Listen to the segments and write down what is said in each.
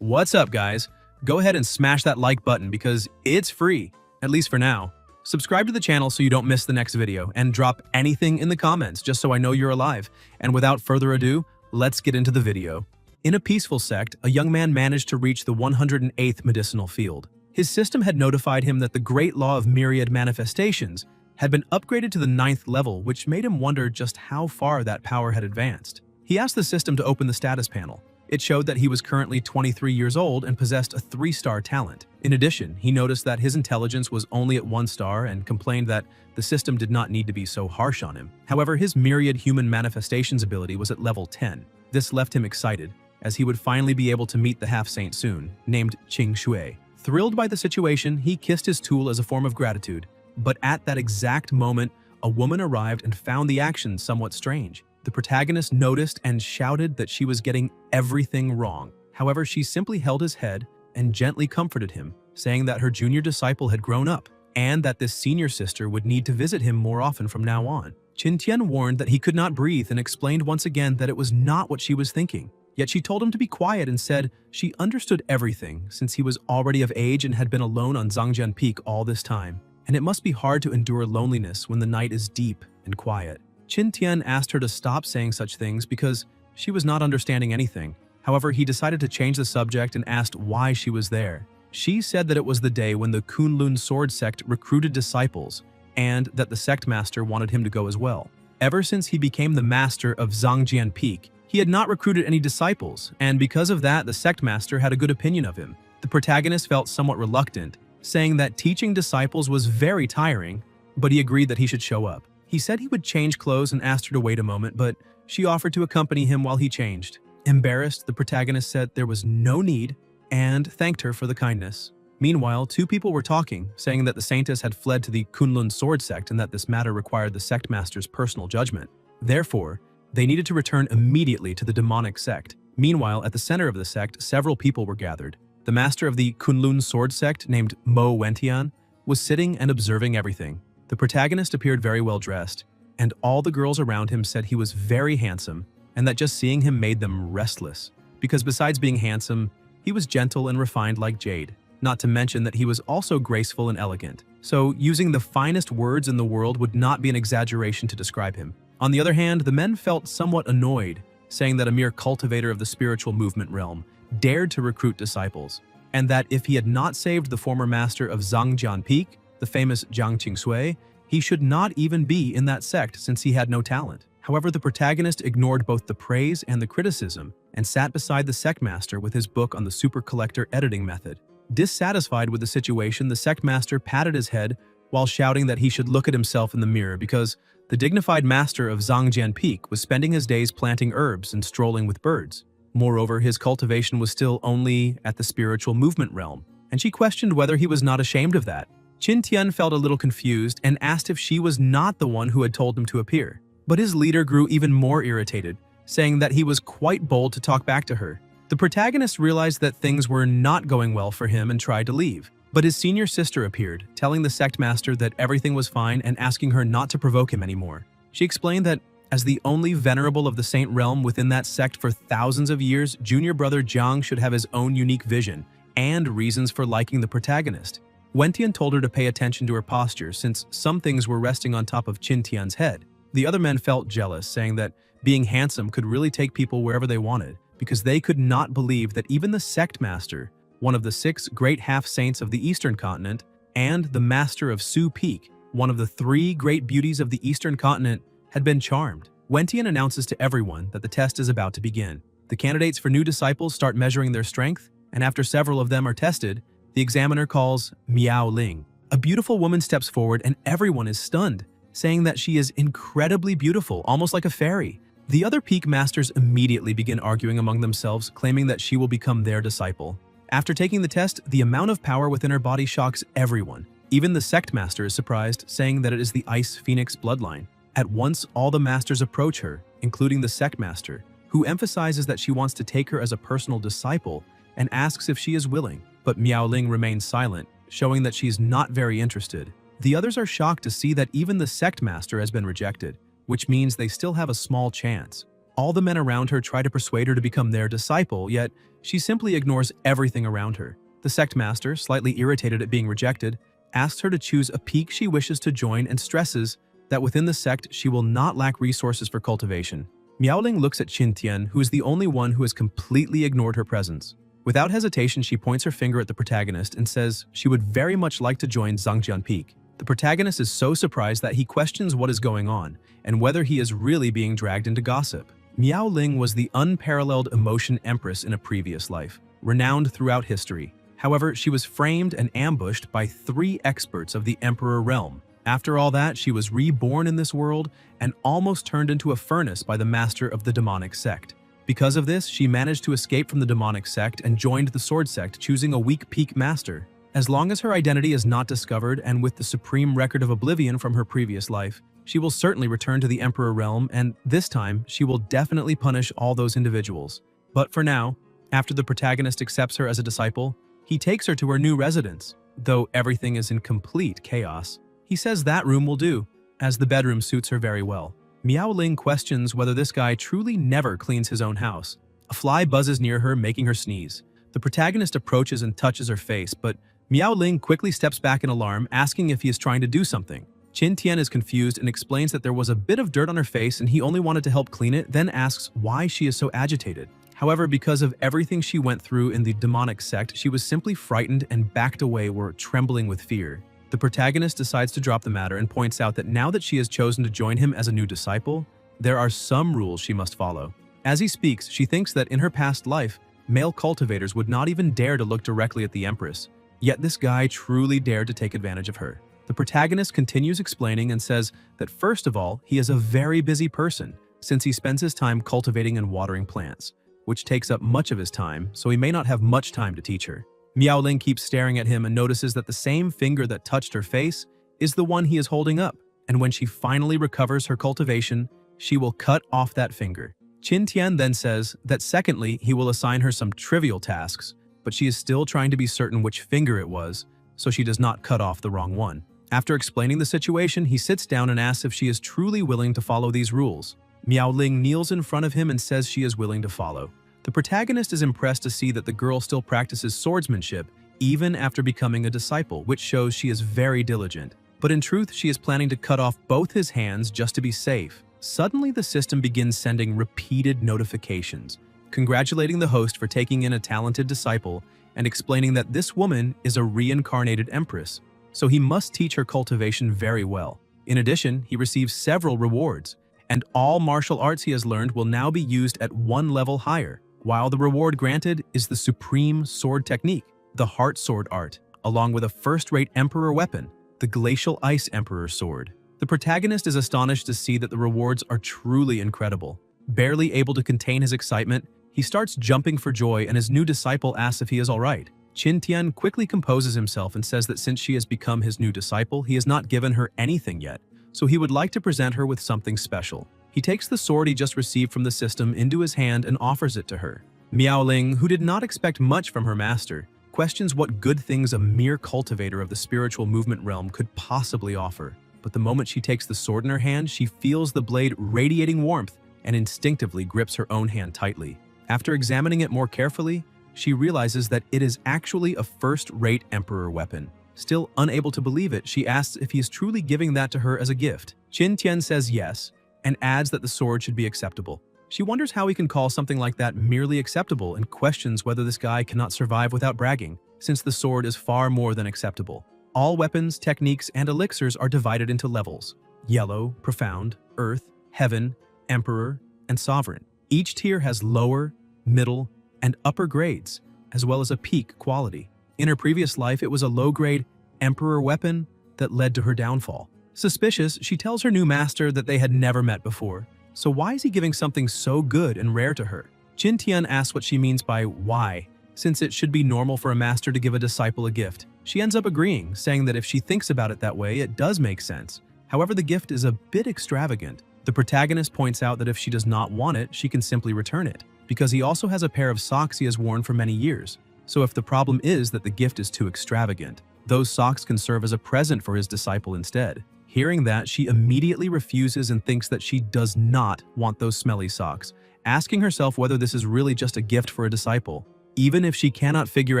What's up, guys? Go ahead and smash that like button because it's free, at least for now. Subscribe to the channel so you don't miss the next video, and drop anything in the comments just so I know you're alive. And without further ado, let's get into the video. In a peaceful sect, a young man managed to reach the 108th medicinal field. His system had notified him that the great law of myriad manifestations had been upgraded to the 9th level, which made him wonder just how far that power had advanced. He asked the system to open the status panel. It showed that he was currently 23 years old and possessed a 3-star talent. In addition, he noticed that his intelligence was only at 1 star and complained that the system did not need to be so harsh on him. However, his myriad human manifestations ability was at level 10. This left him excited, as he would finally be able to meet the half-saint soon, named Qing Shui. Thrilled by the situation, he kissed his tool as a form of gratitude. But at that exact moment, a woman arrived and found the action somewhat strange. The protagonist noticed and shouted that she was getting everything wrong. However, she simply held his head and gently comforted him, saying that her junior disciple had grown up and that this senior sister would need to visit him more often from now on. Qin Tian warned that he could not breathe and explained once again that it was not what she was thinking. Yet she told him to be quiet and said she understood everything since he was already of age and had been alone on Zhangjian Peak all this time. And it must be hard to endure loneliness when the night is deep and quiet. Qin Tian asked her to stop saying such things because she was not understanding anything. However, he decided to change the subject and asked why she was there. She said that it was the day when the Kunlun sword sect recruited disciples and that the sect master wanted him to go as well. Ever since he became the master of Zhangjian Peak, he had not recruited any disciples, and because of that, the sect master had a good opinion of him. The protagonist felt somewhat reluctant, saying that teaching disciples was very tiring, but he agreed that he should show up. He said he would change clothes and asked her to wait a moment, but she offered to accompany him while he changed. Embarrassed, the protagonist said there was no need and thanked her for the kindness. Meanwhile, 2 people were talking, saying that the saintess had fled to the Kunlun sword sect and that this matter required the sect master's personal judgment. Therefore, they needed to return immediately to the demonic sect. Meanwhile, at the center of the sect, several people were gathered. The master of the Kunlun sword sect, named Mo Wentian, was sitting and observing everything. The protagonist appeared very well dressed, and all the girls around him said he was very handsome and that just seeing him made them restless. Because besides being handsome, he was gentle and refined like jade, not to mention that he was also graceful and elegant. So using the finest words in the world would not be an exaggeration to describe him. On the other hand, the men felt somewhat annoyed, saying that a mere cultivator of the spiritual movement realm dared to recruit disciples, and that if he had not saved the former master of Zhangjian Peak, the famous Jiang Qingsui, he should not even be in that sect since he had no talent. However, the protagonist ignored both the praise and the criticism and sat beside the sect master with his book on the super collector editing method. Dissatisfied with the situation, the sect master patted his head while shouting that he should look at himself in the mirror because the dignified master of Zhangjian Peak was spending his days planting herbs and strolling with birds. Moreover, his cultivation was still only at the spiritual movement realm, and she questioned whether he was not ashamed of that. Qin Tian felt a little confused and asked if she was not the one who had told him to appear. But his leader grew even more irritated, saying that he was quite bold to talk back to her. The protagonist realized that things were not going well for him and tried to leave. But his senior sister appeared, telling the sect master that everything was fine and asking her not to provoke him anymore. She explained that as the only venerable of the saint realm within that sect for thousands of years, junior brother Jiang should have his own unique vision and reasons for liking the protagonist. Wentian told her to pay attention to her posture since some things were resting on top of Qin Tian's head. The other men felt jealous, saying that being handsome could really take people wherever they wanted, because they could not believe that even the sect master, one of the 6 great half-saints of the eastern continent, and the master of Su Peak, one of the 3 great beauties of the eastern continent, had been charmed. Wentian announces to everyone that the test is about to begin. The candidates for new disciples start measuring their strength, and after several of them are tested, the examiner calls Miao Ling. A beautiful woman steps forward and everyone is stunned, saying that she is incredibly beautiful, almost like a fairy. The other peak masters immediately begin arguing among themselves, claiming that she will become their disciple. After taking the test, the amount of power within her body shocks everyone. Even the sect master is surprised, saying that it is the Ice Phoenix bloodline. At once, all the masters approach her, including the sect master, who emphasizes that she wants to take her as a personal disciple and asks if she is willing. But Miao Ling remains silent, showing that she is not very interested. The others are shocked to see that even the sect master has been rejected, which means they still have a small chance. All the men around her try to persuade her to become their disciple, yet she simply ignores everything around her. The sect master, slightly irritated at being rejected, asks her to choose a peak she wishes to join and stresses that within the sect she will not lack resources for cultivation. Miaoling looks at Qintian, who is the only one who has completely ignored her presence. Without hesitation, she points her finger at the protagonist and says she would very much like to join Zhangjian Peak. The protagonist is so surprised that he questions what is going on and whether he is really being dragged into gossip. Miaoling was the unparalleled emotion empress in a previous life, renowned throughout history. However, she was framed and ambushed by 3 experts of the Emperor realm. After all that, she was reborn in this world and almost turned into a furnace by the master of the demonic sect. Because of this, she managed to escape from the demonic sect and joined the sword sect, choosing a weak peak master. As long as her identity is not discovered and with the supreme record of oblivion from her previous life, she will certainly return to the Emperor realm, and this time she will definitely punish all those individuals. But for now, after the protagonist accepts her as a disciple, he takes her to her new residence. Though everything is in complete chaos, he says that room will do, as the bedroom suits her very well. Miaoling questions whether this guy truly never cleans his own house. A fly buzzes near her, making her sneeze. The protagonist approaches and touches her face, but Miaoling quickly steps back in alarm, asking if he is trying to do something. Qintian is confused and explains that there was a bit of dirt on her face and he only wanted to help clean it, then asks why she is so agitated. However, because of everything she went through in the demonic sect, she was simply frightened and backed away, trembling with fear. The protagonist decides to drop the matter and points out that now that she has chosen to join him as a new disciple, there are some rules she must follow. As he speaks, she thinks that in her past life, male cultivators would not even dare to look directly at the Empress. Yet this guy truly dared to take advantage of her. The protagonist continues explaining and says that first of all, he is a very busy person, since he spends his time cultivating and watering plants, which takes up much of his time, so he may not have much time to teach her. Miaoling keeps staring at him and notices that the same finger that touched her face is the one he is holding up, and when she finally recovers her cultivation, she will cut off that finger. Qintian then says that secondly, he will assign her some trivial tasks, but she is still trying to be certain which finger it was, so she does not cut off the wrong one. After explaining the situation, he sits down and asks if she is truly willing to follow these rules. Miaoling kneels in front of him and says she is willing to follow. The protagonist is impressed to see that the girl still practices swordsmanship even after becoming a disciple, which shows she is very diligent. But in truth, she is planning to cut off both his hands just to be safe. Suddenly, the system begins sending repeated notifications, congratulating the host for taking in a talented disciple and explaining that this woman is a reincarnated empress, so he must teach her cultivation very well. In addition, he receives several rewards, and all martial arts he has learned will now be used at 1 level higher, while the reward granted is the supreme sword technique, the heart sword art, along with a first-rate emperor weapon, the glacial ice emperor sword. The protagonist is astonished to see that the rewards are truly incredible. Barely able to contain his excitement, he starts jumping for joy and his new disciple asks if he is alright. Qintian quickly composes himself and says that since she has become his new disciple, he has not given her anything yet, so he would like to present her with something special. He takes the sword he just received from the system into his hand and offers it to her. Miaoling, who did not expect much from her master, questions what good things a mere cultivator of the spiritual movement realm could possibly offer. But the moment she takes the sword in her hand, she feels the blade radiating warmth and instinctively grips her own hand tightly. After examining it more carefully, she realizes that it is actually a first-rate emperor weapon. Still unable to believe it, she asks if he is truly giving that to her as a gift. Qintian says yes, and adds that the sword should be acceptable. She wonders how he can call something like that merely acceptable and questions whether this guy cannot survive without bragging, since the sword is far more than acceptable. All weapons, techniques, and elixirs are divided into levels: yellow, profound, earth, heaven, emperor, and sovereign. Each tier has lower, middle, and upper grades, as well as a peak quality. In her previous life, it was a low-grade emperor weapon that led to her downfall. Suspicious, she tells her new master that they had never met before. So why is he giving something so good and rare to her? Qintian asks what she means by why, since it should be normal for a master to give a disciple a gift. She ends up agreeing, saying that if she thinks about it that way, it does make sense. However, the gift is a bit extravagant. The protagonist points out that if she does not want it, she can simply return it, because he also has a pair of socks he has worn for many years. So if the problem is that the gift is too extravagant, those socks can serve as a present for his disciple instead. Hearing that, she immediately refuses and thinks that she does not want those smelly socks, asking herself whether this is really just a gift for a disciple. Even if she cannot figure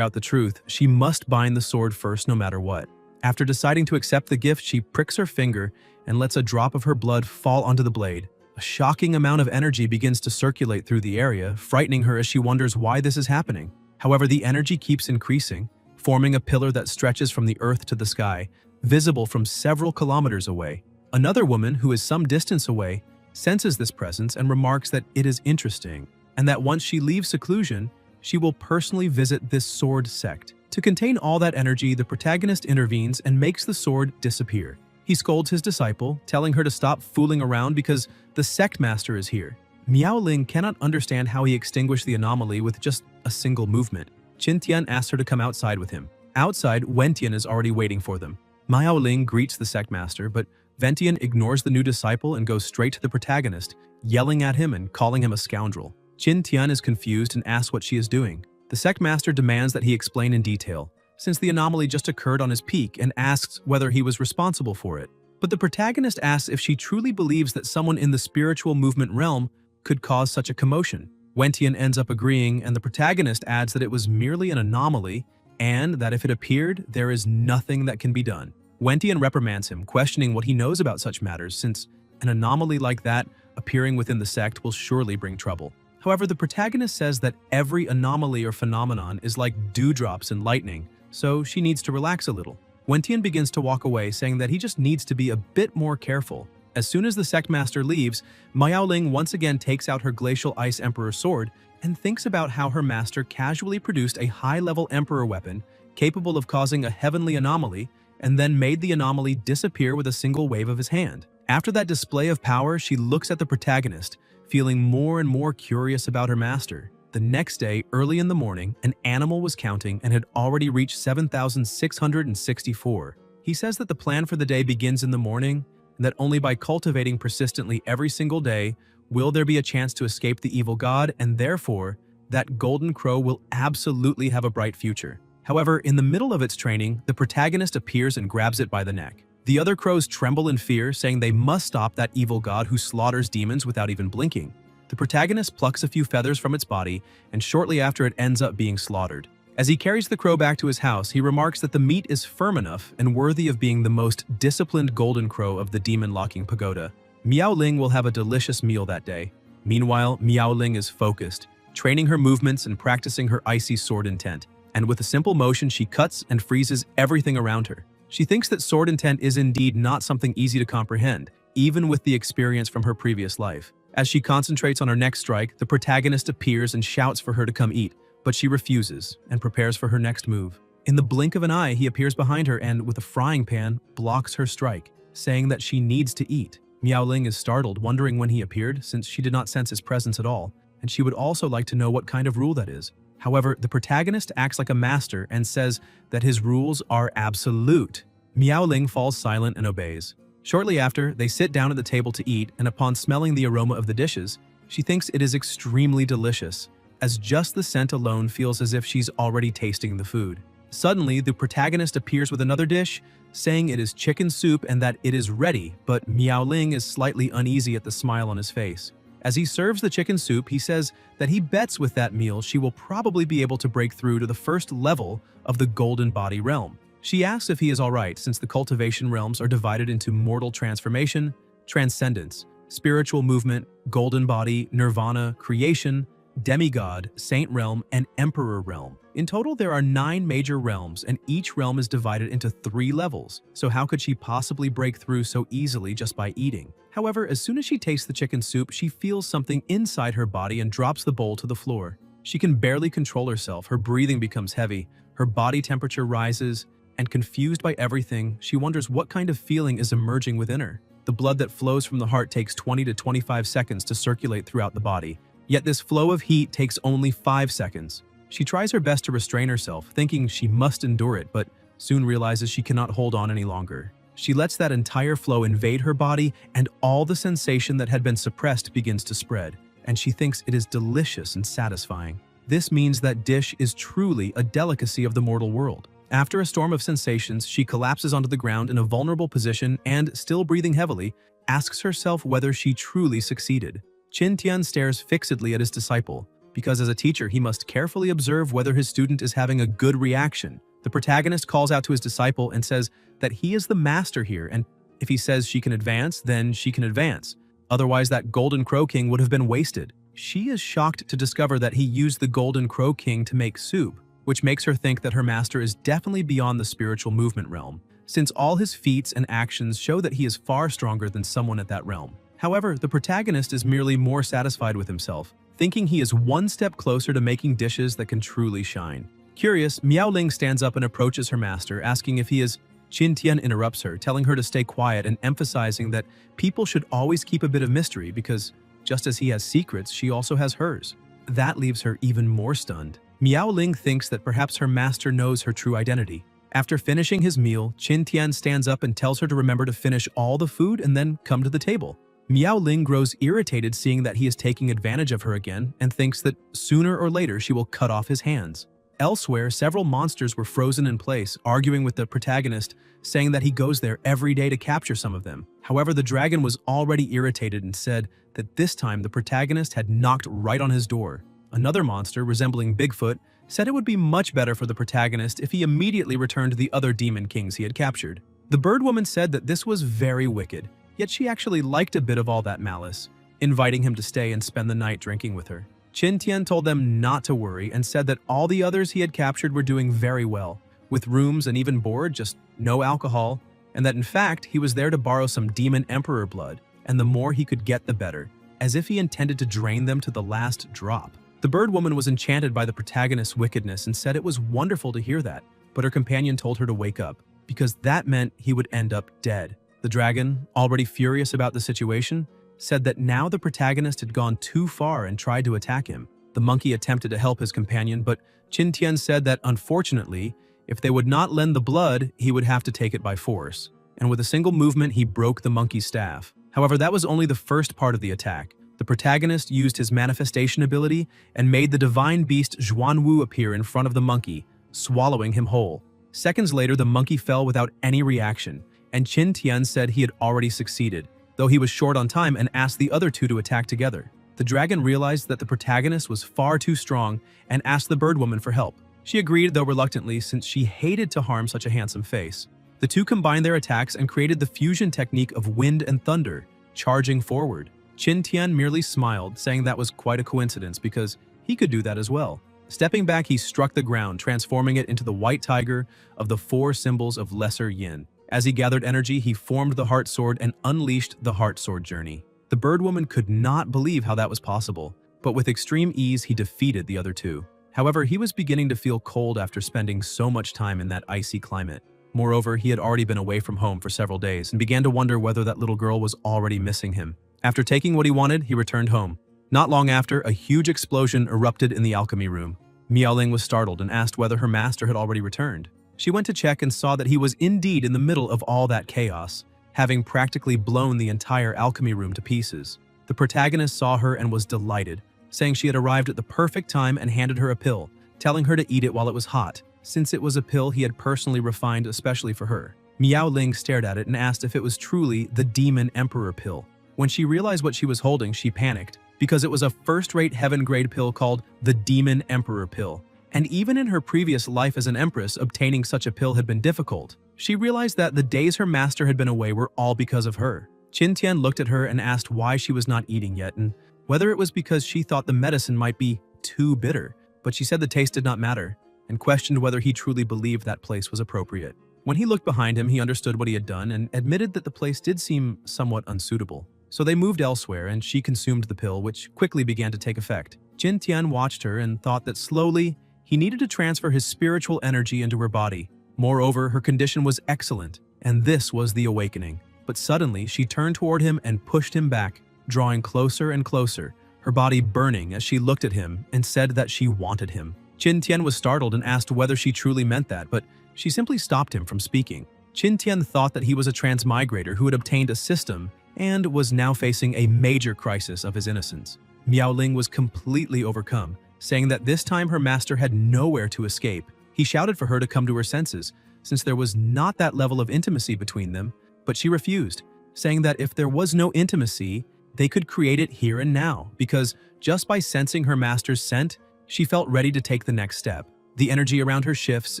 out the truth, she must bind the sword first no matter what. After deciding to accept the gift, she pricks her finger and lets a drop of her blood fall onto the blade. A shocking amount of energy begins to circulate through the area, frightening her as she wonders why this is happening. However, the energy keeps increasing, forming a pillar that stretches from the earth to the sky, visible from several kilometers away. Another woman, who is some distance away, senses this presence and remarks that it is interesting, and that once she leaves seclusion, she will personally visit this sword sect. To contain all that energy, the protagonist intervenes and makes the sword disappear. He scolds his disciple, telling her to stop fooling around because the sect master is here. Miao Ling cannot understand how he extinguished the anomaly with just a single movement. Qin Tian asks her to come outside with him. Outside, Wentian is already waiting for them. Miao Ling greets the sect master, but Wentian ignores the new disciple and goes straight to the protagonist, yelling at him and calling him a scoundrel. Qin Tian is confused and asks what she is doing. The sect master demands that he explain in detail, since the anomaly just occurred on his peak, and asks whether he was responsible for it. But the protagonist asks if she truly believes that someone in the spiritual movement realm could cause such a commotion. Wentian ends up agreeing, and the protagonist adds that it was merely an anomaly, and that if it appeared, there is nothing that can be done. Wentian reprimands him, questioning what he knows about such matters, since an anomaly like that appearing within the sect will surely bring trouble. However, the protagonist says that every anomaly or phenomenon is like dewdrops and lightning, so she needs to relax a little. Wentian begins to walk away, saying that he just needs to be a bit more careful. As soon as the sect master leaves, Miao Ling once again takes out her Glacial Ice Emperor sword and thinks about how her master casually produced a high-level Emperor weapon capable of causing a heavenly anomaly and then made the anomaly disappear with a single wave of his hand. After that display of power, she looks at the protagonist, feeling more and more curious about her master. The next day, early in the morning, an animal was counting and had already reached 7,664. He says that the plan for the day begins in the morning, and that only by cultivating persistently every single day will there be a chance to escape the evil god, and therefore, that golden crow will absolutely have a bright future. However, in the middle of its training, the protagonist appears and grabs it by the neck. The other crows tremble in fear, saying they must stop that evil god who slaughters demons without even blinking. The protagonist plucks a few feathers from its body, and shortly after it ends up being slaughtered. As he carries the crow back to his house, he remarks that the meat is firm enough and worthy of being the most disciplined golden crow of the demon-locking pagoda. Miao Ling will have a delicious meal that day. Meanwhile, Miao Ling is focused, training her movements and practicing her icy sword intent. And with a simple motion, she cuts and freezes everything around her. She thinks that sword intent is indeed not something easy to comprehend, even with the experience from her previous life. As she concentrates on her next strike, the protagonist appears and shouts for her to come eat, but she refuses and prepares for her next move. In the blink of an eye, he appears behind her and, with a frying pan, blocks her strike, saying that she needs to eat. Miao Ling is startled, wondering when he appeared, since she did not sense his presence at all, and she would also like to know what kind of rule that is. However, the protagonist acts like a master and says that his rules are absolute. Miao Ling falls silent and obeys. Shortly after, they sit down at the table to eat, and upon smelling the aroma of the dishes, she thinks it is extremely delicious, as just the scent alone feels as if she's already tasting the food. Suddenly, the protagonist appears with another dish, saying it is chicken soup and that it is ready, but Miao Ling is slightly uneasy at the smile on his face. As he serves the chicken soup, he says that he bets with that meal she will probably be able to break through to the first level of the Golden Body realm. She asks if he is alright, since the cultivation realms are divided into mortal transformation, transcendence, spiritual movement, golden body, nirvana, creation, demigod, saint realm, and emperor realm. In total, there are 9 major realms, and each realm is divided into 3 levels, so how could she possibly break through so easily just by eating? However, as soon as she tastes the chicken soup, she feels something inside her body and drops the bowl to the floor. She can barely control herself, her breathing becomes heavy, her body temperature rises, and confused by everything, she wonders what kind of feeling is emerging within her. The blood that flows from the heart takes 20 to 25 seconds to circulate throughout the body, yet this flow of heat takes only 5 seconds. She tries her best to restrain herself, thinking she must endure it, but soon realizes she cannot hold on any longer. She lets that entire flow invade her body, and all the sensation that had been suppressed begins to spread, and she thinks it is delicious and satisfying. This means that dish is truly a delicacy of the mortal world. After a storm of sensations, she collapses onto the ground in a vulnerable position and, still breathing heavily, asks herself whether she truly succeeded. Qin Tian stares fixedly at his disciple, because as a teacher he must carefully observe whether his student is having a good reaction. The protagonist calls out to his disciple and says that he is the master here, and if he says she can advance, then she can advance. Otherwise, that Golden Crow King would have been wasted. She is shocked to discover that he used the Golden Crow King to make soup, which makes her think that her master is definitely beyond the spiritual movement realm, since all his feats and actions show that he is far stronger than someone at that realm. However, the protagonist is merely more satisfied with himself, thinking he is one step closer to making dishes that can truly shine. Curious, Miao Ling stands up and approaches her master, asking if he is. Qin Tian interrupts her, telling her to stay quiet and emphasizing that people should always keep a bit of mystery because, just as he has secrets, she also has hers. That leaves her even more stunned. Miao Ling thinks that perhaps her master knows her true identity. After finishing his meal, Qin Tian stands up and tells her to remember to finish all the food and then come to the table. Miao Ling grows irritated seeing that he is taking advantage of her again and thinks that sooner or later she will cut off his hands. Elsewhere, several monsters were frozen in place, arguing with the protagonist, saying that he goes there every day to capture some of them. However, the dragon was already irritated and said that this time the protagonist had knocked right on his door. Another monster, resembling Bigfoot, said it would be much better for the protagonist if he immediately returned the other demon kings he had captured. The bird woman said that this was very wicked, yet she actually liked a bit of all that malice, inviting him to stay and spend the night drinking with her. Qin Tian told them not to worry and said that all the others he had captured were doing very well, with rooms and even board, just no alcohol, and that in fact he was there to borrow some demon emperor blood, and the more he could get the better, as if he intended to drain them to the last drop. The bird woman was enchanted by the protagonist's wickedness and said it was wonderful to hear that, but her companion told her to wake up, because that meant he would end up dead. The dragon, already furious about the situation, said that now the protagonist had gone too far and tried to attack him. The monkey attempted to help his companion, but Qin Tian said that unfortunately, if they would not lend the blood, he would have to take it by force. And with a single movement, he broke the monkey's staff. However, that was only the first part of the attack. The protagonist used his manifestation ability and made the divine beast Zhuanwu appear in front of the monkey, swallowing him whole. Seconds later, the monkey fell without any reaction, and Qin Tian said he had already succeeded, though he was short on time and asked the other two to attack together. The dragon realized that the protagonist was far too strong and asked the bird woman for help. She agreed, though reluctantly, since she hated to harm such a handsome face. The two combined their attacks and created the fusion technique of wind and thunder, charging forward. Qin Tian merely smiled, saying that was quite a coincidence because he could do that as well. Stepping back, he struck the ground, transforming it into the white tiger of the four symbols of Lesser Yin. As he gathered energy, he formed the Heart Sword and unleashed the Heart Sword journey. The bird woman could not believe how that was possible, but with extreme ease he defeated the other two. However, he was beginning to feel cold after spending so much time in that icy climate. Moreover, he had already been away from home for several days and began to wonder whether that little girl was already missing him. After taking what he wanted, he returned home. Not long after, a huge explosion erupted in the alchemy room. Miao Ling was startled and asked whether her master had already returned. She went to check and saw that he was indeed in the middle of all that chaos, having practically blown the entire alchemy room to pieces. The protagonist saw her and was delighted, saying she had arrived at the perfect time and handed her a pill, telling her to eat it while it was hot, since it was a pill he had personally refined especially for her. Miao Ling stared at it and asked if it was truly the Demon Emperor pill. When she realized what she was holding, she panicked, because it was a first-rate heaven-grade pill called the Demon Emperor pill. And even in her previous life as an empress, obtaining such a pill had been difficult. She realized that the days her master had been away were all because of her. Qin Tian looked at her and asked why she was not eating yet and whether it was because she thought the medicine might be too bitter. But she said the taste did not matter and questioned whether he truly believed that place was appropriate. When he looked behind him, he understood what he had done and admitted that the place did seem somewhat unsuitable. So they moved elsewhere and she consumed the pill, which quickly began to take effect. Qin Tian watched her and thought that slowly, he needed to transfer his spiritual energy into her body. Moreover, her condition was excellent, and this was the awakening. But suddenly, she turned toward him and pushed him back, drawing closer and closer, her body burning as she looked at him and said that she wanted him. Qin Tian was startled and asked whether she truly meant that, but she simply stopped him from speaking. Qin Tian thought that he was a transmigrator who had obtained a system and was now facing a major crisis of his innocence. Miao Ling was completely overcome, saying that this time her master had nowhere to escape, He shouted for her to come to her senses, since there was not that level of intimacy between them, but she refused, saying that if there was no intimacy, they could create it here and now, because just by sensing her master's scent, she felt ready to take the next step. The energy around her shifts,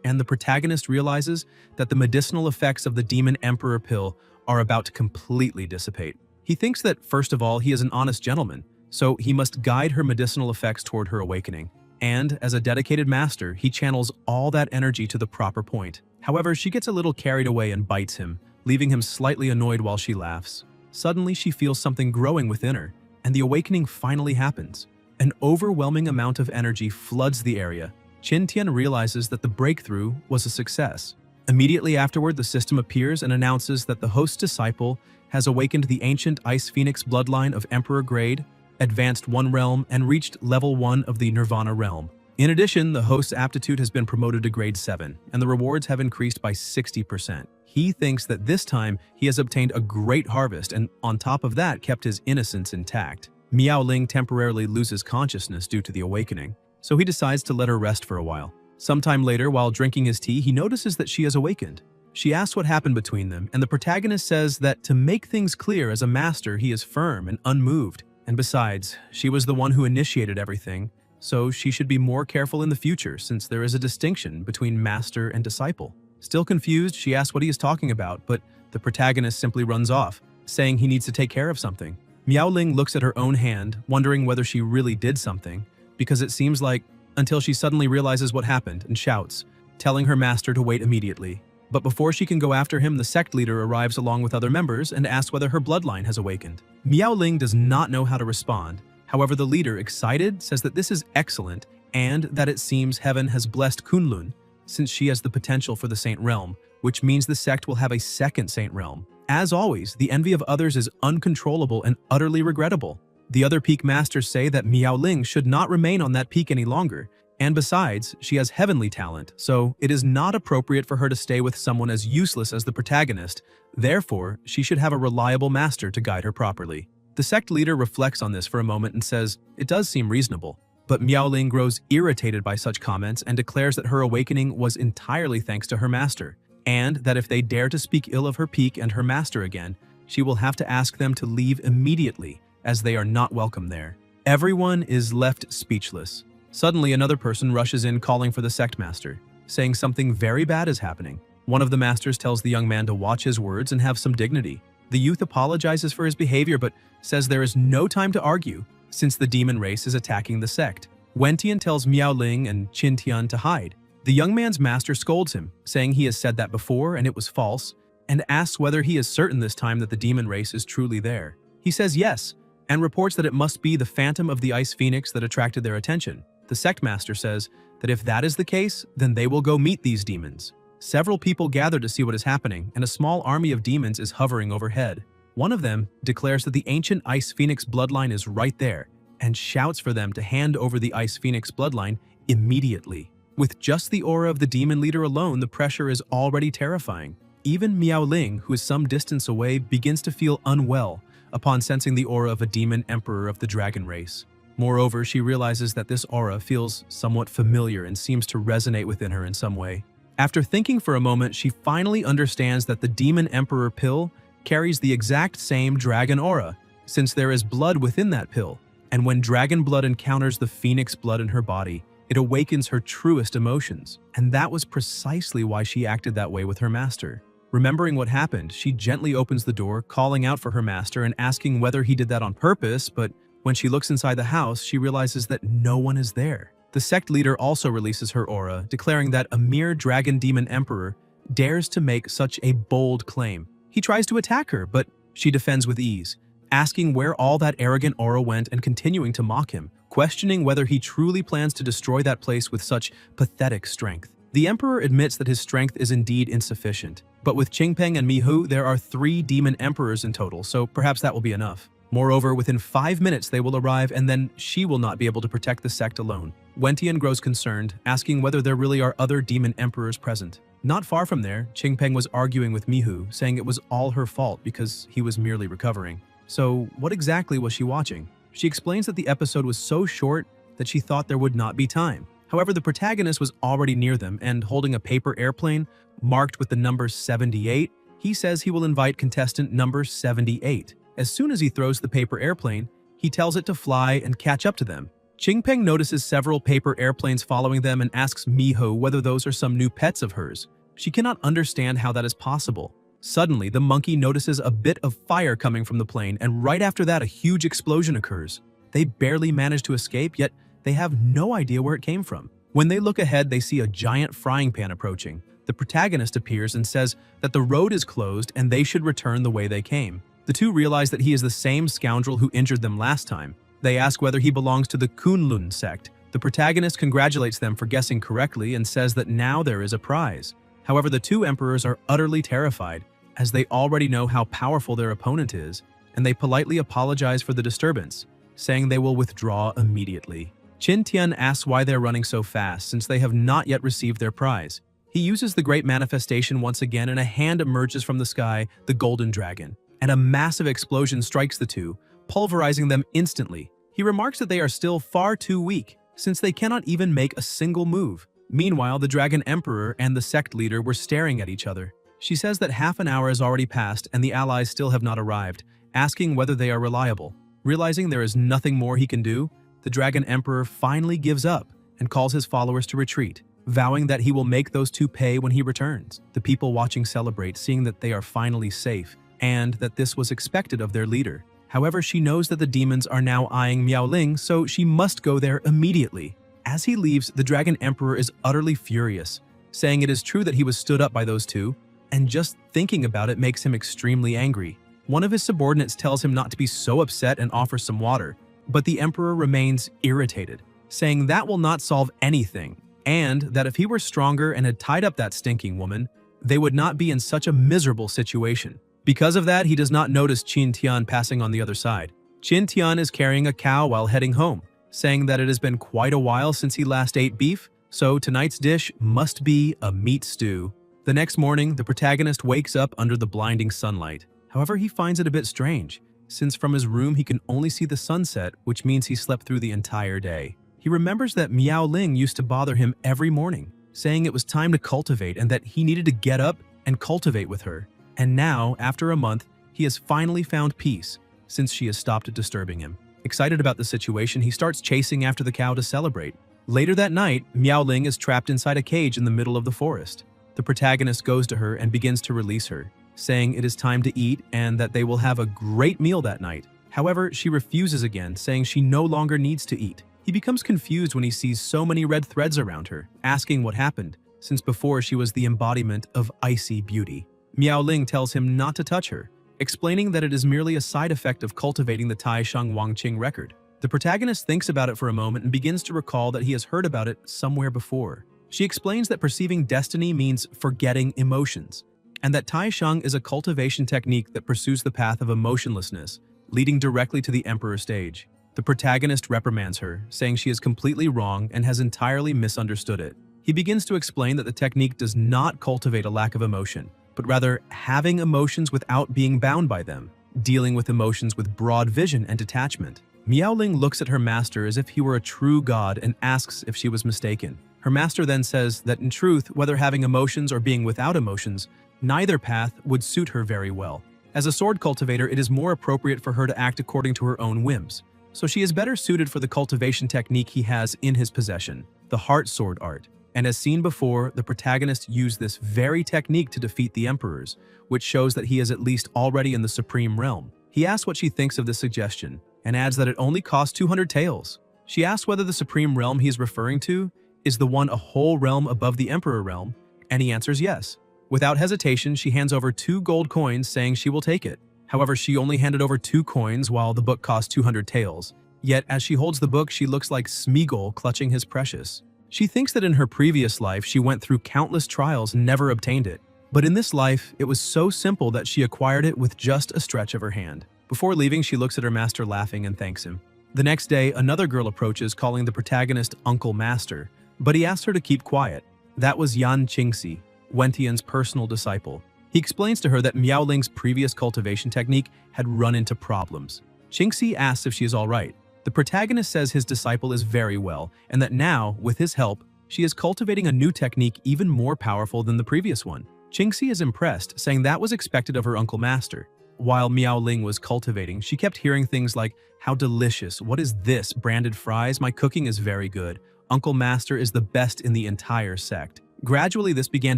and the protagonist realizes that the medicinal effects of the Demon Emperor pill are about to completely dissipate. He thinks that, first of all, he is an honest gentleman, so he must guide her medicinal effects toward her awakening. And, as a dedicated master, he channels all that energy to the proper point. However, she gets a little carried away and bites him, leaving him slightly annoyed while she laughs. Suddenly, she feels something growing within her, and the awakening finally happens. An overwhelming amount of energy floods the area. Qin Tian realizes that the breakthrough was a success. Immediately afterward, the system appears and announces that the host's disciple has awakened the ancient Ice Phoenix bloodline of Emperor grade, advanced 1 realm, and reached level 1 of the Nirvana realm. In addition, the host's aptitude has been promoted to grade 7, and the rewards have increased by 60%. He thinks that this time he has obtained a great harvest and, on top of that, kept his innocence intact. Miao Ling temporarily loses consciousness due to the awakening, so he decides to let her rest for a while. Sometime later, while drinking his tea, he notices that she has awakened. She asks what happened between them, and the protagonist says that to make things clear, as a master, he is firm and unmoved. And besides, she was the one who initiated everything, so she should be more careful in the future since there is a distinction between master and disciple. Still confused, she asks what he is talking about, but the protagonist simply runs off, saying he needs to take care of something. Miao Ling looks at her own hand, wondering whether she really did something, because it seems like, until she suddenly realizes what happened and shouts, telling her master to wait immediately. But before she can go after him, the sect leader arrives along with other members and asks whether her bloodline has awakened. Miao Ling does not know how to respond. However, the leader, excited, says that this is excellent and that it seems heaven has blessed Kunlun, since she has the potential for the Saint Realm, which means the sect will have a second Saint Realm. As always, the envy of others is uncontrollable and utterly regrettable. The other peak masters say that Miao Ling should not remain on that peak any longer, and besides, she has heavenly talent, so it is not appropriate for her to stay with someone as useless as the protagonist. Therefore, she should have a reliable master to guide her properly. The sect leader reflects on this for a moment and says, it does seem reasonable. But Miao Ling grows irritated by such comments and declares that her awakening was entirely thanks to her master, and that if they dare to speak ill of her peak and her master again, she will have to ask them to leave immediately, as they are not welcome there. Everyone is left speechless. Suddenly, another person rushes in calling for the sect master, saying something very bad is happening. One of the masters tells the young man to watch his words and have some dignity. The youth apologizes for his behavior but says there is no time to argue, since the demon race is attacking the sect. Wentian tells Miao Ling and Qin Tian to hide. The young man's master scolds him, saying he has said that before and it was false, and asks whether he is certain this time that the demon race is truly there. He says yes, and reports that it must be the phantom of the Ice Phoenix that attracted their attention. The sect master says that if that is the case, then they will go meet these demons. Several people gather to see what is happening, and a small army of demons is hovering overhead. One of them declares that the ancient Ice Phoenix bloodline is right there, and shouts for them to hand over the Ice Phoenix bloodline immediately. With just the aura of the demon leader alone, the pressure is already terrifying. Even Miao Ling, who is some distance away, begins to feel unwell upon sensing the aura of a demon emperor of the dragon race. Moreover, she realizes that this aura feels somewhat familiar and seems to resonate within her in some way. After thinking for a moment, she finally understands that the Demon Emperor pill carries the exact same dragon aura, since there is blood within that pill, and when dragon blood encounters the phoenix blood in her body, it awakens her truest emotions, and that was precisely why she acted that way with her master. Remembering what happened, she gently opens the door, calling out for her master and asking whether he did that on purpose, but when she looks inside the house, she realizes that no one is there. The sect leader also releases her aura, declaring that a mere dragon demon emperor dares to make such a bold claim. He tries to attack her, but she defends with ease, asking where all that arrogant aura went and continuing to mock him, questioning whether he truly plans to destroy that place with such pathetic strength. The emperor admits that his strength is indeed insufficient, but with Qingpeng and Mihu, there are 3 demon emperors in total, so perhaps that will be enough. Moreover, within 5 minutes they will arrive, and then she will not be able to protect the sect alone. Wentian grows concerned, asking whether there really are other demon emperors present. Not far from there, Qingpeng was arguing with Mihu, saying it was all her fault because he was merely recovering. So, what exactly was she watching? She explains that the episode was so short that she thought there would not be time. However, the protagonist was already near them and holding a paper airplane marked with the number 78. He says he will invite contestant number 78. As soon as he throws the paper airplane, he tells it to fly and catch up to them. Qingpeng notices several paper airplanes following them and asks Miho whether those are some new pets of hers. She cannot understand how that is possible. Suddenly, the monkey notices a bit of fire coming from the plane, and right after that, a huge explosion occurs. They barely manage to escape, yet they have no idea where it came from. When they look ahead, they see a giant frying pan approaching. The protagonist appears and says that the road is closed and they should return the way they came. The two realize that he is the same scoundrel who injured them last time. They ask whether he belongs to the Kunlun sect. The protagonist congratulates them for guessing correctly and says that now there is a prize. However, the two emperors are utterly terrified, as they already know how powerful their opponent is, and they politely apologize for the disturbance, saying they will withdraw immediately. Qin Tian asks why they're running so fast since they have not yet received their prize. He uses the great manifestation once again and a hand emerges from the sky, the golden dragon, and a massive explosion strikes the two, pulverizing them instantly. He remarks that they are still far too weak, since they cannot even make a single move. Meanwhile, the Dragon Emperor and the sect leader were staring at each other. She says that half an hour has already passed and the allies still have not arrived, asking whether they are reliable. Realizing there is nothing more he can do, the Dragon Emperor finally gives up and calls his followers to retreat, vowing that he will make those two pay when he returns. The people watching celebrate, seeing that they are finally safe and that this was expected of their leader. However, she knows that the demons are now eyeing Miao Ling, so she must go there immediately. As he leaves, the Dragon Emperor is utterly furious, saying it is true that he was stood up by those two, and just thinking about it makes him extremely angry. One of his subordinates tells him not to be so upset and offers some water, but the Emperor remains irritated, saying that will not solve anything, and that if he were stronger and had tied up that stinking woman, they would not be in such a miserable situation. Because of that, he does not notice Qin Tian passing on the other side. Qin Tian is carrying a cow while heading home, saying that it has been quite a while since he last ate beef, so tonight's dish must be a meat stew. The next morning, the protagonist wakes up under the blinding sunlight. However, he finds it a bit strange, since from his room he can only see the sunset, which means he slept through the entire day. He remembers that Miao Ling used to bother him every morning, saying it was time to cultivate and that he needed to get up and cultivate with her. And now, after a month, he has finally found peace, since she has stopped disturbing him. Excited about the situation, he starts chasing after the cow to celebrate. Later that night, Miao Ling is trapped inside a cage in the middle of the forest. The protagonist goes to her and begins to release her, saying it is time to eat and that they will have a great meal that night. However, she refuses again, saying she no longer needs to eat. He becomes confused when he sees so many red threads around her, asking what happened, since before she was the embodiment of icy beauty. Miao Ling tells him not to touch her, explaining that it is merely a side effect of cultivating the Tai Shang Wangqing record. The protagonist thinks about it for a moment and begins to recall that he has heard about it somewhere before. She explains that perceiving destiny means forgetting emotions, and that Tai Shang is a cultivation technique that pursues the path of emotionlessness, leading directly to the Emperor stage. The protagonist reprimands her, saying she is completely wrong and has entirely misunderstood it. He begins to explain that the technique does not cultivate a lack of emotion, but rather having emotions without being bound by them, dealing with emotions with broad vision and detachment. Miao Ling looks at her master as if he were a true god and asks if she was mistaken. Her master then says that in truth, whether having emotions or being without emotions, neither path would suit her very well. As a sword cultivator, it is more appropriate for her to act according to her own whims, so she is better suited for the cultivation technique he has in his possession, the heart sword art. And as seen before, the protagonist used this very technique to defeat the emperors, which shows that he is at least already in the supreme realm. He asks what she thinks of this suggestion, and adds that it only costs 200 taels. She asks whether the supreme realm he is referring to is the one a whole realm above the emperor realm, and he answers yes. Without hesitation, she hands over 2 gold coins, saying she will take it. However, she only handed over 2 coins while the book cost 200 taels. Yet, as she holds the book, she looks like Smeagol clutching his precious. She thinks that in her previous life, she went through countless trials and never obtained it. But in this life, it was so simple that she acquired it with just a stretch of her hand. Before leaving, she looks at her master laughing and thanks him. The next day, another girl approaches, calling the protagonist Uncle Master, but he asks her to keep quiet. That was Yan Qingxi, Wentian's personal disciple. He explains to her that Miao Ling's previous cultivation technique had run into problems. Qingxi asks if she is all right, The protagonist says his disciple is very well, and that now, with his help, she is cultivating a new technique even more powerful than the previous one. Qingxi is impressed, saying that was expected of her uncle master. While Miao Ling was cultivating, she kept hearing things like, "How delicious, what is this, branded fries? My cooking is very good. Uncle Master is the best in the entire sect." Gradually, this began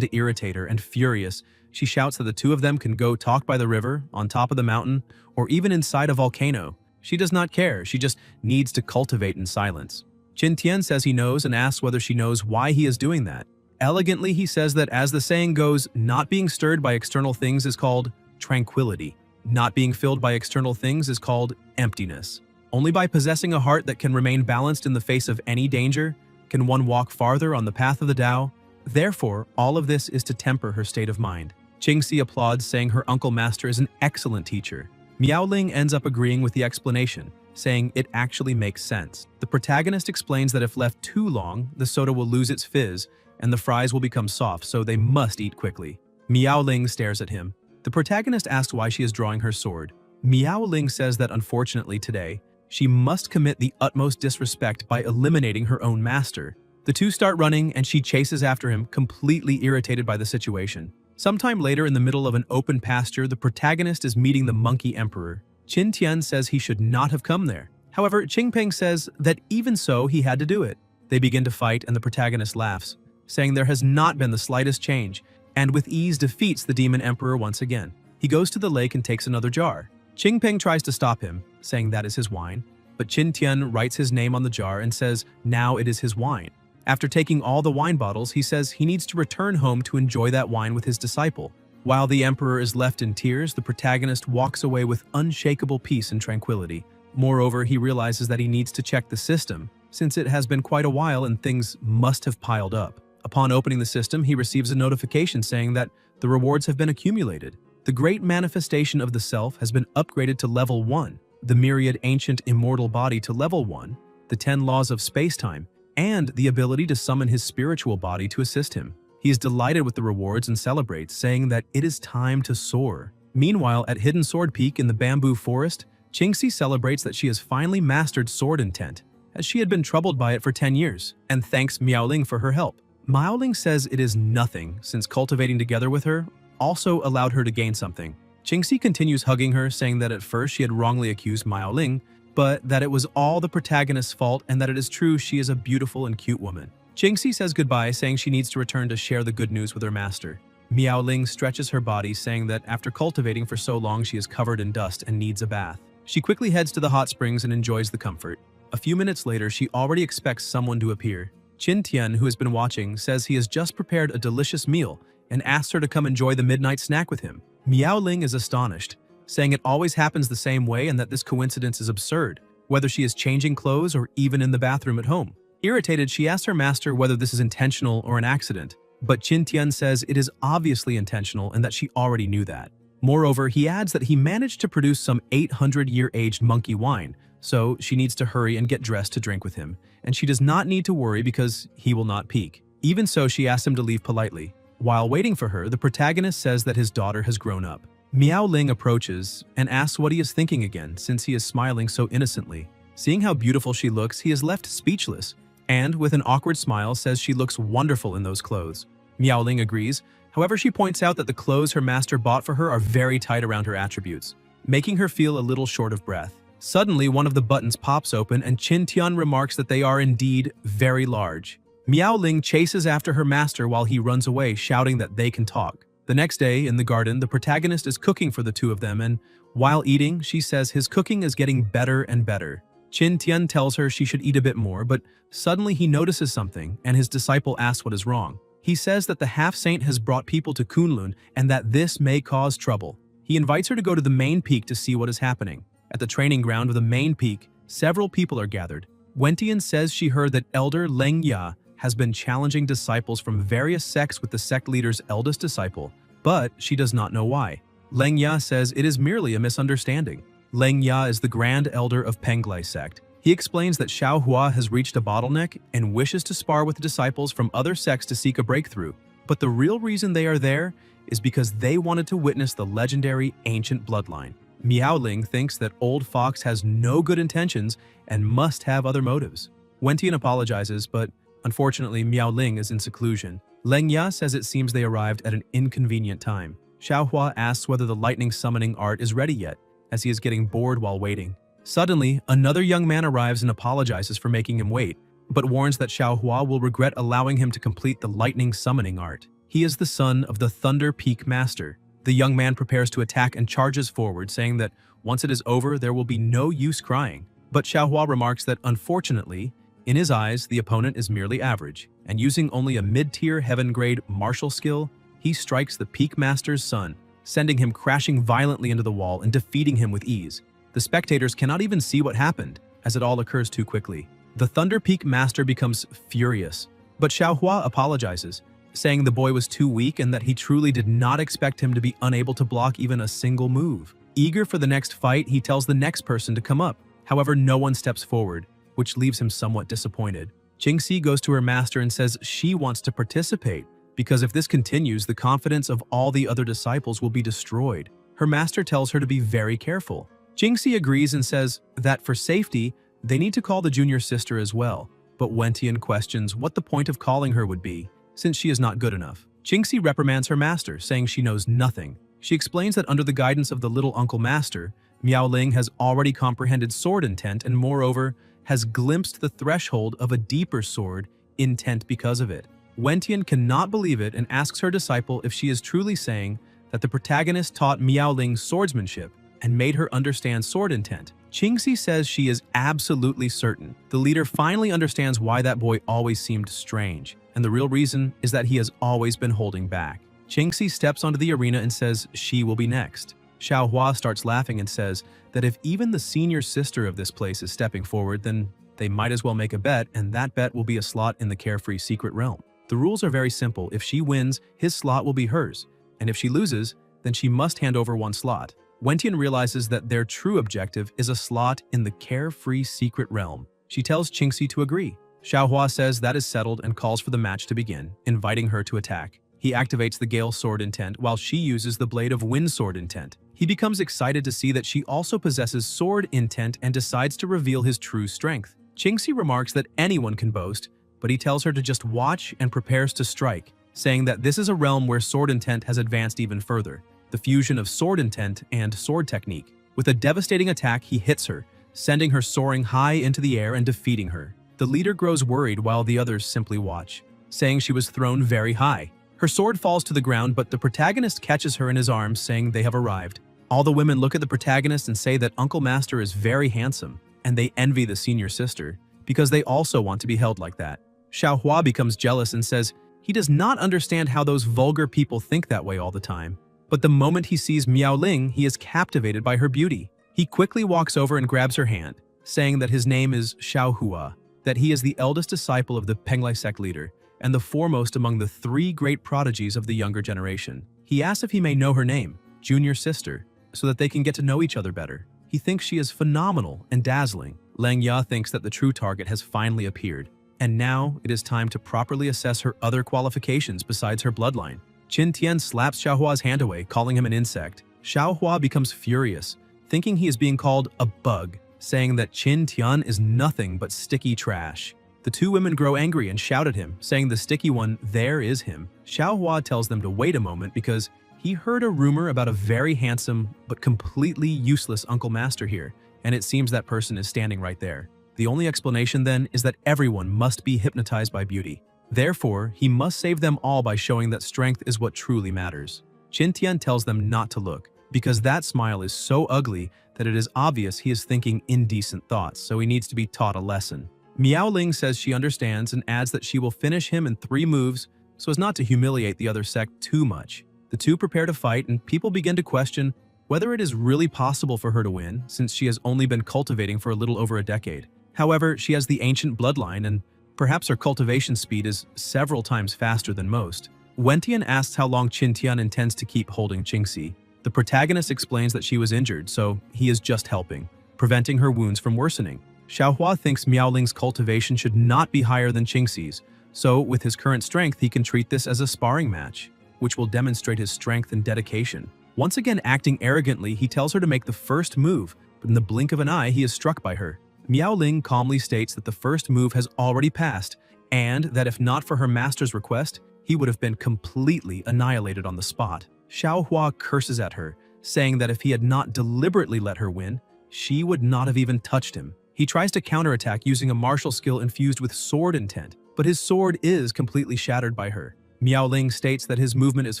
to irritate her, and furious, she shouts that the two of them can go talk by the river, on top of the mountain, or even inside a volcano. She does not care, she just needs to cultivate in silence. Qin Tian says he knows and asks whether she knows why he is doing that. Elegantly, he says that as the saying goes, not being stirred by external things is called tranquility. Not being filled by external things is called emptiness. Only by possessing a heart that can remain balanced in the face of any danger can one walk farther on the path of the Tao. Therefore, all of this is to temper her state of mind. Qingxi applauds, saying her uncle master is an excellent teacher. Miao Ling ends up agreeing with the explanation, saying it actually makes sense. The protagonist explains that if left too long, the soda will lose its fizz and the fries will become soft, so they must eat quickly. Miao Ling stares at him. The protagonist asks why she is drawing her sword. Miao Ling says that unfortunately today, she must commit the utmost disrespect by eliminating her own master. The two start running and she chases after him, completely irritated by the situation. Sometime later in the middle of an open pasture, the protagonist is meeting the monkey emperor. Qin Tian says he should not have come there. However, Qingpeng says that even so, he had to do it. They begin to fight and the protagonist laughs, saying there has not been the slightest change, and with ease defeats the demon emperor once again. He goes to the lake and takes another jar. Qingpeng tries to stop him, saying that is his wine, but Qin Tian writes his name on the jar and says now it is his wine. After taking all the wine bottles, he says he needs to return home to enjoy that wine with his disciple. While the emperor is left in tears, the protagonist walks away with unshakable peace and tranquility. Moreover, he realizes that he needs to check the system, since it has been quite a while and things must have piled up. Upon opening the system, he receives a notification saying that the rewards have been accumulated. The great manifestation of the self has been upgraded to level 1, the myriad ancient immortal body to level 1, the 10 laws of space-time, and the ability to summon his spiritual body to assist him. He is delighted with the rewards and celebrates, saying that it is time to soar. Meanwhile, at Hidden Sword Peak in the bamboo forest, Qingxi celebrates that she has finally mastered sword intent, as she had been troubled by it for 10 years, and thanks Miao Ling for her help. Miao Ling says it is nothing, since cultivating together with her also allowed her to gain something. Qingxi continues hugging her, saying that at first she had wrongly accused Miao Ling, but that it was all the protagonist's fault and that it is true she is a beautiful and cute woman. Qingxi says goodbye, saying she needs to return to share the good news with her master. Miao Ling stretches her body, saying that after cultivating for so long she is covered in dust and needs a bath. She quickly heads to the hot springs and enjoys the comfort. A few minutes later, she already expects someone to appear. Qin Tian, who has been watching, says he has just prepared a delicious meal and asks her to come enjoy the midnight snack with him. Miao Ling is astonished, saying it always happens the same way and that this coincidence is absurd, whether she is changing clothes or even in the bathroom at home. Irritated, she asks her master whether this is intentional or an accident, but Qin Tian says it is obviously intentional and that she already knew that. Moreover, he adds that he managed to produce some 800-year-aged monkey wine, so she needs to hurry and get dressed to drink with him, and she does not need to worry because he will not peek. Even so, she asks him to leave politely. While waiting for her, the protagonist says that his daughter has grown up. Miao Ling approaches and asks what he is thinking again, since he is smiling so innocently. Seeing how beautiful she looks, he is left speechless, and with an awkward smile says she looks wonderful in those clothes. Miao Ling agrees, however she points out that the clothes her master bought for her are very tight around her attributes, making her feel a little short of breath. Suddenly, one of the buttons pops open and Qin Tian remarks that they are indeed very large. Miao Ling chases after her master while he runs away, shouting that they can talk. The next day, in the garden, the protagonist is cooking for the two of them, and while eating, she says his cooking is getting better and better. Qin Tian tells her she should eat a bit more, but suddenly he notices something, and his disciple asks what is wrong. He says that the half-saint has brought people to Kunlun and that this may cause trouble. He invites her to go to the main peak to see what is happening. At the training ground of the main peak, several people are gathered. Wentian says she heard that Elder Leng Ya has been challenging disciples from various sects with the sect leader's eldest disciple, but she does not know why. Leng Ya says it is merely a misunderstanding. Leng Ya is the Grand Elder of Penglai sect. He explains that Xiao Hua has reached a bottleneck and wishes to spar with disciples from other sects to seek a breakthrough, but the real reason they are there is because they wanted to witness the legendary ancient bloodline. Miaoling thinks that Old Fox has no good intentions and must have other motives. Wentian apologizes, but unfortunately Miaoling is in seclusion. Leng Ya says it seems they arrived at an inconvenient time. Xiaohua asks whether the lightning summoning art is ready yet, as he is getting bored while waiting. Suddenly, another young man arrives and apologizes for making him wait, but warns that Xiaohua will regret allowing him to complete the lightning summoning art. He is the son of the Thunder Peak Master. The young man prepares to attack and charges forward, saying that once it is over, there will be no use crying. But Xiaohua remarks that, unfortunately, in his eyes, the opponent is merely average, and using only a mid-tier heaven-grade martial skill, he strikes the Peak Master's son, sending him crashing violently into the wall and defeating him with ease. The spectators cannot even see what happened, as it all occurs too quickly. The Thunder Peak Master becomes furious, but Xiaohua apologizes, saying the boy was too weak and that he truly did not expect him to be unable to block even a single move. Eager for the next fight, he tells the next person to come up. However, no one steps forward, which leaves him somewhat disappointed. Jingxi goes to her master and says she wants to participate, because if this continues, the confidence of all the other disciples will be destroyed. Her master tells her to be very careful. Jingxi agrees and says that for safety, they need to call the junior sister as well, but Wentian questions what the point of calling her would be, since she is not good enough. Jingxi reprimands her master, saying she knows nothing. She explains that under the guidance of the little uncle master, Miaoling has already comprehended sword intent and moreover, has glimpsed the threshold of a deeper sword intent because of it. Wentian cannot believe it and asks her disciple if she is truly saying that the protagonist taught Miaoling swordsmanship and made her understand sword intent. Jingxi says she is absolutely certain. The leader finally understands why that boy always seemed strange, and the real reason is that he has always been holding back. Jingxi steps onto the arena and says she will be next. Xiaohua starts laughing and says that if even the senior sister of this place is stepping forward, then they might as well make a bet, and that bet will be a slot in the carefree secret realm. The rules are very simple. If she wins, his slot will be hers, and if she loses, then she must hand over one slot. Wentian realizes that their true objective is a slot in the carefree secret realm. She tells Jingxi to agree. Xiaohua says that is settled and calls for the match to begin, inviting her to attack. He activates the Gale Sword intent while she uses the Blade of Wind Sword intent. He becomes excited to see that she also possesses sword intent and decides to reveal his true strength. Jingxi remarks that anyone can boast, but he tells her to just watch and prepares to strike, saying that this is a realm where sword intent has advanced even further. The fusion of sword intent and sword technique. With a devastating attack, he hits her, sending her soaring high into the air and defeating her. The leader grows worried while the others simply watch, saying she was thrown very high. Her sword falls to the ground, but the protagonist catches her in his arms, saying they have arrived. All the women look at the protagonist and say that Uncle Master is very handsome, and they envy the senior sister, because they also want to be held like that. Xiaohua becomes jealous and says he does not understand how those vulgar people think that way all the time. But the moment he sees Miaoling, he is captivated by her beauty. He quickly walks over and grabs her hand, saying that his name is Xiaohua, that he is the eldest disciple of the Penglai sect leader, and the foremost among the 3 great prodigies of the younger generation. He asks if he may know her name, junior sister, so that they can get to know each other better. He thinks she is phenomenal and dazzling. Leng Ya thinks that the true target has finally appeared, and now it is time to properly assess her other qualifications besides her bloodline. Qin Tian slaps Xiaohua's hand away, calling him an insect. Xiaohua becomes furious, thinking he is being called a bug, saying that Qin Tian is nothing but sticky trash. The 2 women grow angry and shout at him, saying the sticky one there is him. Xiaohua tells them to wait a moment because he heard a rumor about a very handsome but completely useless Uncle Master here, and it seems that person is standing right there. The only explanation then is that everyone must be hypnotized by beauty. Therefore, he must save them all by showing that strength is what truly matters. Qin Tian tells them not to look, because that smile is so ugly that it is obvious he is thinking indecent thoughts, so he needs to be taught a lesson. Miaoling says she understands and adds that she will finish him in 3 moves so as not to humiliate the other sect too much. The 2 prepare to fight, and people begin to question whether it is really possible for her to win, since she has only been cultivating for a little over a decade. However, she has the ancient bloodline, and perhaps her cultivation speed is several times faster than most. Wentian asks how long Qin Tian intends to keep holding Jingxi. The protagonist explains that she was injured, so he is just helping, preventing her wounds from worsening. Xiaohua thinks Miaoling's cultivation should not be higher than Jingxi's, so with his current strength he can treat this as a sparring match, which will demonstrate his strength and dedication. Once again acting arrogantly, he tells her to make the first move, but in the blink of an eye, he is struck by her. Miao Ling calmly states that the first move has already passed, and that if not for her master's request, he would have been completely annihilated on the spot. Xiaohua curses at her, saying that if he had not deliberately let her win, she would not have even touched him. He tries to counterattack using a martial skill infused with sword intent, but his sword is completely shattered by her. Miao Ling states that his movement is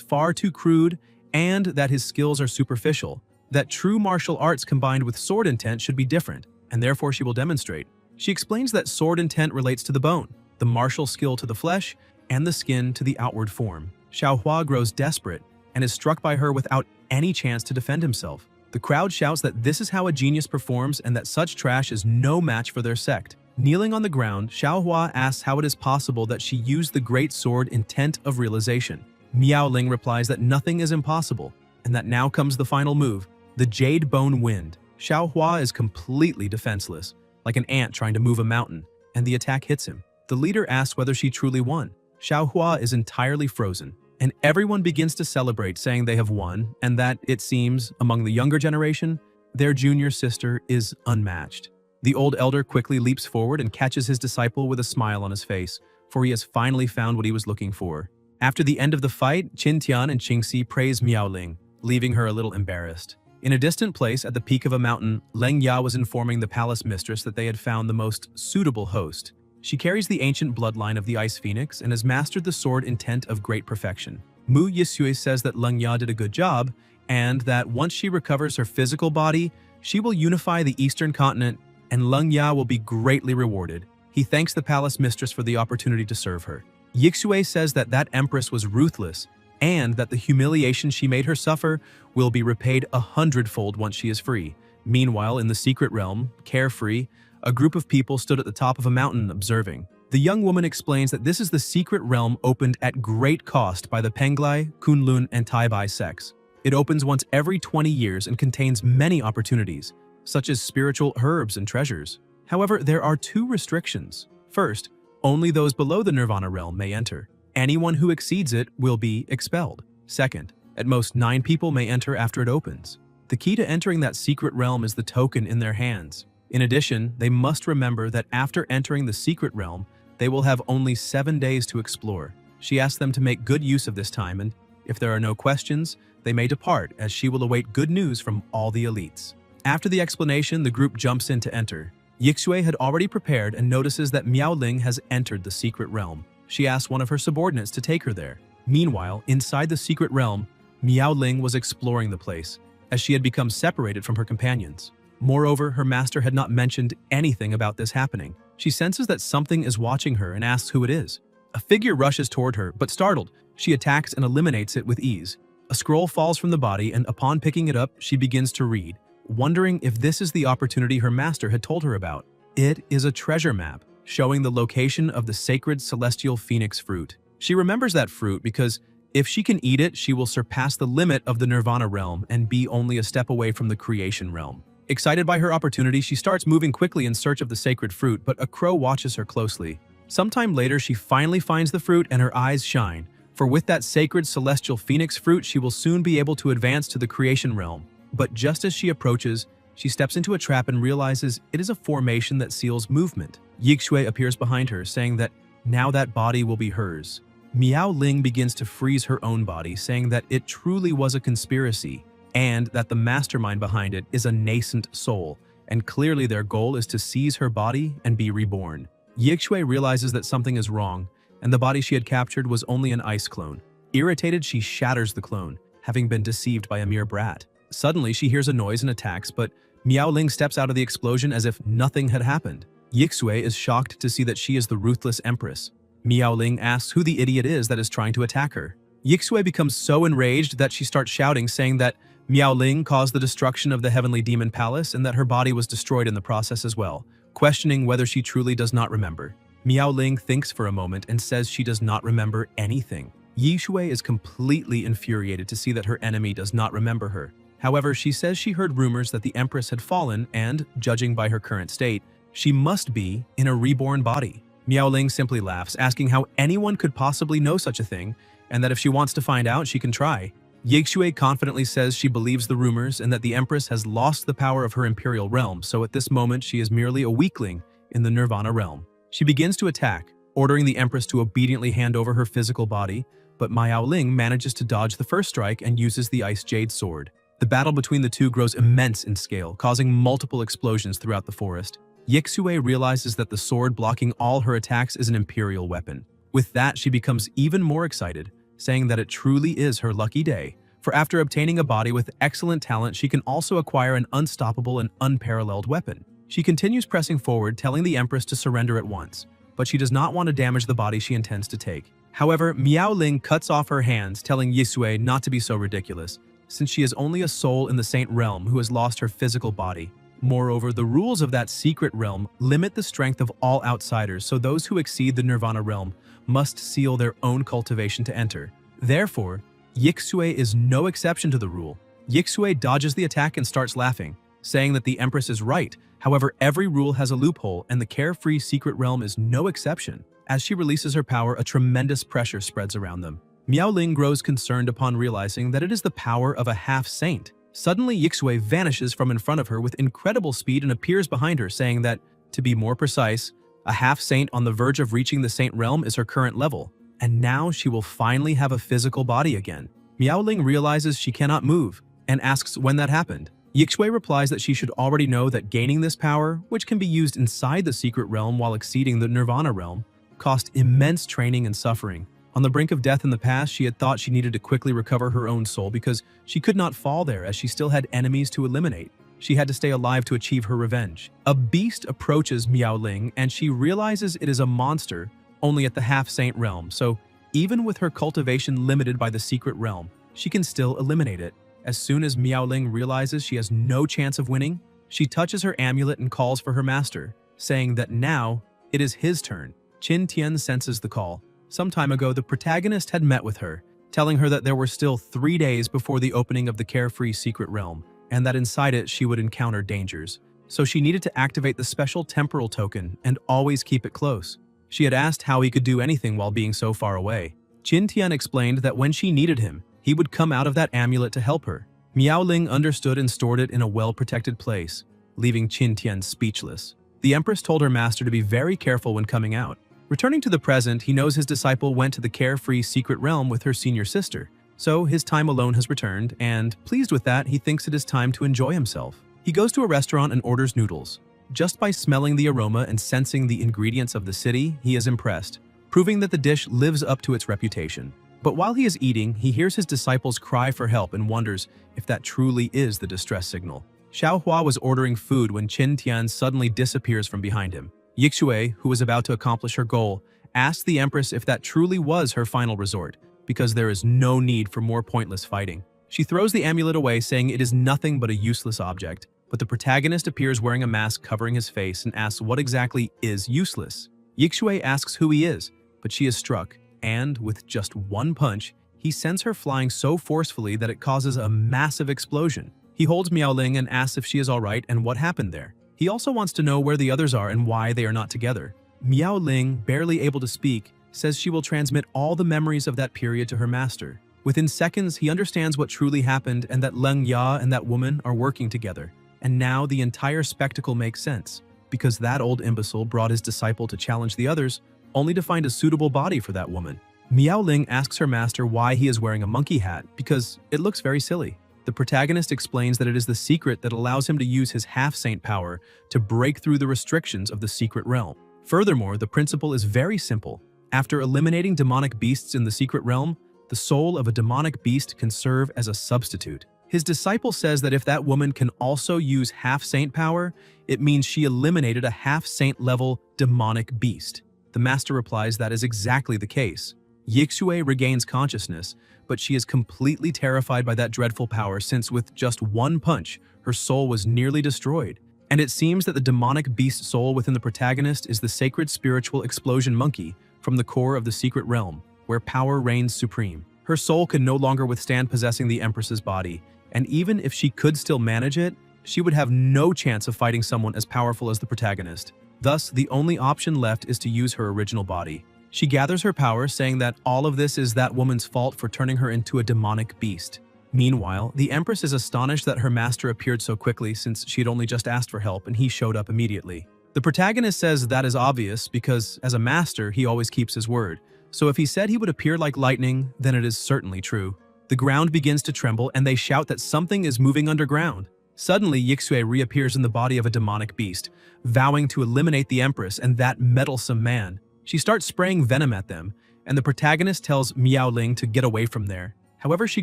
far too crude and that his skills are superficial, that true martial arts combined with sword intent should be different, and therefore she will demonstrate. She explains that sword intent relates to the bone, the martial skill to the flesh, and the skin to the outward form. Xiaohua grows desperate and is struck by her without any chance to defend himself. The crowd shouts that this is how a genius performs and that such trash is no match for their sect. Kneeling on the ground, Xiaohua asks how it is possible that she used the great sword intent of realization. Miao Ling replies that nothing is impossible, and that now comes the final move, the Jade Bone Wind. Xiaohua is completely defenseless, like an ant trying to move a mountain, and the attack hits him. The leader asks whether she truly won. Xiaohua is entirely frozen, and everyone begins to celebrate, saying they have won, and that, it seems, among the younger generation, their junior sister is unmatched. The old elder quickly leaps forward and catches his disciple with a smile on his face, for he has finally found what he was looking for. After the end of the fight, Qin Tian and Qingxi praise Miao Ling, leaving her a little embarrassed. In a distant place at the peak of a mountain, Leng Ya was informing the palace mistress that they had found the most suitable host. She carries the ancient bloodline of the Ice Phoenix and has mastered the sword intent of great perfection. Mu Yisui says that Leng Ya did a good job, and that once she recovers her physical body, she will unify the Eastern continent and Leng Ya will be greatly rewarded. He thanks the palace mistress for the opportunity to serve her. Yixue says that that empress was ruthless, and that the humiliation she made her suffer will be repaid 100-fold once she is free. Meanwhile, in the secret realm, carefree, a group of people stood at the top of a mountain observing. The young woman explains that this is the secret realm opened at great cost by the Penglai, Kunlun, and Taibai sects. It opens once every 20 years and contains many opportunities, such as spiritual herbs and treasures. However, there are two restrictions. First, only those below the Nirvana realm may enter. Anyone who exceeds it will be expelled. Second, at most 9 people may enter after it opens. The key to entering that secret realm is the token in their hands. In addition, they must remember that after entering the secret realm, they will have only 7 days to explore. She asks them to make good use of this time, and if there are no questions, they may depart, as she will await good news from all the elites. After the explanation, the group jumps in to enter. Yixue had already prepared and notices that Miao Ling has entered the secret realm. She asks one of her subordinates to take her there. Meanwhile, inside the secret realm, Miao Ling was exploring the place, as she had become separated from her companions. Moreover, her master had not mentioned anything about this happening. She senses that something is watching her and asks who it is. A figure rushes toward her, but startled, she attacks and eliminates it with ease. A scroll falls from the body, and upon picking it up, she begins to read, wondering if this is the opportunity her master had told her about. It is a treasure map, showing the location of the sacred celestial phoenix fruit. She remembers that fruit because if she can eat it, she will surpass the limit of the Nirvana realm and be only a step away from the creation realm. Excited by her opportunity, she starts moving quickly in search of the sacred fruit, but a crow watches her closely. Sometime later, she finally finds the fruit and her eyes shine, for with that sacred celestial phoenix fruit, she will soon be able to advance to the creation realm. But just as she approaches, she steps into a trap and realizes it is a formation that seals movement. Yixue appears behind her, saying that now that body will be hers. Miao Ling begins to freeze her own body, saying that it truly was a conspiracy, and that the mastermind behind it is a nascent soul, and clearly their goal is to seize her body and be reborn. Yixue realizes that something is wrong, and the body she had captured was only an ice clone. Irritated, she shatters the clone, having been deceived by a mere brat. Suddenly, she hears a noise and attacks, but Miao Ling steps out of the explosion as if nothing had happened. Yixue is shocked to see that she is the ruthless empress. Miao Ling asks who the idiot is that is trying to attack her. Yixue becomes so enraged that she starts shouting, saying that Miao Ling caused the destruction of the heavenly demon palace and that her body was destroyed in the process as well, questioning whether she truly does not remember. Miao Ling thinks for a moment and says she does not remember anything. Yixue is completely infuriated to see that her enemy does not remember her. However, she says she heard rumors that the Empress had fallen and, judging by her current state, she must be in a reborn body. Miao Ling simply laughs, asking how anyone could possibly know such a thing, and that if she wants to find out, she can try. Yixue confidently says she believes the rumors and that the Empress has lost the power of her imperial realm, so at this moment she is merely a weakling in the Nirvana realm. She begins to attack, ordering the Empress to obediently hand over her physical body, but Miaoling manages to dodge the first strike and uses the Ice Jade sword. The battle between the two grows immense in scale, causing multiple explosions throughout the forest. Yixue realizes that the sword blocking all her attacks is an imperial weapon. With that, she becomes even more excited, saying that it truly is her lucky day, for after obtaining a body with excellent talent, she can also acquire an unstoppable and unparalleled weapon. She continues pressing forward, telling the Empress to surrender at once, but she does not want to damage the body she intends to take. However, Miaoling cuts off her hands, telling Yixue not to be so ridiculous, since she is only a soul in the Saint Realm who has lost her physical body. Moreover, the rules of that secret realm limit the strength of all outsiders, so those who exceed the Nirvana realm must seal their own cultivation to enter. Therefore, Yixue is no exception to the rule. Yixue dodges the attack and starts laughing, saying that the Empress is right. However, every rule has a loophole, and the carefree secret realm is no exception. As she releases her power, a tremendous pressure spreads around them. Miaoling grows concerned upon realizing that it is the power of a half-saint. Suddenly, Yixue vanishes from in front of her with incredible speed and appears behind her, saying that, to be more precise, a half-saint on the verge of reaching the Saint Realm is her current level, and now she will finally have a physical body again. Miaoling realizes she cannot move, and asks when that happened. Yixue replies that she should already know that gaining this power, which can be used inside the secret realm while exceeding the Nirvana realm, cost immense training and suffering. On the brink of death in the past, she had thought she needed to quickly recover her own soul because she could not fall there as she still had enemies to eliminate. She had to stay alive to achieve her revenge. A beast approaches Miaoling and she realizes it is a monster only at the half-saint realm, so even with her cultivation limited by the secret realm, she can still eliminate it. As soon as Miaoling realizes she has no chance of winning, she touches her amulet and calls for her master, saying that now it is his turn. Qin Tian senses the call. Some time ago, the protagonist had met with her, telling her that there were still 3 days before the opening of the carefree secret realm, and that inside it she would encounter dangers. So she needed to activate the special temporal token and always keep it close. She had asked how he could do anything while being so far away. Qin Tian explained that when she needed him, he would come out of that amulet to help her. Miaoling understood and stored it in a well-protected place, leaving Qin Tian speechless. The Empress told her master to be very careful when coming out. Returning to the present, he knows his disciple went to the carefree secret realm with her senior sister, so his time alone has returned, and, pleased with that, he thinks it is time to enjoy himself. He goes to a restaurant and orders noodles. Just by smelling the aroma and sensing the ingredients of the city, he is impressed, proving that the dish lives up to its reputation. But while he is eating, he hears his disciples cry for help and wonders if that truly is the distress signal. Xiaohua was ordering food when Qin Tian suddenly disappears from behind him. Yixue, who was about to accomplish her goal, asked the Empress if that truly was her final resort, because there is no need for more pointless fighting. She throws the amulet away, saying it is nothing but a useless object, but the protagonist appears wearing a mask covering his face and asks what exactly is useless. Yixue asks who he is, but she is struck, and, with just one punch, he sends her flying so forcefully that it causes a massive explosion. He holds Miaoling and asks if she is alright and what happened there. He also wants to know where the others are and why they are not together. Miaoling, barely able to speak, says she will transmit all the memories of that period to her master. Within seconds, he understands what truly happened and that Leng Ya and that woman are working together. And now the entire spectacle makes sense, because that old imbecile brought his disciple to challenge the others, only to find a suitable body for that woman. Miaoling asks her master why he is wearing a monkey hat, because it looks very silly. The protagonist explains that it is the secret that allows him to use his half-saint power to break through the restrictions of the secret realm. Furthermore, the principle is very simple. After eliminating demonic beasts in the secret realm, the soul of a demonic beast can serve as a substitute. His disciple says that if that woman can also use half-saint power, it means she eliminated a half-saint level demonic beast. The master replies that is exactly the case. Yixue regains consciousness, but she is completely terrified by that dreadful power since with just one punch, her soul was nearly destroyed. And it seems that the demonic beast soul within the protagonist is the sacred spiritual explosion monkey from the core of the secret realm, where power reigns supreme. Her soul can no longer withstand possessing the Empress's body, and even if she could still manage it, she would have no chance of fighting someone as powerful as the protagonist. Thus, the only option left is to use her original body. She gathers her power, saying that all of this is that woman's fault for turning her into a demonic beast. Meanwhile, the Empress is astonished that her master appeared so quickly since she had only just asked for help and he showed up immediately. The protagonist says that is obvious because, as a master, he always keeps his word. So if he said he would appear like lightning, then it is certainly true. The ground begins to tremble and they shout that something is moving underground. Suddenly, Yixue reappears in the body of a demonic beast, vowing to eliminate the Empress and that meddlesome man. She starts spraying venom at them, and the protagonist tells Miao Ling to get away from there. However, she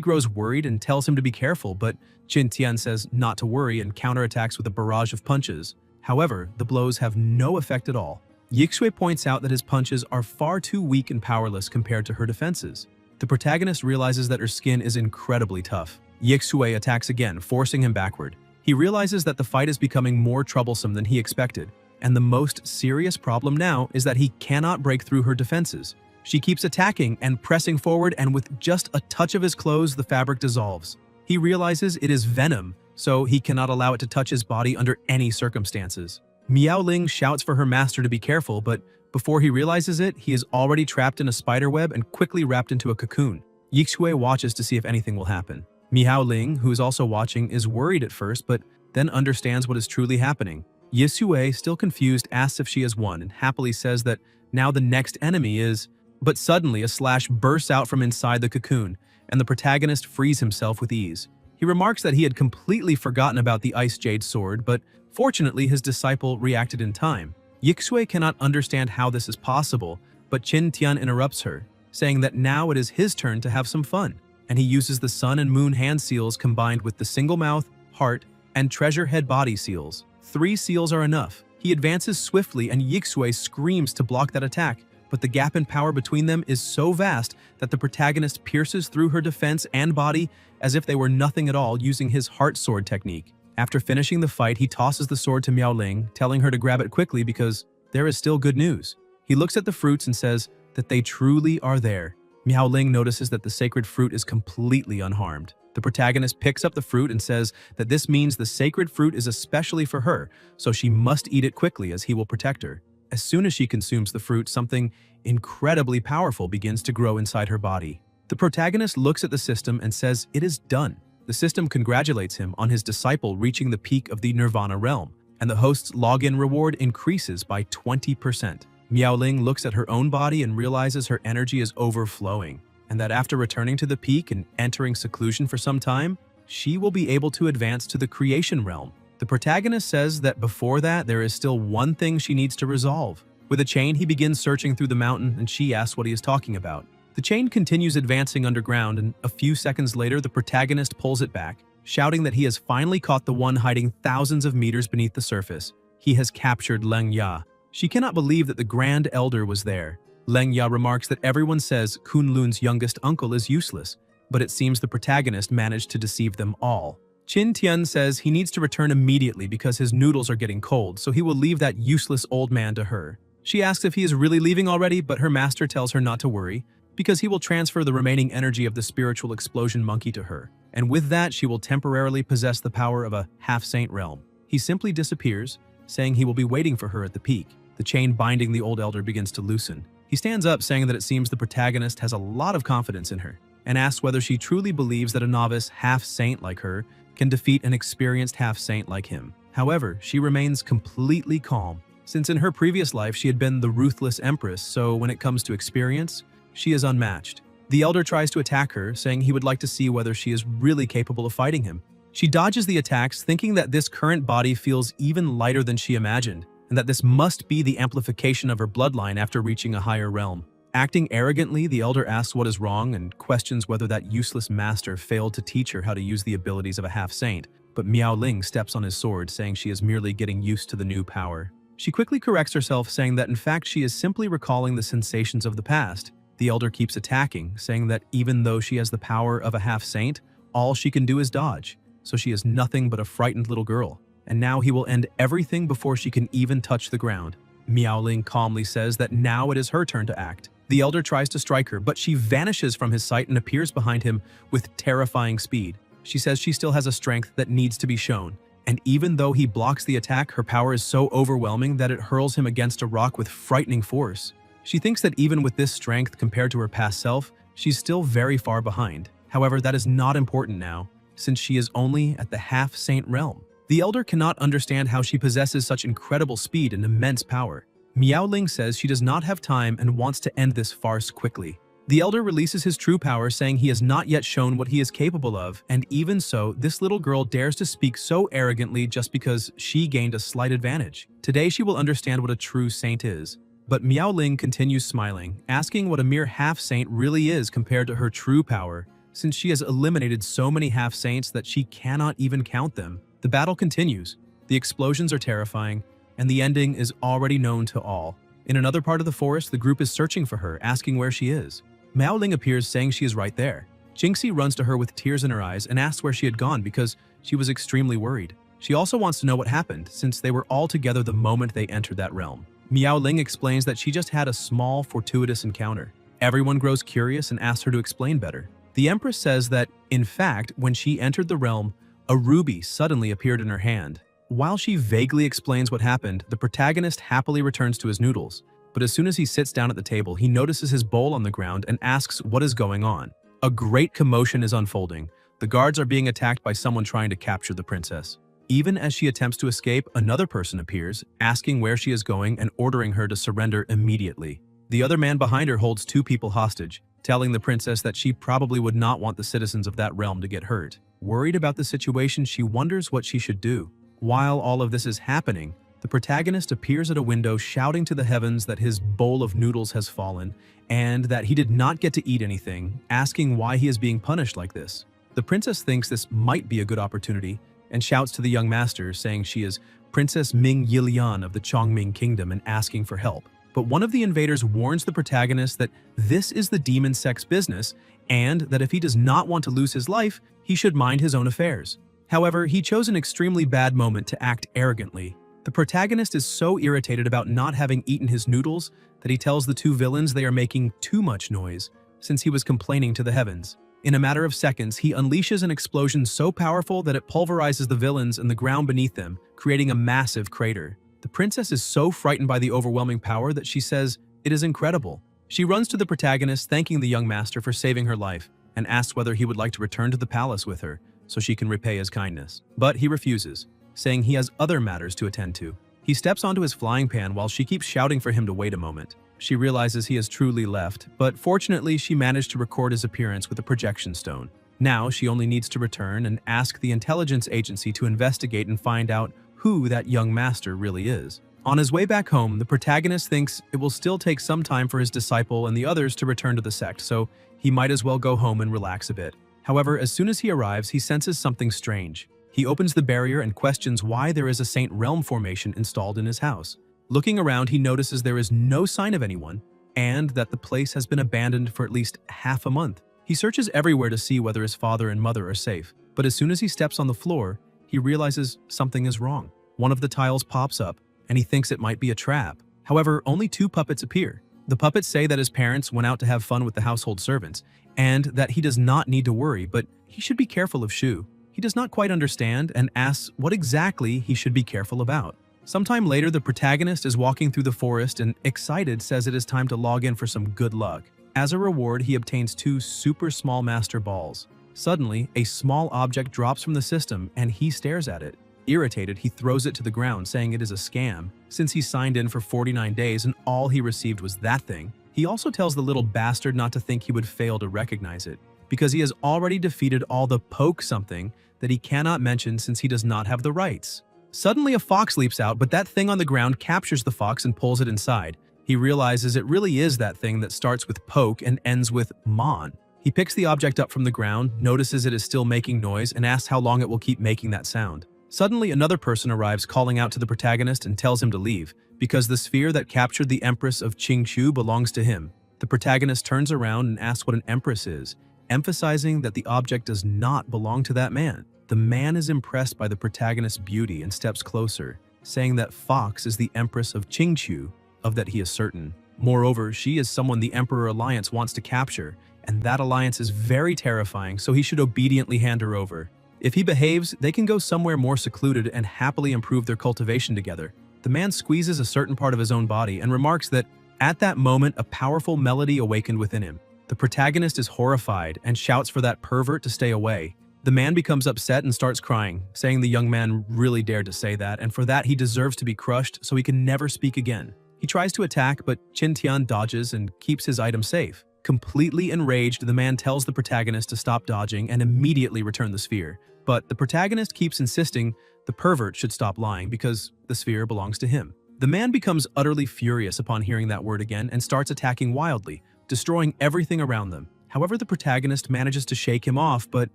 grows worried and tells him to be careful, but Qin Tian says not to worry and counterattacks with a barrage of punches. However, the blows have no effect at all. Yixue points out that his punches are far too weak and powerless compared to her defenses. The protagonist realizes that her skin is incredibly tough. Yixue attacks again, forcing him backward. He realizes that the fight is becoming more troublesome than he expected, and the most serious problem now is that he cannot break through her defenses. She keeps attacking and pressing forward, and with just a touch of his clothes, the fabric dissolves. He realizes it is venom, so he cannot allow it to touch his body under any circumstances. Miao Ling shouts for her master to be careful, but before he realizes it, he is already trapped in a spider web and quickly wrapped into a cocoon. Yixue watches to see if anything will happen. Miao Ling, who is also watching, is worried at first, but then understands what is truly happening. Yixue, still confused, asks if she has won and happily says that now the next enemy is... But suddenly, a slash bursts out from inside the cocoon, and the protagonist frees himself with ease. He remarks that he had completely forgotten about the Ice Jade sword, but fortunately his disciple reacted in time. Yixue cannot understand how this is possible, but Qin Tian interrupts her, saying that now it is his turn to have some fun, and he uses the Sun and Moon hand seals combined with the Single Mouth, Heart, and Treasure Head body seals. 3 seals are enough. He advances swiftly and Yixue screams to block that attack, but the gap in power between them is so vast that the protagonist pierces through her defense and body as if they were nothing at all, using his heart sword technique. After finishing the fight, he tosses the sword to Miao Ling, telling her to grab it quickly because there is still good news. He looks at the fruits and says that they truly are there. Miao Ling notices that the sacred fruit is completely unharmed. The protagonist picks up the fruit and says that this means the sacred fruit is especially for her, so she must eat it quickly as he will protect her. As soon as she consumes the fruit, something incredibly powerful begins to grow inside her body. The protagonist looks at the system and says it is done. The system congratulates him on his disciple reaching the peak of the Nirvana realm, and the host's login reward increases by 20%. Miao Ling looks at her own body and realizes her energy is overflowing, and that after returning to the peak and entering seclusion for some time, she will be able to advance to the creation realm. The protagonist says that before that, there is still one thing she needs to resolve. With a chain, he begins searching through the mountain, and she asks what he is talking about. The chain continues advancing underground, and a few seconds later, the protagonist pulls it back, shouting that he has finally caught the one hiding thousands of meters beneath the surface. He has captured Leng Ya. She cannot believe that the Grand Elder was there. Leng Ya remarks that everyone says Kunlun's youngest uncle is useless, but it seems the protagonist managed to deceive them all. Qin Tian says he needs to return immediately because his noodles are getting cold, so he will leave that useless old man to her. She asks if he is really leaving already, but her master tells her not to worry, because he will transfer the remaining energy of the spiritual explosion monkey to her, and with that she will temporarily possess the power of a half-saint realm. He simply disappears, saying he will be waiting for her at the peak. The chain binding the old elder begins to loosen. He stands up, saying that it seems the protagonist has a lot of confidence in her, and asks whether she truly believes that a novice half-saint like her can defeat an experienced half-saint like him. However, she remains completely calm, since in her previous life she had been the ruthless empress, so when it comes to experience, she is unmatched. The elder tries to attack her, saying he would like to see whether she is really capable of fighting him. She dodges the attacks, thinking that this current body feels even lighter than she imagined, and that this must be the amplification of her bloodline after reaching a higher realm. Acting arrogantly, the elder asks what is wrong and questions whether that useless master failed to teach her how to use the abilities of a half-saint, but Miao Ling steps on his sword, saying she is merely getting used to the new power. She quickly corrects herself, saying that in fact she is simply recalling the sensations of the past. The elder keeps attacking, saying that even though she has the power of a half-saint, all she can do is dodge, so she is nothing but a frightened little girl, and now he will end everything before she can even touch the ground. Miao Ling calmly says that now it is her turn to act. The elder tries to strike her, but she vanishes from his sight and appears behind him with terrifying speed. She says she still has a strength that needs to be shown, and even though he blocks the attack, her power is so overwhelming that it hurls him against a rock with frightening force. She thinks that even with this strength compared to her past self, she's still very far behind. However, that is not important now, since she is only at the half-saint realm. The elder cannot understand how she possesses such incredible speed and immense power. Miaoling says she does not have time and wants to end this farce quickly. The elder releases his true power, saying he has not yet shown what he is capable of, and even so, this little girl dares to speak so arrogantly just because she gained a slight advantage. Today she will understand what a true saint is. But Miaoling continues smiling, asking what a mere half-saint really is compared to her true power, since she has eliminated so many half-saints that she cannot even count them. The battle continues, the explosions are terrifying, and the ending is already known to all. In another part of the forest, the group is searching for her, asking where she is. Miaoling appears, saying she is right there. Jinxie runs to her with tears in her eyes and asks where she had gone because she was extremely worried. She also wants to know what happened, since they were all together the moment they entered that realm. Miaoling explains that she just had a small, fortuitous encounter. Everyone grows curious and asks her to explain better. The Empress says that, in fact, when she entered the realm, a ruby suddenly appeared in her hand. While she vaguely explains what happened, the protagonist happily returns to his noodles. But as soon as he sits down at the table, he notices his bowl on the ground and asks what is going on. A great commotion is unfolding. The guards are being attacked by someone trying to capture the princess. Even as she attempts to escape, another person appears, asking where she is going and ordering her to surrender immediately. The other man behind her holds two people hostage, telling the princess that she probably would not want the citizens of that realm to get hurt. Worried about the situation, she wonders what she should do. While all of this is happening, the protagonist appears at a window shouting to the heavens that his bowl of noodles has fallen and that he did not get to eat anything, asking why he is being punished like this. The princess thinks this might be a good opportunity and shouts to the young master, saying she is Princess Ming Yilian of the Chongming Kingdom and asking for help. But one of the invaders warns the protagonist that this is the demon sex business and that if he does not want to lose his life, he should mind his own affairs. However, he chose an extremely bad moment to act arrogantly. The protagonist is so irritated about not having eaten his noodles that he tells the two villains they are making too much noise, since he was complaining to the heavens. In a matter of seconds, he unleashes an explosion so powerful that it pulverizes the villains and the ground beneath them, creating a massive crater. The princess is so frightened by the overwhelming power that she says, "It is incredible." She runs to the protagonist, thanking the young master for saving her life, and asks whether he would like to return to the palace with her, so she can repay his kindness. But he refuses, saying he has other matters to attend to. He steps onto his flying pan while she keeps shouting for him to wait a moment. She realizes he has truly left, but fortunately she managed to record his appearance with a projection stone. Now she only needs to return and ask the intelligence agency to investigate and find out who that young master really is. On his way back home, the protagonist thinks it will still take some time for his disciple and the others to return to the sect, so he might as well go home and relax a bit. However, as soon as he arrives, he senses something strange. He opens the barrier and questions why there is a Saint Realm formation installed in his house. Looking around, he notices there is no sign of anyone, and that the place has been abandoned for at least half a month. He searches everywhere to see whether his father and mother are safe, but as soon as he steps on the floor, he realizes something is wrong. One of the tiles pops up, and he thinks it might be a trap. However, only two puppets appear. The puppets say that his parents went out to have fun with the household servants, and that he does not need to worry, but he should be careful of Shu. He does not quite understand and asks what exactly he should be careful about. Sometime later, the protagonist is walking through the forest and, excited, says it is time to log in for some good luck. As a reward, he obtains two super small master balls. Suddenly, a small object drops from the system and he stares at it. Irritated, he throws it to the ground, saying it is a scam, since he signed in for 49 days and all he received was that thing. He also tells the little bastard not to think he would fail to recognize it, because he has already defeated all the poke something that he cannot mention since he does not have the rights. Suddenly a fox leaps out, but that thing on the ground captures the fox and pulls it inside. He realizes it really is that thing that starts with poke and ends with mon. He picks the object up from the ground, notices it is still making noise, and asks how long it will keep making that sound. Suddenly another person arrives, calling out to the protagonist and tells him to leave, because the sphere that captured the Empress of Qingqiu belongs to him. The protagonist turns around and asks what an empress is, emphasizing that the object does not belong to that man. The man is impressed by the protagonist's beauty and steps closer, saying that Fox is the Empress of Qingqiu, of that he is certain. Moreover, she is someone the Emperor Alliance wants to capture, and that alliance is very terrifying, so he should obediently hand her over. If he behaves, they can go somewhere more secluded and happily improve their cultivation together. The man squeezes a certain part of his own body and remarks that, at that moment, a powerful melody awakened within him. The protagonist is horrified and shouts for that pervert to stay away. The man becomes upset and starts crying, saying the young man really dared to say that, and for that he deserves to be crushed so he can never speak again. He tries to attack, but Qin Tian dodges and keeps his item safe. Completely enraged, the man tells the protagonist to stop dodging and immediately return the sphere. But the protagonist keeps insisting the pervert should stop lying because the sphere belongs to him. The man becomes utterly furious upon hearing that word again and starts attacking wildly, destroying everything around them. However, the protagonist manages to shake him off, but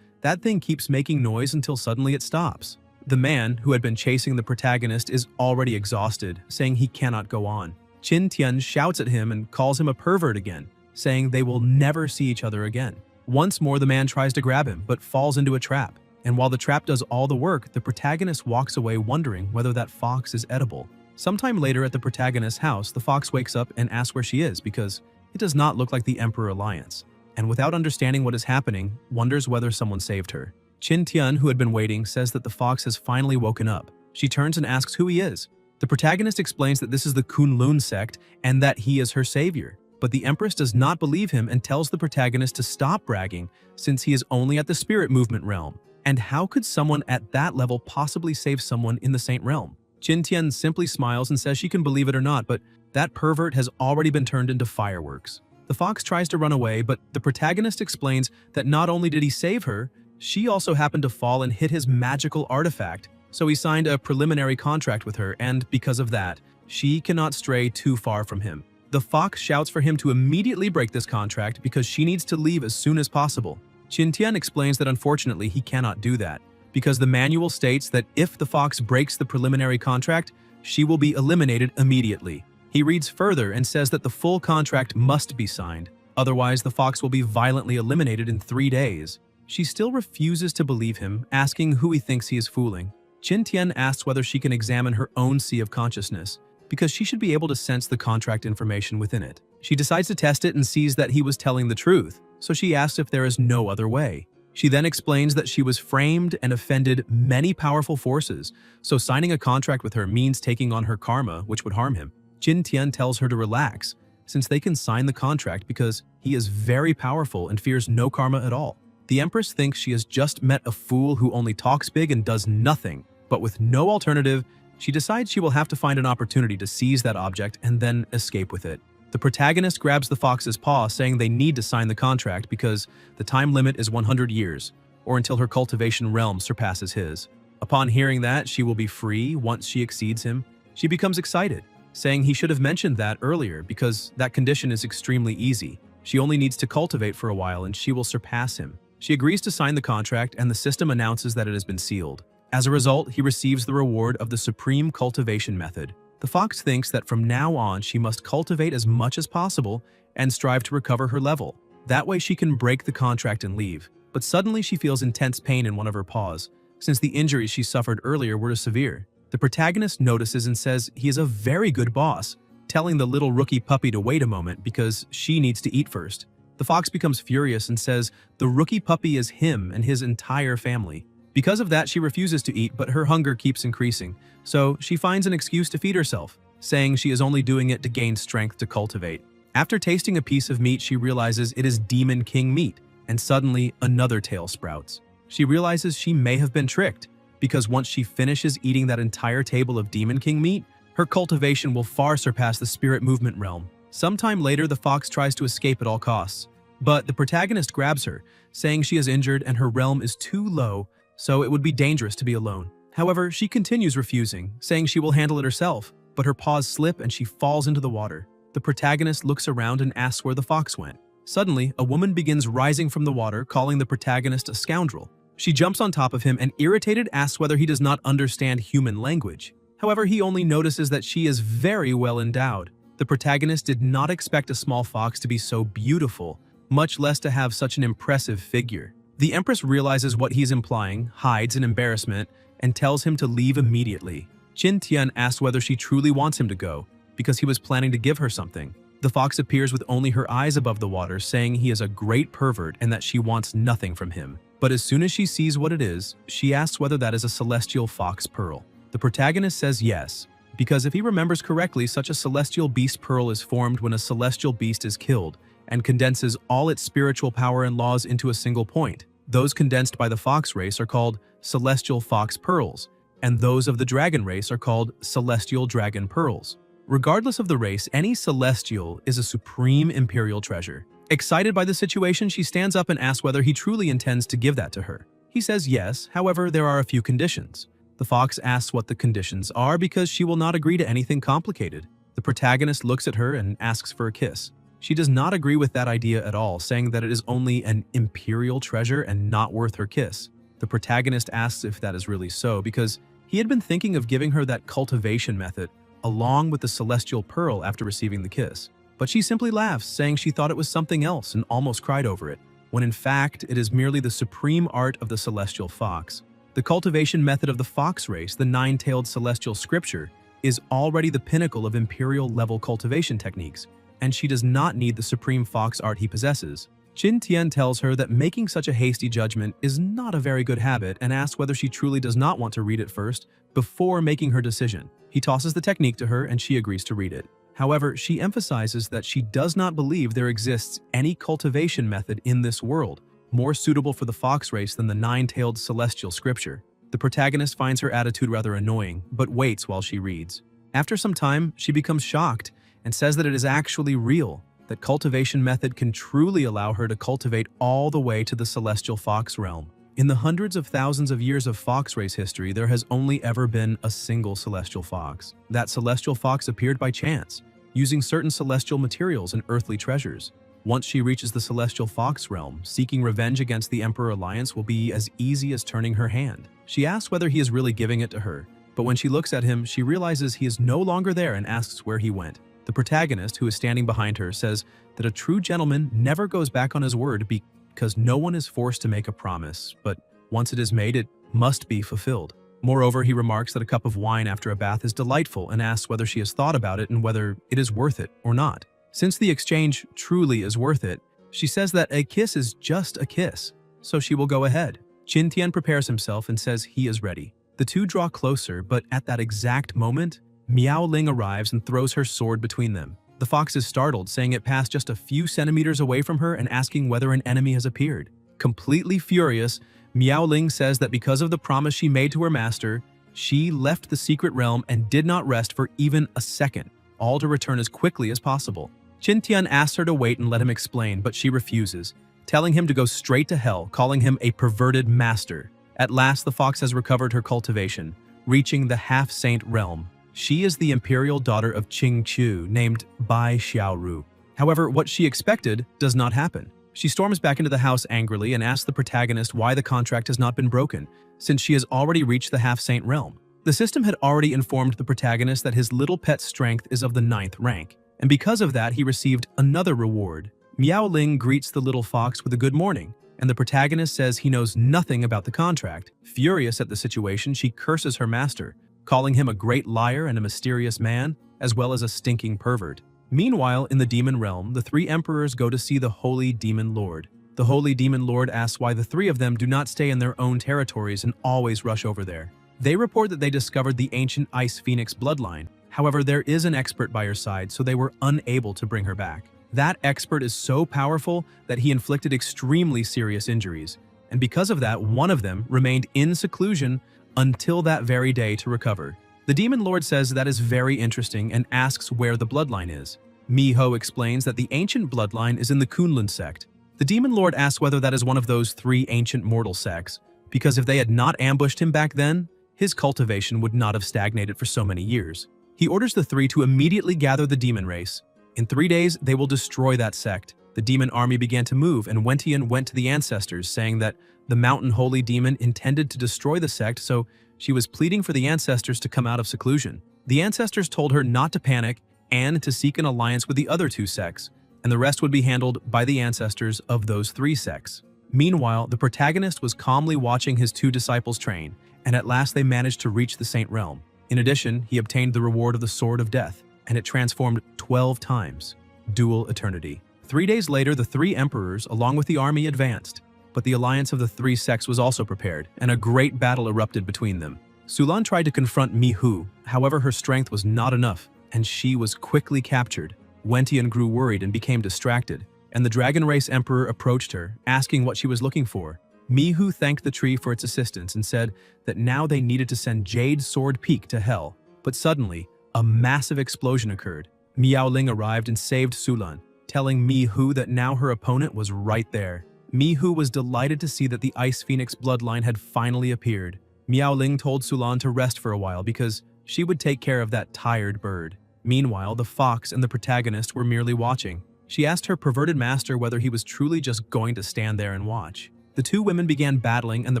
that thing keeps making noise until suddenly it stops. The man, who had been chasing the protagonist, is already exhausted, saying he cannot go on. Qin Tian shouts at him and calls him a pervert again, saying they will never see each other again. Once more, the man tries to grab him, but falls into a trap. And while the trap does all the work, the protagonist walks away wondering whether that fox is edible. Sometime later at the protagonist's house, the fox wakes up and asks where she is because it does not look like the Emperor Alliance. And without understanding what is happening, wonders whether someone saved her. Qin Tian, who had been waiting, says that the fox has finally woken up. She turns and asks who he is. The protagonist explains that this is the Kunlun sect and that he is her savior. But the Empress does not believe him and tells the protagonist to stop bragging since he is only at the spirit movement realm. And how could someone at that level possibly save someone in the Saint realm? Qin Tian simply smiles and says she can believe it or not, but that pervert has already been turned into fireworks. The fox tries to run away, but the protagonist explains that not only did he save her, she also happened to fall and hit his magical artifact, so he signed a preliminary contract with her, and because of that, she cannot stray too far from him. The fox shouts for him to immediately break this contract because she needs to leave as soon as possible. Qin Tian explains that unfortunately he cannot do that, because the manual states that if the fox breaks the preliminary contract, she will be eliminated immediately. He reads further and says that the full contract must be signed, otherwise the fox will be violently eliminated in 3 days. She still refuses to believe him, asking who he thinks he is fooling. Qin Tian asks whether she can examine her own sea of consciousness, because she should be able to sense the contract information within it. She decides to test it and sees that he was telling the truth, so she asks if there is no other way. She then explains that she was framed and offended many powerful forces, so signing a contract with her means taking on her karma, which would harm him. Qin Tian tells her to relax, since they can sign the contract because he is very powerful and fears no karma at all. The Empress thinks she has just met a fool who only talks big and does nothing, but with no alternative, she decides she will have to find an opportunity to seize that object and then escape with it. The protagonist grabs the fox's paw, saying they need to sign the contract because the time limit is 100 years, or until her cultivation realm surpasses his. Upon hearing that she will be free once she exceeds him, she becomes excited, saying he should have mentioned that earlier because that condition is extremely easy. She only needs to cultivate for a while and she will surpass him. She agrees to sign the contract and the system announces that it has been sealed. As a result, he receives the reward of the Supreme Cultivation Method. The fox thinks that from now on she must cultivate as much as possible and strive to recover her level. That way she can break the contract and leave. But suddenly she feels intense pain in one of her paws, since the injuries she suffered earlier were severe. The protagonist notices and says he is a very good boss, telling the little rookie puppy to wait a moment because she needs to eat first. The fox becomes furious and says the rookie puppy is him and his entire family. Because of that, she refuses to eat, but her hunger keeps increasing, so she finds an excuse to feed herself, saying she is only doing it to gain strength to cultivate. After tasting a piece of meat, she realizes it is Demon King meat, and suddenly another tale sprouts. She realizes she may have been tricked, because once she finishes eating that entire table of Demon King meat, her cultivation will far surpass the spirit movement realm. Sometime later, the fox tries to escape at all costs, but the protagonist grabs her, saying she is injured and her realm is too low, so it would be dangerous to be alone. However, she continues refusing, saying she will handle it herself, but her paws slip and she falls into the water. The protagonist looks around and asks where the fox went. Suddenly, a woman begins rising from the water, calling the protagonist a scoundrel. She jumps on top of him and, irritated, asks whether he does not understand human language. However, he only notices that she is very well endowed. The protagonist did not expect a small fox to be so beautiful, much less to have such an impressive figure. The Empress realizes what he's implying, hides in embarrassment, and tells him to leave immediately. Qin Tian asks whether she truly wants him to go, because he was planning to give her something. The fox appears with only her eyes above the water, saying he is a great pervert and that she wants nothing from him. But as soon as she sees what it is, she asks whether that is a celestial fox pearl. The protagonist says yes, because if he remembers correctly, such a celestial beast pearl is formed when a celestial beast is killed, and condenses all its spiritual power and laws into a single point. Those condensed by the fox race are called celestial fox pearls, and those of the dragon race are called celestial dragon pearls. Regardless of the race, any celestial is a supreme imperial treasure. Excited by the situation, she stands up and asks whether he truly intends to give that to her. He says yes, however, there are a few conditions. The fox asks what the conditions are because she will not agree to anything complicated. The protagonist looks at her and asks for a kiss. She does not agree with that idea at all, saying that it is only an imperial treasure and not worth her kiss. The protagonist asks if that is really so because he had been thinking of giving her that cultivation method along with the celestial pearl after receiving the kiss. But she simply laughs, saying she thought it was something else and almost cried over it, when in fact it is merely the supreme art of the celestial fox. The cultivation method of the fox race, the nine-tailed celestial scripture, is already the pinnacle of imperial-level cultivation techniques, and she does not need the supreme fox art he possesses. Qin Tian tells her that making such a hasty judgment is not a very good habit and asks whether she truly does not want to read it first before making her decision. He tosses the technique to her and she agrees to read it. However, she emphasizes that she does not believe there exists any cultivation method in this world more suitable for the fox race than the nine-tailed celestial scripture. The protagonist finds her attitude rather annoying, but waits while she reads. After some time, she becomes shocked and says that it is actually real, that cultivation method can truly allow her to cultivate all the way to the celestial fox realm. In the hundreds of thousands of years of fox race history, there has only ever been a single celestial fox. That celestial fox appeared by chance, using certain celestial materials and earthly treasures. Once she reaches the celestial fox realm, seeking revenge against the Emperor Alliance will be as easy as turning her hand. She asks whether he is really giving it to her, but when she looks at him, she realizes he is no longer there and asks where he went. The protagonist, who is standing behind her, says that a true gentleman never goes back on his word because no one is forced to make a promise, but once it is made, it must be fulfilled. Moreover, he remarks that a cup of wine after a bath is delightful and asks whether she has thought about it and whether it is worth it or not. Since the exchange truly is worth it, she says that a kiss is just a kiss, so she will go ahead. Qin Tian prepares himself and says he is ready. The two draw closer, but at that exact moment, Miao Ling arrives and throws her sword between them. The fox is startled, saying it passed just a few centimeters away from her and asking whether an enemy has appeared. Completely furious, Miao Ling says that because of the promise she made to her master, she left the secret realm and did not rest for even a second, all to return as quickly as possible. Qin Tian asks her to wait and let him explain, but she refuses, telling him to go straight to hell, calling him a perverted master. At last, the fox has recovered her cultivation, reaching the half-saint realm. She is the imperial daughter of Qing Chu, named Bai Xiaoru. However, what she expected does not happen. She storms back into the house angrily and asks the protagonist why the contract has not been broken, since she has already reached the half-saint realm. The system had already informed the protagonist that his little pet's strength is of the 9th rank, and because of that, he received another reward. Miao Ling greets the little fox with a good morning, and the protagonist says he knows nothing about the contract. Furious at the situation, she curses her master, calling him a great liar and a mysterious man, as well as a stinking pervert. Meanwhile, in the demon realm, the three emperors go to see the Holy Demon Lord. The Holy Demon Lord asks why the three of them do not stay in their own territories and always rush over there. They report that they discovered the ancient Ice Phoenix bloodline. However, there is an expert by her side, so they were unable to bring her back. That expert is so powerful that he inflicted extremely serious injuries, and because of that, one of them remained in seclusion until that very day to recover. The Demon Lord says that is very interesting and asks where the bloodline is. Miho explains that the ancient bloodline is in the Kunlun sect. The Demon Lord asks whether that is one of those three ancient mortal sects, because if they had not ambushed him back then, his cultivation would not have stagnated for so many years. He orders the three to immediately gather the demon race. In 3 days, they will destroy that sect. The demon army began to move, and Wentian went to the ancestors, saying that the mountain holy demon intended to destroy the sect, so she was pleading for the ancestors to come out of seclusion. The ancestors told her not to panic and to seek an alliance with the other two sects, and the rest would be handled by the ancestors of those 3 sects. Meanwhile, the protagonist was calmly watching his 2 disciples train, and at last they managed to reach the Saint Realm. In addition, he obtained the reward of the Sword of Death, and it transformed 12 times. Dual Eternity. 3 days later, the 3 emperors, along with the army, advanced, but the alliance of the 3 sects was also prepared, and a great battle erupted between them. Sulan tried to confront Mi Hu, however her strength was not enough, and she was quickly captured. Wentian grew worried and became distracted. and the Dragon Race Emperor approached her, asking what she was looking for. Mihu thanked the tree for its assistance and said that now they needed to send Jade Sword Peak to hell. But suddenly, a massive explosion occurred. Miaoling arrived and saved Sulan, telling Mihu that now her opponent was right there. Mihu was delighted to see that the Ice Phoenix bloodline had finally appeared. Miaoling told Sulan to rest for a while because she would take care of that tired bird. Meanwhile, the fox and the protagonist were merely watching. She asked her perverted master whether he was truly just going to stand there and watch. The two women began battling, and the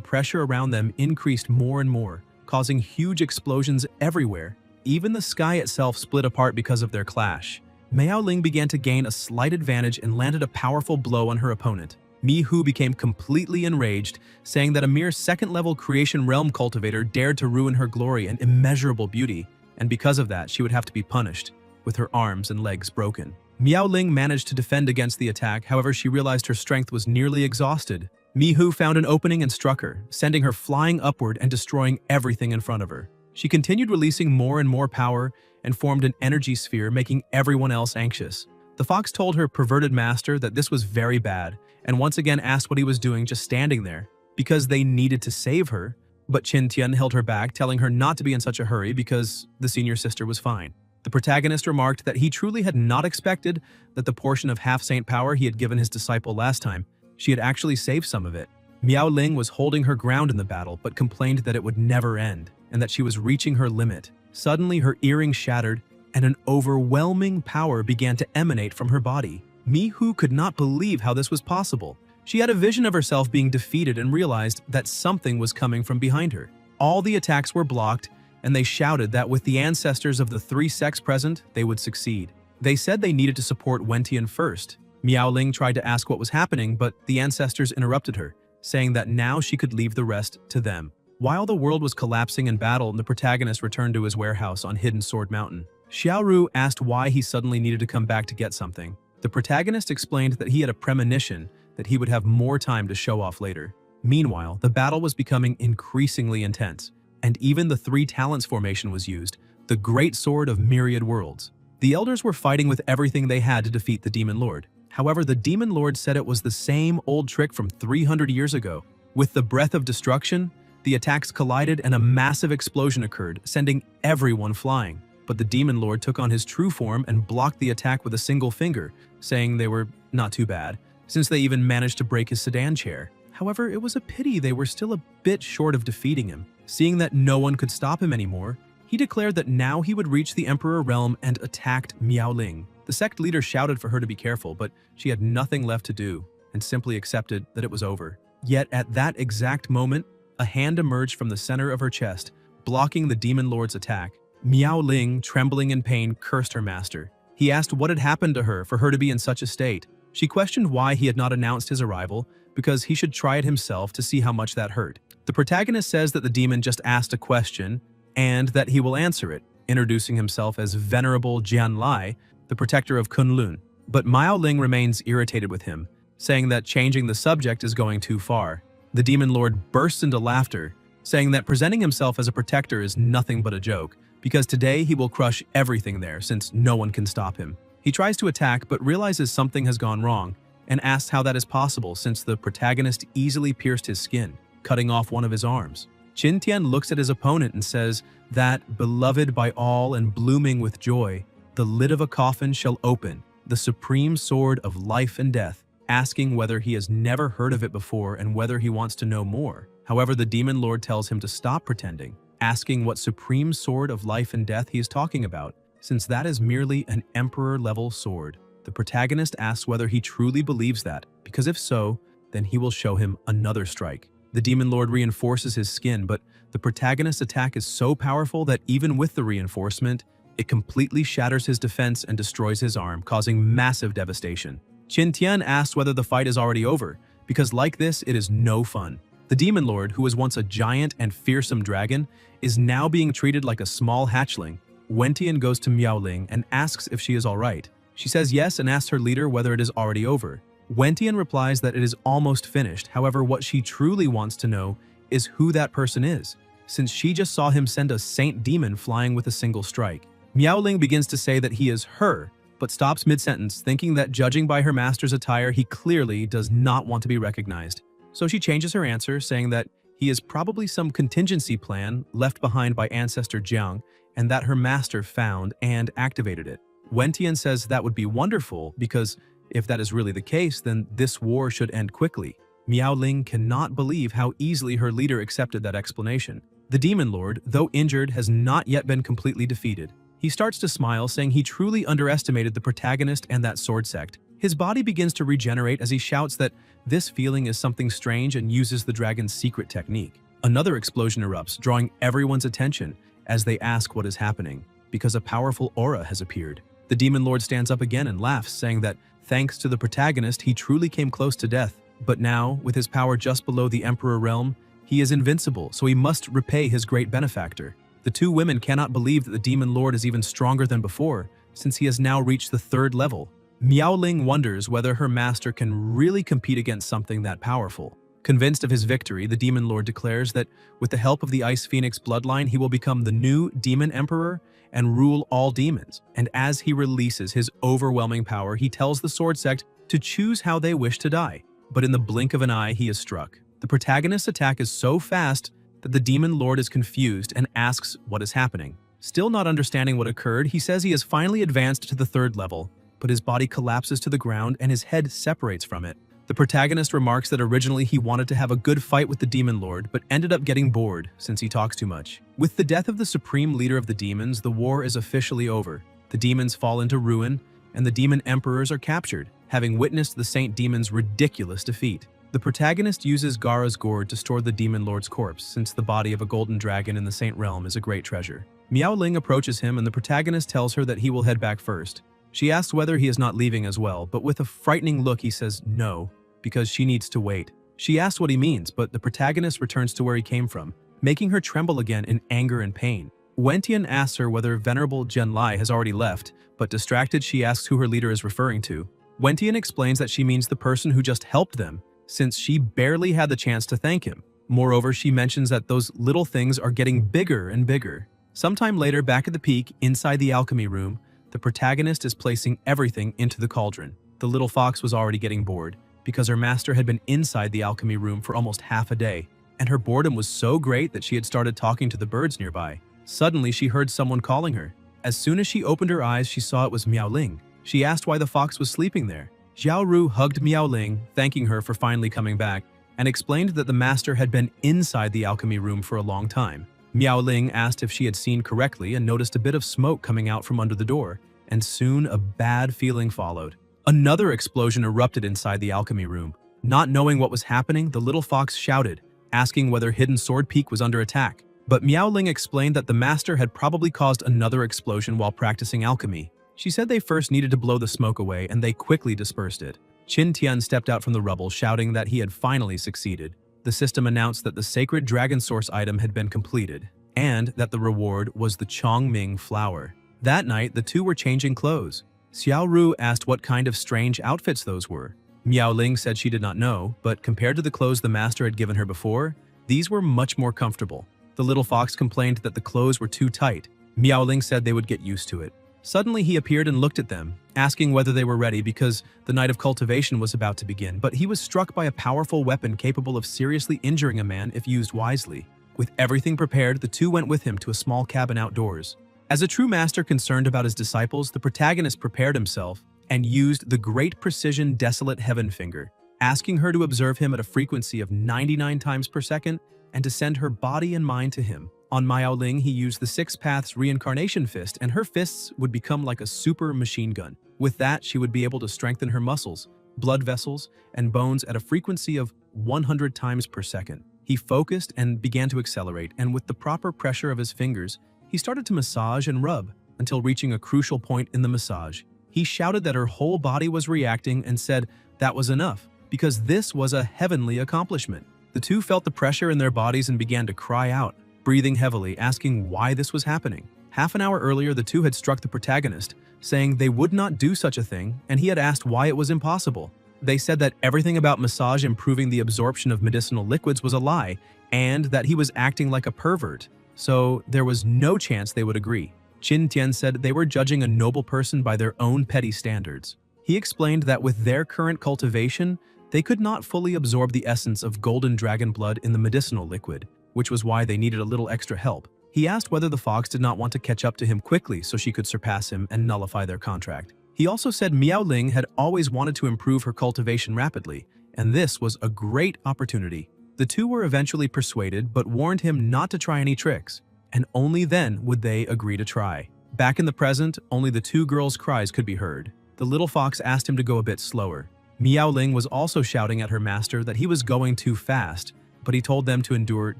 pressure around them increased more and more, causing huge explosions everywhere. Even the sky itself split apart because of their clash. Miaoling began to gain a slight advantage and landed a powerful blow on her opponent. Mihu became completely enraged, saying that a mere second-level creation realm cultivator dared to ruin her glory and immeasurable beauty, and because of that she would have to be punished, with her arms and legs broken. Miaoling managed to defend against the attack, however she realized her strength was nearly exhausted. Mihu found an opening and struck her, sending her flying upward and destroying everything in front of her. She continued releasing more and more power and formed an energy sphere, making everyone else anxious. The fox told her perverted master that this was very bad, and once again asked what he was doing just standing there, because they needed to save her, but Qin Tian held her back, telling her not to be in such a hurry because the senior sister was fine. The protagonist remarked that he truly had not expected that the portion of half-saint power he had given his disciple last time, she had actually saved some of it. Miaoling was holding her ground in the battle, but complained that it would never end, and that she was reaching her limit. Suddenly, her earring shattered, and an overwhelming power began to emanate from her body. Mihu could not believe how this was possible. She had a vision of herself being defeated and realized that something was coming from behind her. All the attacks were blocked, and they shouted that with the ancestors of the three sects present, they would succeed. They said they needed to support Wentian first. Miaoling tried to ask what was happening, but the ancestors interrupted her, saying that now she could leave the rest to them. While the world was collapsing in battle, the protagonist returned to his warehouse on Hidden Sword Mountain. Xiaoru asked why he suddenly needed to come back to get something. The protagonist explained that he had a premonition that he would have more time to show off later. Meanwhile, the battle was becoming increasingly intense, and even the three talents formation was used, the Great Sword of Myriad Worlds. The elders were fighting with everything they had to defeat the Demon Lord. However, the Demon Lord said it was the same old trick from 300 years ago. With the breath of destruction, the attacks collided and a massive explosion occurred, sending everyone flying. But the Demon Lord took on his true form and blocked the attack with a single finger, saying they were not too bad, since they even managed to break his sedan chair. However, it was a pity they were still a bit short of defeating him. Seeing that no one could stop him anymore, he declared that now he would reach the Emperor realm and attacked Miaoling. The sect leader shouted for her to be careful, but she had nothing left to do and simply accepted that it was over. Yet at that exact moment, a hand emerged from the center of her chest, blocking the Demon Lord's attack. Miaoling, trembling in pain, cursed her master. He asked what had happened to her for her to be in such a state. She questioned why he had not announced his arrival, because he should try it himself to see how much that hurt. The protagonist says that the demon just asked a question and that he will answer it, introducing himself as Venerable Jian Lai, the protector of Kunlun. But Miaoling remains irritated with him, saying that changing the subject is going too far. The Demon Lord bursts into laughter, saying that presenting himself as a protector is nothing but a joke, because today he will crush everything there since no one can stop him. He tries to attack but realizes something has gone wrong, and asks how that is possible since the protagonist easily pierced his skin, cutting off one of his arms. Qin Tian looks at his opponent and says that, beloved by all and blooming with joy, the lid of a coffin shall open, the supreme sword of life and death, asking whether he has never heard of it before and whether he wants to know more. However, the Demon Lord tells him to stop pretending, asking what supreme sword of life and death he is talking about, since that is merely an emperor-level sword. The protagonist asks whether he truly believes that, because if so, then he will show him another strike. The Demon Lord reinforces his skin, but the protagonist's attack is so powerful that even with the reinforcement, it completely shatters his defense and destroys his arm, causing massive devastation. Qin Tian asks whether the fight is already over, because like this, it is no fun. The Demon Lord, who was once a giant and fearsome dragon, is now being treated like a small hatchling. Wentian goes to Miaoling and asks if she is alright. She says yes and asks her leader whether it is already over. Wentian replies that it is almost finished, however what she truly wants to know is who that person is, since she just saw him send a saint demon flying with a single strike. Miaoling begins to say that he is her, but stops mid-sentence, thinking that judging by her master's attire, he clearly does not want to be recognized. So she changes her answer, saying that he is probably some contingency plan left behind by ancestor Jiang, and that her master found and activated it. Wentian says that would be wonderful, because if that is really the case, then this war should end quickly. Miaoling cannot believe how easily her leader accepted that explanation. The Demon Lord, though injured, has not yet been completely defeated. He starts to smile, saying he truly underestimated the protagonist and that sword sect. His body begins to regenerate as he shouts that this feeling is something strange and uses the dragon's secret technique. Another explosion erupts, drawing everyone's attention as they ask what is happening, because a powerful aura has appeared. The Demon Lord stands up again and laughs, saying that thanks to the protagonist, he truly came close to death. But now, with his power just below the Emperor realm, he is invincible, so he must repay his great benefactor. The two women cannot believe that the Demon Lord is even stronger than before, since he has now reached the 3rd level. Miaoling wonders whether her master can really compete against something that powerful. Convinced of his victory, the Demon Lord declares that with the help of the Ice Phoenix bloodline, he will become the new Demon Emperor and rule all demons. And as he releases his overwhelming power, he tells the Sword Sect to choose how they wish to die. But in the blink of an eye, he is struck. The protagonist's attack is so fast that the Demon Lord is confused and asks what is happening. Still not understanding what occurred, he says he has finally advanced to the 3rd level, but his body collapses to the ground and his head separates from it. The protagonist remarks that originally he wanted to have a good fight with the Demon Lord, but ended up getting bored since he talks too much. With the death of the supreme leader of the demons, the war is officially over. The demons fall into ruin, and the demon emperors are captured, having witnessed the Saint Demon's ridiculous defeat. The protagonist uses Gaara's gourd to store the Demon Lord's corpse, since the body of a golden dragon in the Saint Realm is a great treasure. Miaoling approaches him, and the protagonist tells her that he will head back first. She asks whether he is not leaving as well, but with a frightening look he says no, because she needs to wait. She asks what he means, but the protagonist returns to where he came from, making her tremble again in anger and pain. Wentian asks her whether Venerable Zhenlai has already left, but distracted she asks who her leader is referring to. Wentian explains that she means the person who just helped them, since she barely had the chance to thank him. Moreover, she mentions that those little things are getting bigger and bigger. Sometime later, back at the peak, inside the alchemy room, the protagonist is placing everything into the cauldron. The little fox was already getting bored, because her master had been inside the alchemy room for almost half a day, and her boredom was so great that she had started talking to the birds nearby. Suddenly, she heard someone calling her. As soon as she opened her eyes, she saw it was Miaoling. She asked why the fox was sleeping there. Xiaoru hugged Miaoling, thanking her for finally coming back, and explained that the master had been inside the alchemy room for a long time. Miaoling asked if she had seen correctly and noticed a bit of smoke coming out from under the door, and soon a bad feeling followed. Another explosion erupted inside the alchemy room. Not knowing what was happening, the little fox shouted, asking whether Hidden Sword Peak was under attack. But Miaoling explained that the master had probably caused another explosion while practicing alchemy. She said they first needed to blow the smoke away, and they quickly dispersed it. Qin Tian stepped out from the rubble, shouting that he had finally succeeded. The system announced that the sacred dragon source item had been completed, and that the reward was the Chongming flower. That night, the two were changing clothes. Xiaoru asked what kind of strange outfits those were. Miaoling said she did not know, but compared to the clothes the master had given her before, these were much more comfortable. The little fox complained that the clothes were too tight. Miaoling said they would get used to it. Suddenly he appeared and looked at them, asking whether they were ready because the night of cultivation was about to begin, but he was struck by a powerful weapon capable of seriously injuring a man if used wisely. With everything prepared, the two went with him to a small cabin outdoors. As a true master concerned about his disciples, the protagonist prepared himself and used the Great Precision Desolate Heaven Finger, asking her to observe him at a frequency of 99 times per second and to send her body and mind to him. On Miaoling, he used the Six Paths Reincarnation Fist, and her fists would become like a super machine gun. With that, she would be able to strengthen her muscles, blood vessels, and bones at a frequency of 100 times per second. He focused and began to accelerate, and with the proper pressure of his fingers, he started to massage and rub until reaching a crucial point in the massage. He shouted that her whole body was reacting and said that was enough, because this was a heavenly accomplishment. The two felt the pressure in their bodies and began to cry out, breathing heavily, asking why this was happening. Half an hour earlier, the two had struck the protagonist, saying they would not do such a thing, and he had asked why it was impossible. They said that everything about massage improving the absorption of medicinal liquids was a lie, and that he was acting like a pervert, so there was no chance they would agree. Qin Tian said they were judging a noble person by their own petty standards. He explained that with their current cultivation, they could not fully absorb the essence of golden dragon blood in the medicinal liquid, which was why they needed a little extra help. He asked whether the fox did not want to catch up to him quickly so she could surpass him and nullify their contract. He also said Miao Ling had always wanted to improve her cultivation rapidly, and this was a great opportunity. The two were eventually persuaded but warned him not to try any tricks, and only then would they agree to try. Back in the present, only the two girls' cries could be heard. The little fox asked him to go a bit slower. Miao Ling was also shouting at her master that he was going too fast, but he told them to endure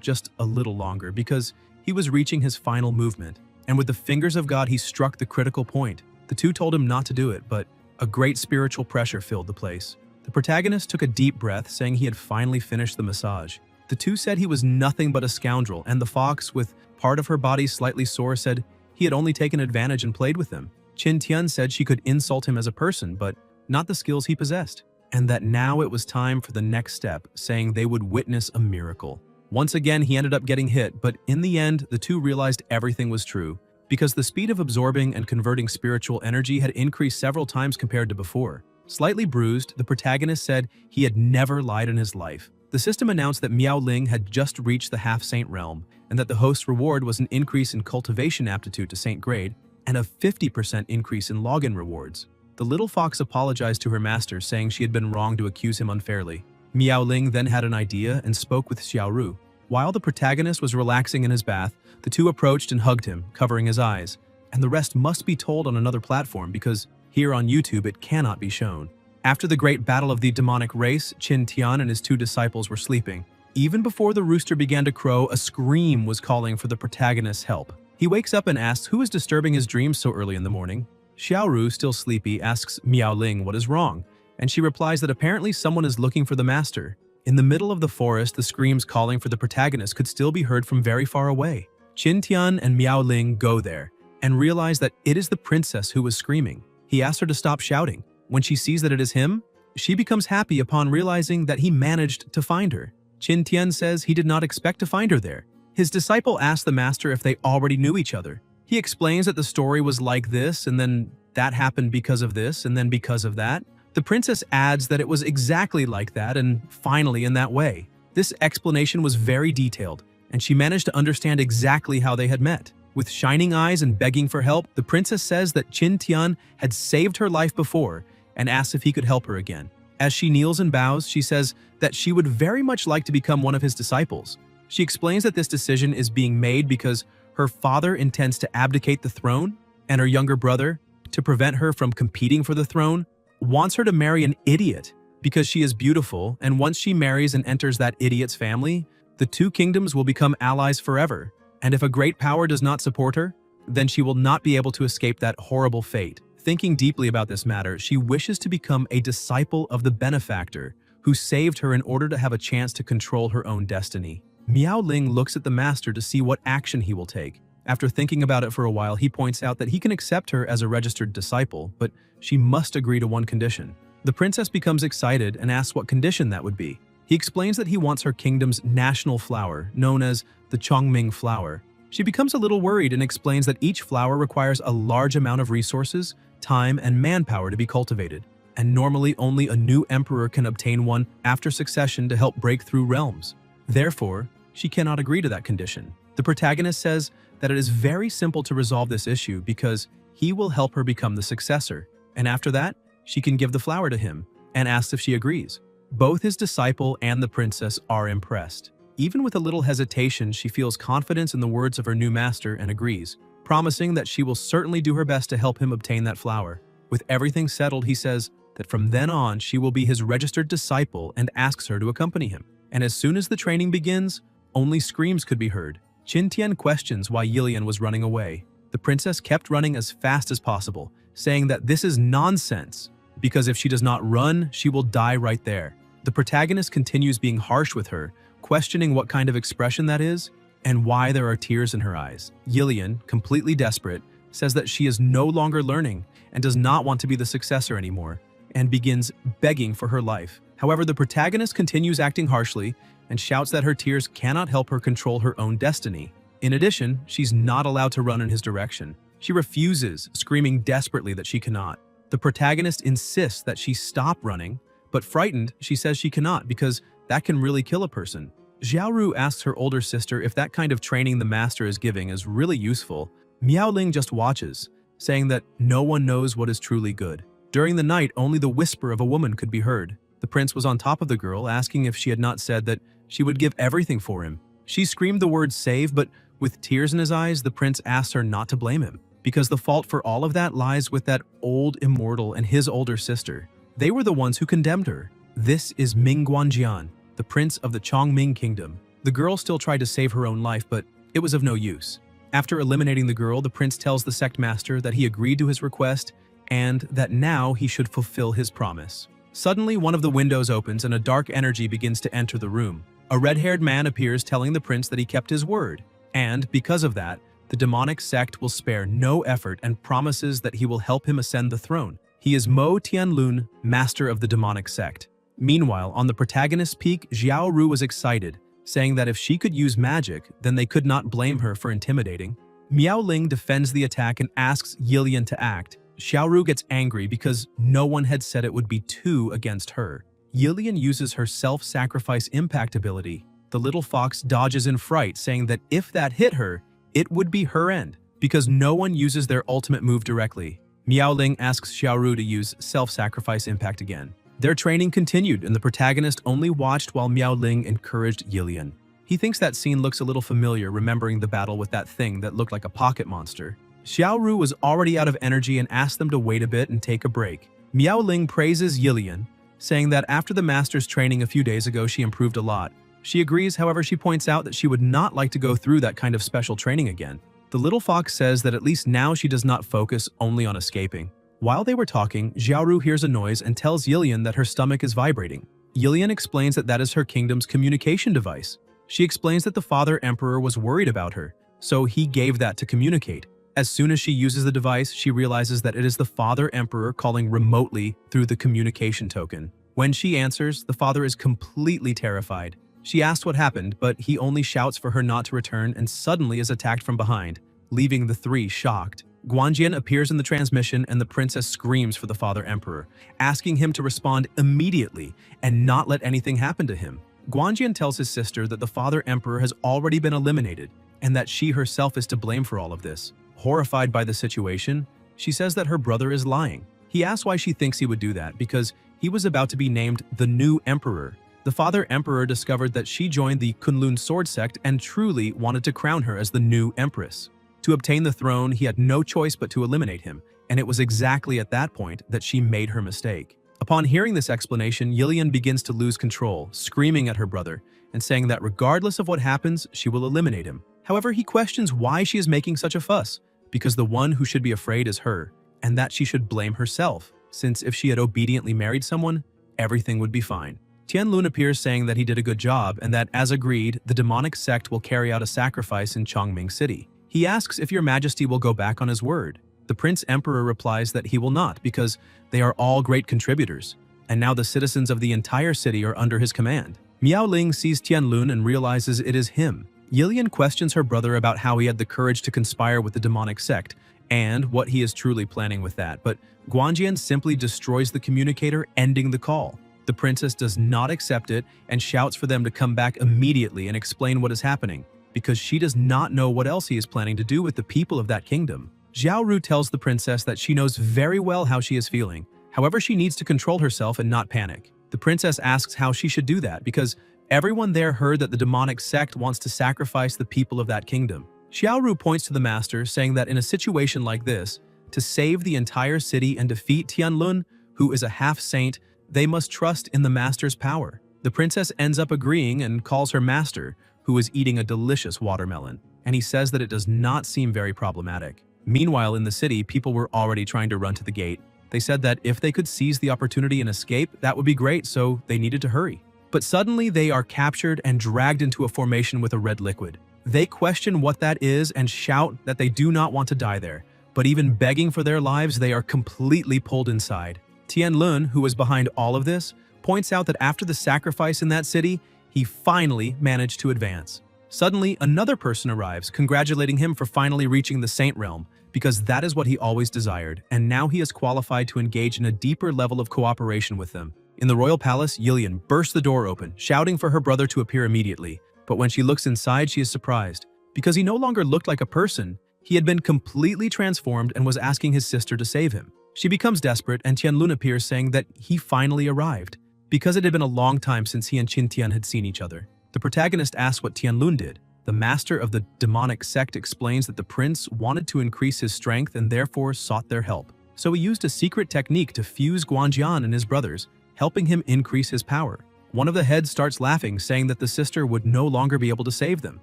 just a little longer because he was reaching his final movement. And with the fingers of God, he struck the critical point. The two told him not to do it, but a great spiritual pressure filled the place. The protagonist took a deep breath, saying he had finally finished the massage. The two said he was nothing but a scoundrel, and the fox, with part of her body slightly sore, said he had only taken advantage and played with them. Qin Tian said she could insult him as a person, but not the skills he possessed, and that now it was time for the next step, saying they would witness a miracle. Once again, he ended up getting hit, but in the end, the two realized everything was true, because the speed of absorbing and converting spiritual energy had increased several times compared to before. Slightly bruised, the protagonist said he had never lied in his life. The system announced that Miao Ling had just reached the half-saint realm, and that the host's reward was an increase in cultivation aptitude to saint grade, and a 50% increase in login rewards. The little fox apologized to her master, saying she had been wrong to accuse him unfairly. Miao Ling then had an idea and spoke with Xiaoru. While the protagonist was relaxing in his bath, the two approached and hugged him, covering his eyes. And the rest must be told on another platform because here on YouTube it cannot be shown. After the great battle of the demonic race, Qin Tian and his two disciples were sleeping. Even before the rooster began to crow, a scream was calling for the protagonist's help. He wakes up and asks who is disturbing his dreams so early in the morning. Xiaoru, still sleepy, asks Miao Ling what is wrong, and she replies that apparently someone is looking for the master. In the middle of the forest, the screams calling for the protagonist could still be heard from very far away. Qin Tian and Miao Ling go there and realize that it is the princess who was screaming. He asks her to stop shouting. When she sees that it is him, she becomes happy upon realizing that he managed to find her. Qin Tian says he did not expect to find her there. His disciple asked the master if they already knew each other. He explains that the story was like this, and then that happened because of this, and then because of that. The princess adds that it was exactly like that, and finally in that way. This explanation was very detailed, and she managed to understand exactly how they had met. With shining eyes and begging for help, the princess says that Qin Tian had saved her life before and asks if he could help her again. As she kneels and bows, she says that she would very much like to become one of his disciples. She explains that this decision is being made because her father intends to abdicate the throne, and her younger brother, to prevent her from competing for the throne, wants her to marry an idiot because she is beautiful, and once she marries and enters that idiot's family, the two kingdoms will become allies forever. And if a great power does not support her, then she will not be able to escape that horrible fate. Thinking deeply about this matter, she wishes to become a disciple of the benefactor who saved her in order to have a chance to control her own destiny. Miao Ling looks at the master to see what action he will take. After thinking about it for a while, he points out that he can accept her as a registered disciple, but she must agree to one condition. The princess becomes excited and asks what condition that would be. He explains that he wants her kingdom's national flower, known as the Chongming flower. She becomes a little worried and explains that each flower requires a large amount of resources, time, and manpower to be cultivated, and normally only a new emperor can obtain one after succession to help break through realms. Therefore, she cannot agree to that condition. The protagonist says that it is very simple to resolve this issue because he will help her become the successor, and after that, she can give the flower to him, and asks if she agrees. Both his disciple and the princess are impressed. Even with a little hesitation, she feels confidence in the words of her new master and agrees, promising that she will certainly do her best to help him obtain that flower. With everything settled, he says that from then on she will be his registered disciple and asks her to accompany him. And as soon as the training begins, only screams could be heard. Qin Tian questions why Yilian was running away. The princess kept running as fast as possible, saying that this is nonsense, because if she does not run, she will die right there. The protagonist continues being harsh with her, questioning what kind of expression that is and why there are tears in her eyes. Yilian, completely desperate, says that she is no longer learning and does not want to be the successor anymore, and begins begging for her life. However, the protagonist continues acting harshly and shouts that her tears cannot help her control her own destiny. In addition, she's not allowed to run in his direction. She refuses, screaming desperately that she cannot. The protagonist insists that she stop running, but frightened, she says she cannot because that can really kill a person. Xiaoru asks her older sister if that kind of training the master is giving is really useful. Miaoling just watches, saying that no one knows what is truly good. During the night, only the whisper of a woman could be heard. The prince was on top of the girl, asking if she had not said that she would give everything for him. She screamed the word save, but with tears in his eyes, the prince asks her not to blame him, because the fault for all of that lies with that old immortal and his older sister. They were the ones who condemned her. This is Ming Guanjian, the prince of the Chongming kingdom. The girl still tried to save her own life, but it was of no use. After eliminating the girl, the prince tells the sect master that he agreed to his request and that now he should fulfill his promise. Suddenly, one of the windows opens and a dark energy begins to enter the room. A red-haired man appears telling the prince that he kept his word, and because of that, the demonic sect will spare no effort and promises that he will help him ascend the throne. He is Mo Tianlun, master of the demonic sect. Meanwhile, on the protagonist's peak, Xiaoru was excited, saying that if she could use magic, then they could not blame her for intimidating. Miaoling defends the attack and asks Yilian to act. Xiaoru gets angry because no one had said it would be two against her. Yilian uses her self-sacrifice impact ability. The little fox dodges in fright, saying that if that hit her, it would be her end, because no one uses their ultimate move directly. Miaoling asks Xiaoru to use self-sacrifice impact again. Their training continued, and the protagonist only watched while Miaoling encouraged Yilian. He thinks that scene looks a little familiar, remembering the battle with that thing that looked like a pocket monster. Xiaoru was already out of energy and asked them to wait a bit and take a break. Miaoling praises Yilian, saying that after the master's training a few days ago, she improved a lot. She agrees, however, she points out that she would not like to go through that kind of special training again. The little fox says that at least now she does not focus only on escaping. While they were talking, Xiaoru hears a noise and tells Yilian that her stomach is vibrating. Yilian explains that that is her kingdom's communication device. She explains that the Father Emperor was worried about her, so he gave that to communicate. As soon as she uses the device, she realizes that it is the Father Emperor calling remotely through the communication token. When she answers, the father is completely terrified. She asks what happened, but he only shouts for her not to return and suddenly is attacked from behind, leaving the three shocked. Guanjian appears in the transmission and the princess screams for the Father Emperor, asking him to respond immediately and not let anything happen to him. Guanjian tells his sister that the Father Emperor has already been eliminated and that she herself is to blame for all of this. Horrified by the situation, she says that her brother is lying. He asks why she thinks he would do that because he was about to be named the new emperor. The Father Emperor discovered that she joined the Kunlun sword sect and truly wanted to crown her as the new empress. To obtain the throne, he had no choice but to eliminate him, and it was exactly at that point that she made her mistake. Upon hearing this explanation, Yilian begins to lose control, screaming at her brother and saying that regardless of what happens, she will eliminate him. However, he questions why she is making such a fuss, because the one who should be afraid is her, and that she should blame herself, since if she had obediently married someone, everything would be fine. Tianlun appears saying that he did a good job and that, as agreed, the demonic sect will carry out a sacrifice in Chongming City. He asks if Your Majesty will go back on his word. The Prince Emperor replies that he will not because they are all great contributors, and now the citizens of the entire city are under his command. Miaoling sees Tianlun and realizes it is him. Yilian questions her brother about how he had the courage to conspire with the demonic sect and what he is truly planning with that, but Guanjian simply destroys the communicator, ending the call. The princess does not accept it and shouts for them to come back immediately and explain what is happening, because she does not know what else he is planning to do with the people of that kingdom. Xiaoru tells the princess that she knows very well how she is feeling. However, she needs to control herself and not panic. The princess asks how she should do that because everyone there heard that the demonic sect wants to sacrifice the people of that kingdom. Xiaoru points to the master, saying that in a situation like this, to save the entire city and defeat Tianlun, who is a half-saint, they must trust in the master's power. The princess ends up agreeing and calls her master, who is eating a delicious watermelon, and he says that it does not seem very problematic. Meanwhile, in the city, people were already trying to run to the gate. They said that if they could seize the opportunity and escape, that would be great, so they needed to hurry. But suddenly, they are captured and dragged into a formation with a red liquid. They question what that is and shout that they do not want to die there, but even begging for their lives, they are completely pulled inside. Tianlun, who was behind all of this, points out that after the sacrifice in that city, he finally managed to advance. Suddenly, another person arrives, congratulating him for finally reaching the Saint Realm, because that is what he always desired, and now he is qualified to engage in a deeper level of cooperation with them. In the royal palace, Yillian bursts the door open, shouting for her brother to appear immediately. But when she looks inside, she is surprised. Because he no longer looked like a person, he had been completely transformed and was asking his sister to save him. She becomes desperate, and Tianlun appears, saying that he finally arrived, because it had been a long time since he and Qin Tian had seen each other. The protagonist asks what Tianlun did. The master of the demonic sect explains that the prince wanted to increase his strength and therefore sought their help. So he used a secret technique to fuse Guanjian and his brothers, helping him increase his power. One of the heads starts laughing, saying that the sister would no longer be able to save them.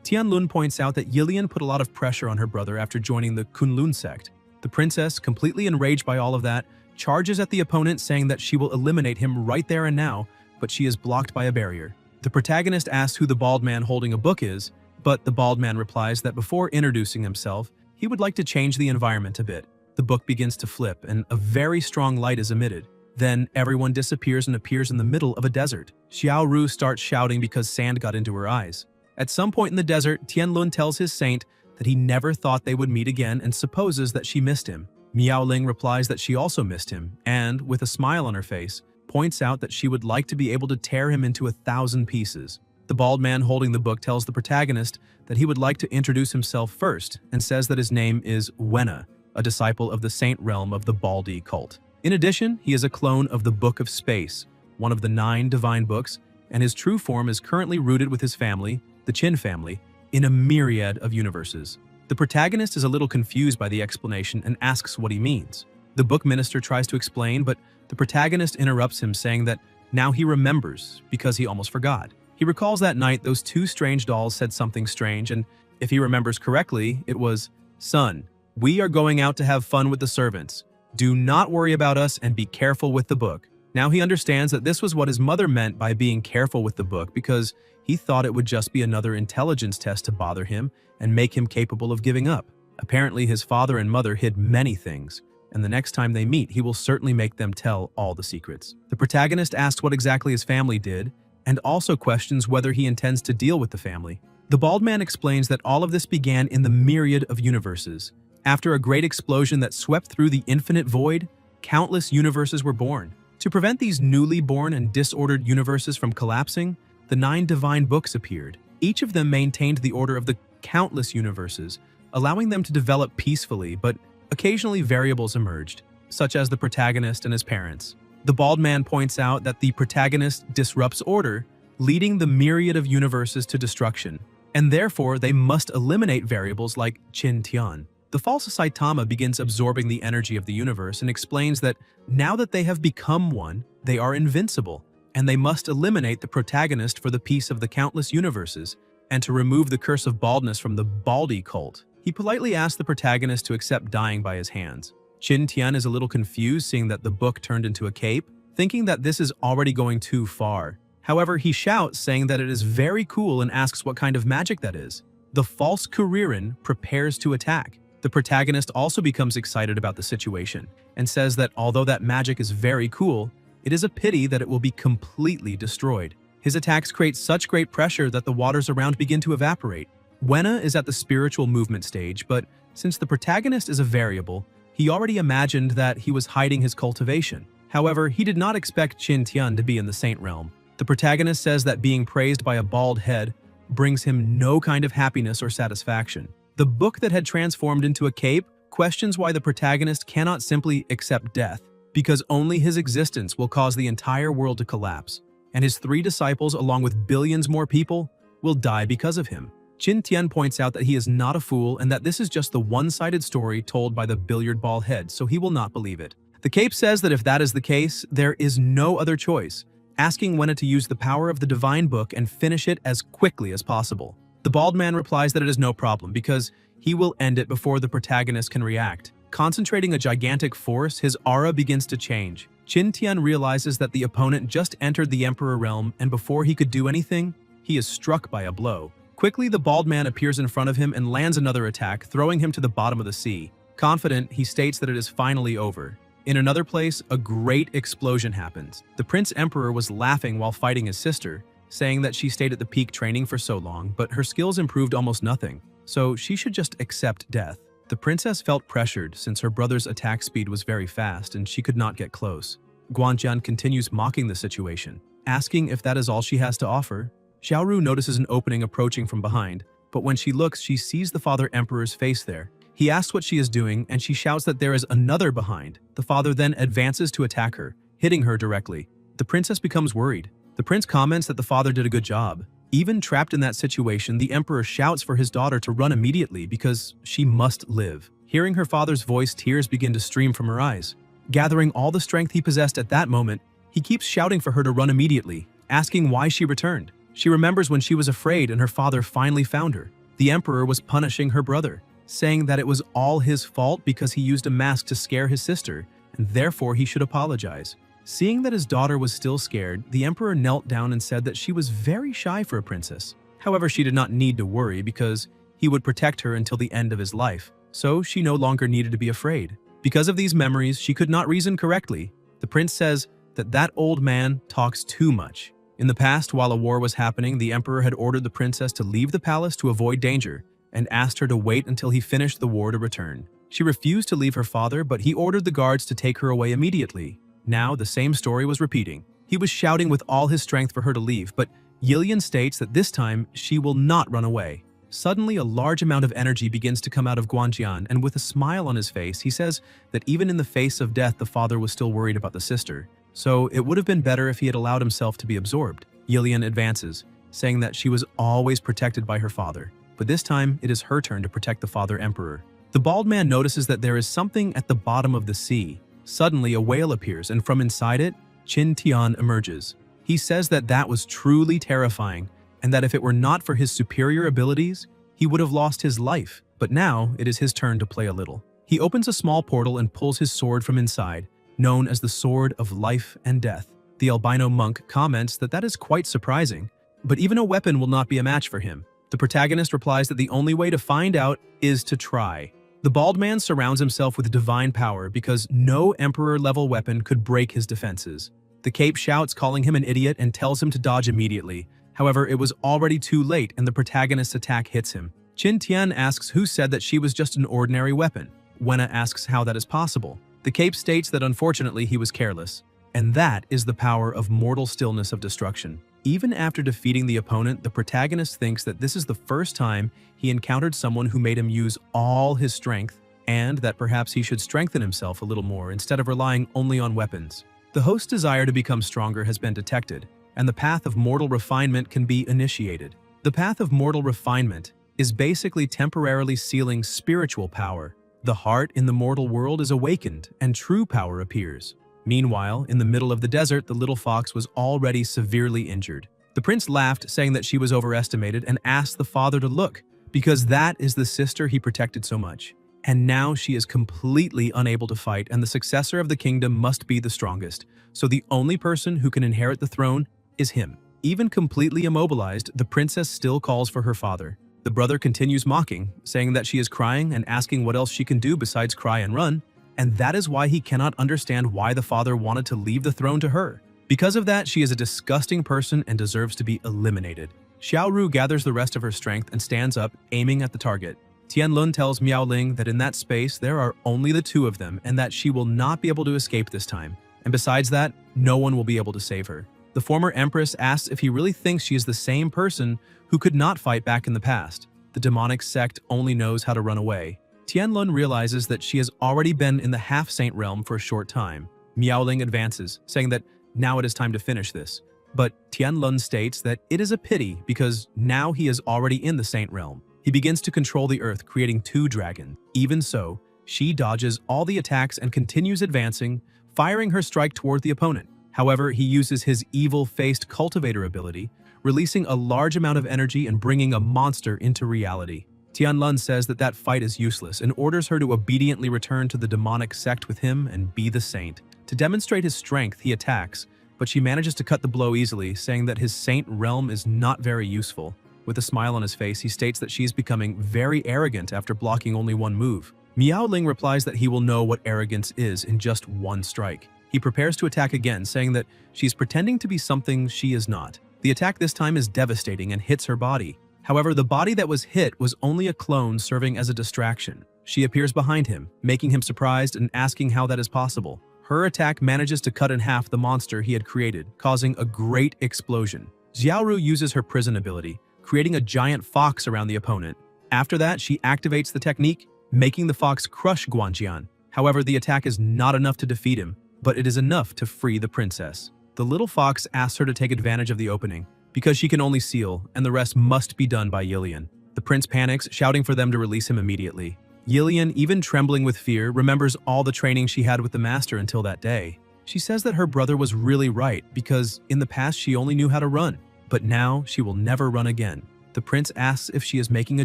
Tianlun points out that Yillian put a lot of pressure on her brother after joining the Kunlun sect. The princess, completely enraged by all of that, charges at the opponent, saying that she will eliminate him right there and now, but she is blocked by a barrier. The protagonist asks who the bald man holding a book is, but the bald man replies that before introducing himself, he would like to change the environment a bit. The book begins to flip, and a very strong light is emitted. Then everyone disappears and appears in the middle of a desert. Xiao Ru starts shouting because sand got into her eyes. At some point in the desert, Tianlun tells his saint that he never thought they would meet again and supposes that she missed him. Miao Ling replies that she also missed him and, with a smile on her face, points out that she would like to be able to tear him into 1,000 pieces. The bald man holding the book tells the protagonist that he would like to introduce himself first and says that his name is Wenna, a disciple of the Saint Realm of the Baldi cult. In addition, he is a clone of the Book of Space, one of the 9 divine books, and his true form is currently rooted with his family, the Qin family, in a myriad of universes. The protagonist is a little confused by the explanation and asks what he means. The book minister tries to explain, but the protagonist interrupts him, saying that now he remembers because he almost forgot. He recalls that night those 2 strange dolls said something strange, and if he remembers correctly, it was, "Son, we are going out to have fun with the servants. Do not worry about us and be careful with the book." Now he understands that this was what his mother meant by being careful with the book, because he thought it would just be another intelligence test to bother him and make him capable of giving up. Apparently his father and mother hid many things, and the next time they meet, he will certainly make them tell all the secrets. The protagonist asks what exactly his family did, and also questions whether he intends to deal with the family. The bald man explains that all of this began in the myriad of universes. After a great explosion that swept through the infinite void, countless universes were born. To prevent these newly born and disordered universes from collapsing, the 9 divine books appeared. Each of them maintained the order of the countless universes, allowing them to develop peacefully, but occasionally variables emerged, such as the protagonist and his parents. The bald man points out that the protagonist disrupts order, leading the myriad of universes to destruction, and therefore they must eliminate variables like Qin Tian. The false Saitama begins absorbing the energy of the universe and explains that now that they have become one, they are invincible, and they must eliminate the protagonist for the peace of the countless universes, and to remove the curse of baldness from the Baldi cult. He politely asks the protagonist to accept dying by his hands. Qin Tian is a little confused, seeing that the book turned into a cape, thinking that this is already going too far. However, he shouts, saying that it is very cool, and asks what kind of magic that is. The false Kuririn prepares to attack. The protagonist also becomes excited about the situation and says that although that magic is very cool, it is a pity that it will be completely destroyed. His attacks create such great pressure that the waters around begin to evaporate. Wenna is at the spiritual movement stage, but since the protagonist is a variable, he already imagined that he was hiding his cultivation. However, he did not expect Qin Tian to be in the Saint Realm. The protagonist says that being praised by a bald head brings him no kind of happiness or satisfaction. The book that had transformed into a cape questions why the protagonist cannot simply accept death, because only his existence will cause the entire world to collapse, and his 3 disciples, along with billions more people, will die because of him. Qin Tian points out that he is not a fool and that this is just the one-sided story told by the billiard ball head, so he will not believe it. The cape says that if that is the case, there is no other choice, asking Wenna to use the power of the divine book and finish it as quickly as possible. The bald man replies that it is no problem because he will end it before the protagonist can react. Concentrating a gigantic force, his aura begins to change. Qin Tian realizes that the opponent just entered the Emperor realm, and before he could do anything, he is struck by a blow. Quickly, the bald man appears in front of him and lands another attack, throwing him to the bottom of the sea. Confident, he states that it is finally over. In another place, a great explosion happens. The Prince Emperor was laughing while fighting his sister, saying that she stayed at the peak training for so long, but her skills improved almost nothing, so she should just accept death. The princess felt pressured since her brother's attack speed was very fast and she could not get close. Guanjian continues mocking the situation, asking if that is all she has to offer. Xiaoru notices an opening approaching from behind, but when she looks, she sees the Father Emperor's face there. He asks what she is doing, and she shouts that there is another behind. The father then advances to attack her, hitting her directly. The princess becomes worried. The prince comments that the father did a good job. Even trapped in that situation, the emperor shouts for his daughter to run immediately because she must live. Hearing her father's voice, tears begin to stream from her eyes. Gathering all the strength he possessed at that moment, he keeps shouting for her to run immediately, asking why she returned. She remembers when she was afraid and her father finally found her. The emperor was punishing her brother, saying that it was all his fault because he used a mask to scare his sister, and therefore he should apologize. Seeing that his daughter was still scared, the emperor knelt down and said that she was very shy for a princess. However, she did not need to worry because he would protect her until the end of his life, so she no longer needed to be afraid. Because of these memories, she could not reason correctly. The prince says that that old man talks too much. In the past, while a war was happening, the emperor had ordered the princess to leave the palace to avoid danger and asked her to wait until he finished the war to return. She refused to leave her father, but he ordered the guards to take her away immediately. Now, the same story was repeating. He was shouting with all his strength for her to leave, but Yilian states that this time she will not run away. Suddenly, a large amount of energy begins to come out of Guanjian, and with a smile on his face, he says that even in the face of death, the father was still worried about the sister. So it would have been better if he had allowed himself to be absorbed. Yilian advances, saying that she was always protected by her father, but this time it is her turn to protect the Father Emperor. The bald man notices that there is something at the bottom of the sea. Suddenly, a whale appears, and from inside it, Qin Tian emerges. He says that that was truly terrifying, and that if it were not for his superior abilities, he would have lost his life. But now, it is his turn to play a little. He opens a small portal and pulls his sword from inside, known as the Sword of Life and Death. The albino monk comments that that is quite surprising, but even a weapon will not be a match for him. The protagonist replies that the only way to find out is to try. The bald man surrounds himself with divine power because no emperor-level weapon could break his defenses. The cape shouts, calling him an idiot, and tells him to dodge immediately. However, it was already too late and the protagonist's attack hits him. Qin Tian asks who said that she was just an ordinary weapon. Wenna asks how that is possible. The cape states that unfortunately he was careless. And that is the power of mortal stillness of destruction. Even after defeating the opponent, the protagonist thinks that this is the first time he encountered someone who made him use all his strength, and that perhaps he should strengthen himself a little more instead of relying only on weapons. The host's desire to become stronger has been detected, and the path of mortal refinement can be initiated. The path of mortal refinement is basically temporarily sealing spiritual power. The heart in the mortal world is awakened, and true power appears. Meanwhile, in the middle of the desert, the little fox was already severely injured. The prince laughed, saying that she was overestimated, and asked the father to look, because that is the sister he protected so much. And now she is completely unable to fight, and the successor of the kingdom must be the strongest. So the only person who can inherit the throne is him. Even completely immobilized, the princess still calls for her father. The brother continues mocking, saying that she is crying and asking what else she can do besides cry and run, and that is why he cannot understand why the father wanted to leave the throne to her. Because of that, she is a disgusting person and deserves to be eliminated. Xiaoru gathers the rest of her strength and stands up, aiming at the target. Tianlun tells Miaoling that in that space there are only the two of them and that she will not be able to escape this time. And besides that, no one will be able to save her. The former empress asks if he really thinks she is the same person who could not fight back in the past. The demonic sect only knows how to run away. Tianlun realizes that she has already been in the half-saint realm for a short time. Miaoling advances, saying that now it is time to finish this. But Tianlun states that it is a pity because now he is already in the saint realm. He begins to control the earth, creating 2 dragons. Even so, she dodges all the attacks and continues advancing, firing her strike toward the opponent. However, he uses his evil-faced cultivator ability, releasing a large amount of energy and bringing a monster into reality. Tianlun says that that fight is useless and orders her to obediently return to the demonic sect with him and be the saint. To demonstrate his strength, he attacks, but she manages to cut the blow easily, saying that his saint realm is not very useful. With a smile on his face, he states that she is becoming very arrogant after blocking only 1 move. Miaoling replies that he will know what arrogance is in just 1 strike. He prepares to attack again, saying that she's pretending to be something she is not. The attack this time is devastating and hits her body. However, the body that was hit was only a clone serving as a distraction. She appears behind him, making him surprised and asking how that is possible. Her attack manages to cut in half the monster he had created, causing a great explosion. Xiaoru uses her prison ability, creating a giant fox around the opponent. After that, she activates the technique, making the fox crush Guanjian. However, the attack is not enough to defeat him, but it is enough to free the princess. The little fox asks her to take advantage of the opening, because she can only seal, and the rest must be done by Yilian. The prince panics, shouting for them to release him immediately. Yilian, even trembling with fear, remembers all the training she had with the master until that day. She says that her brother was really right, because in the past she only knew how to run, but now she will never run again. The prince asks if she is making a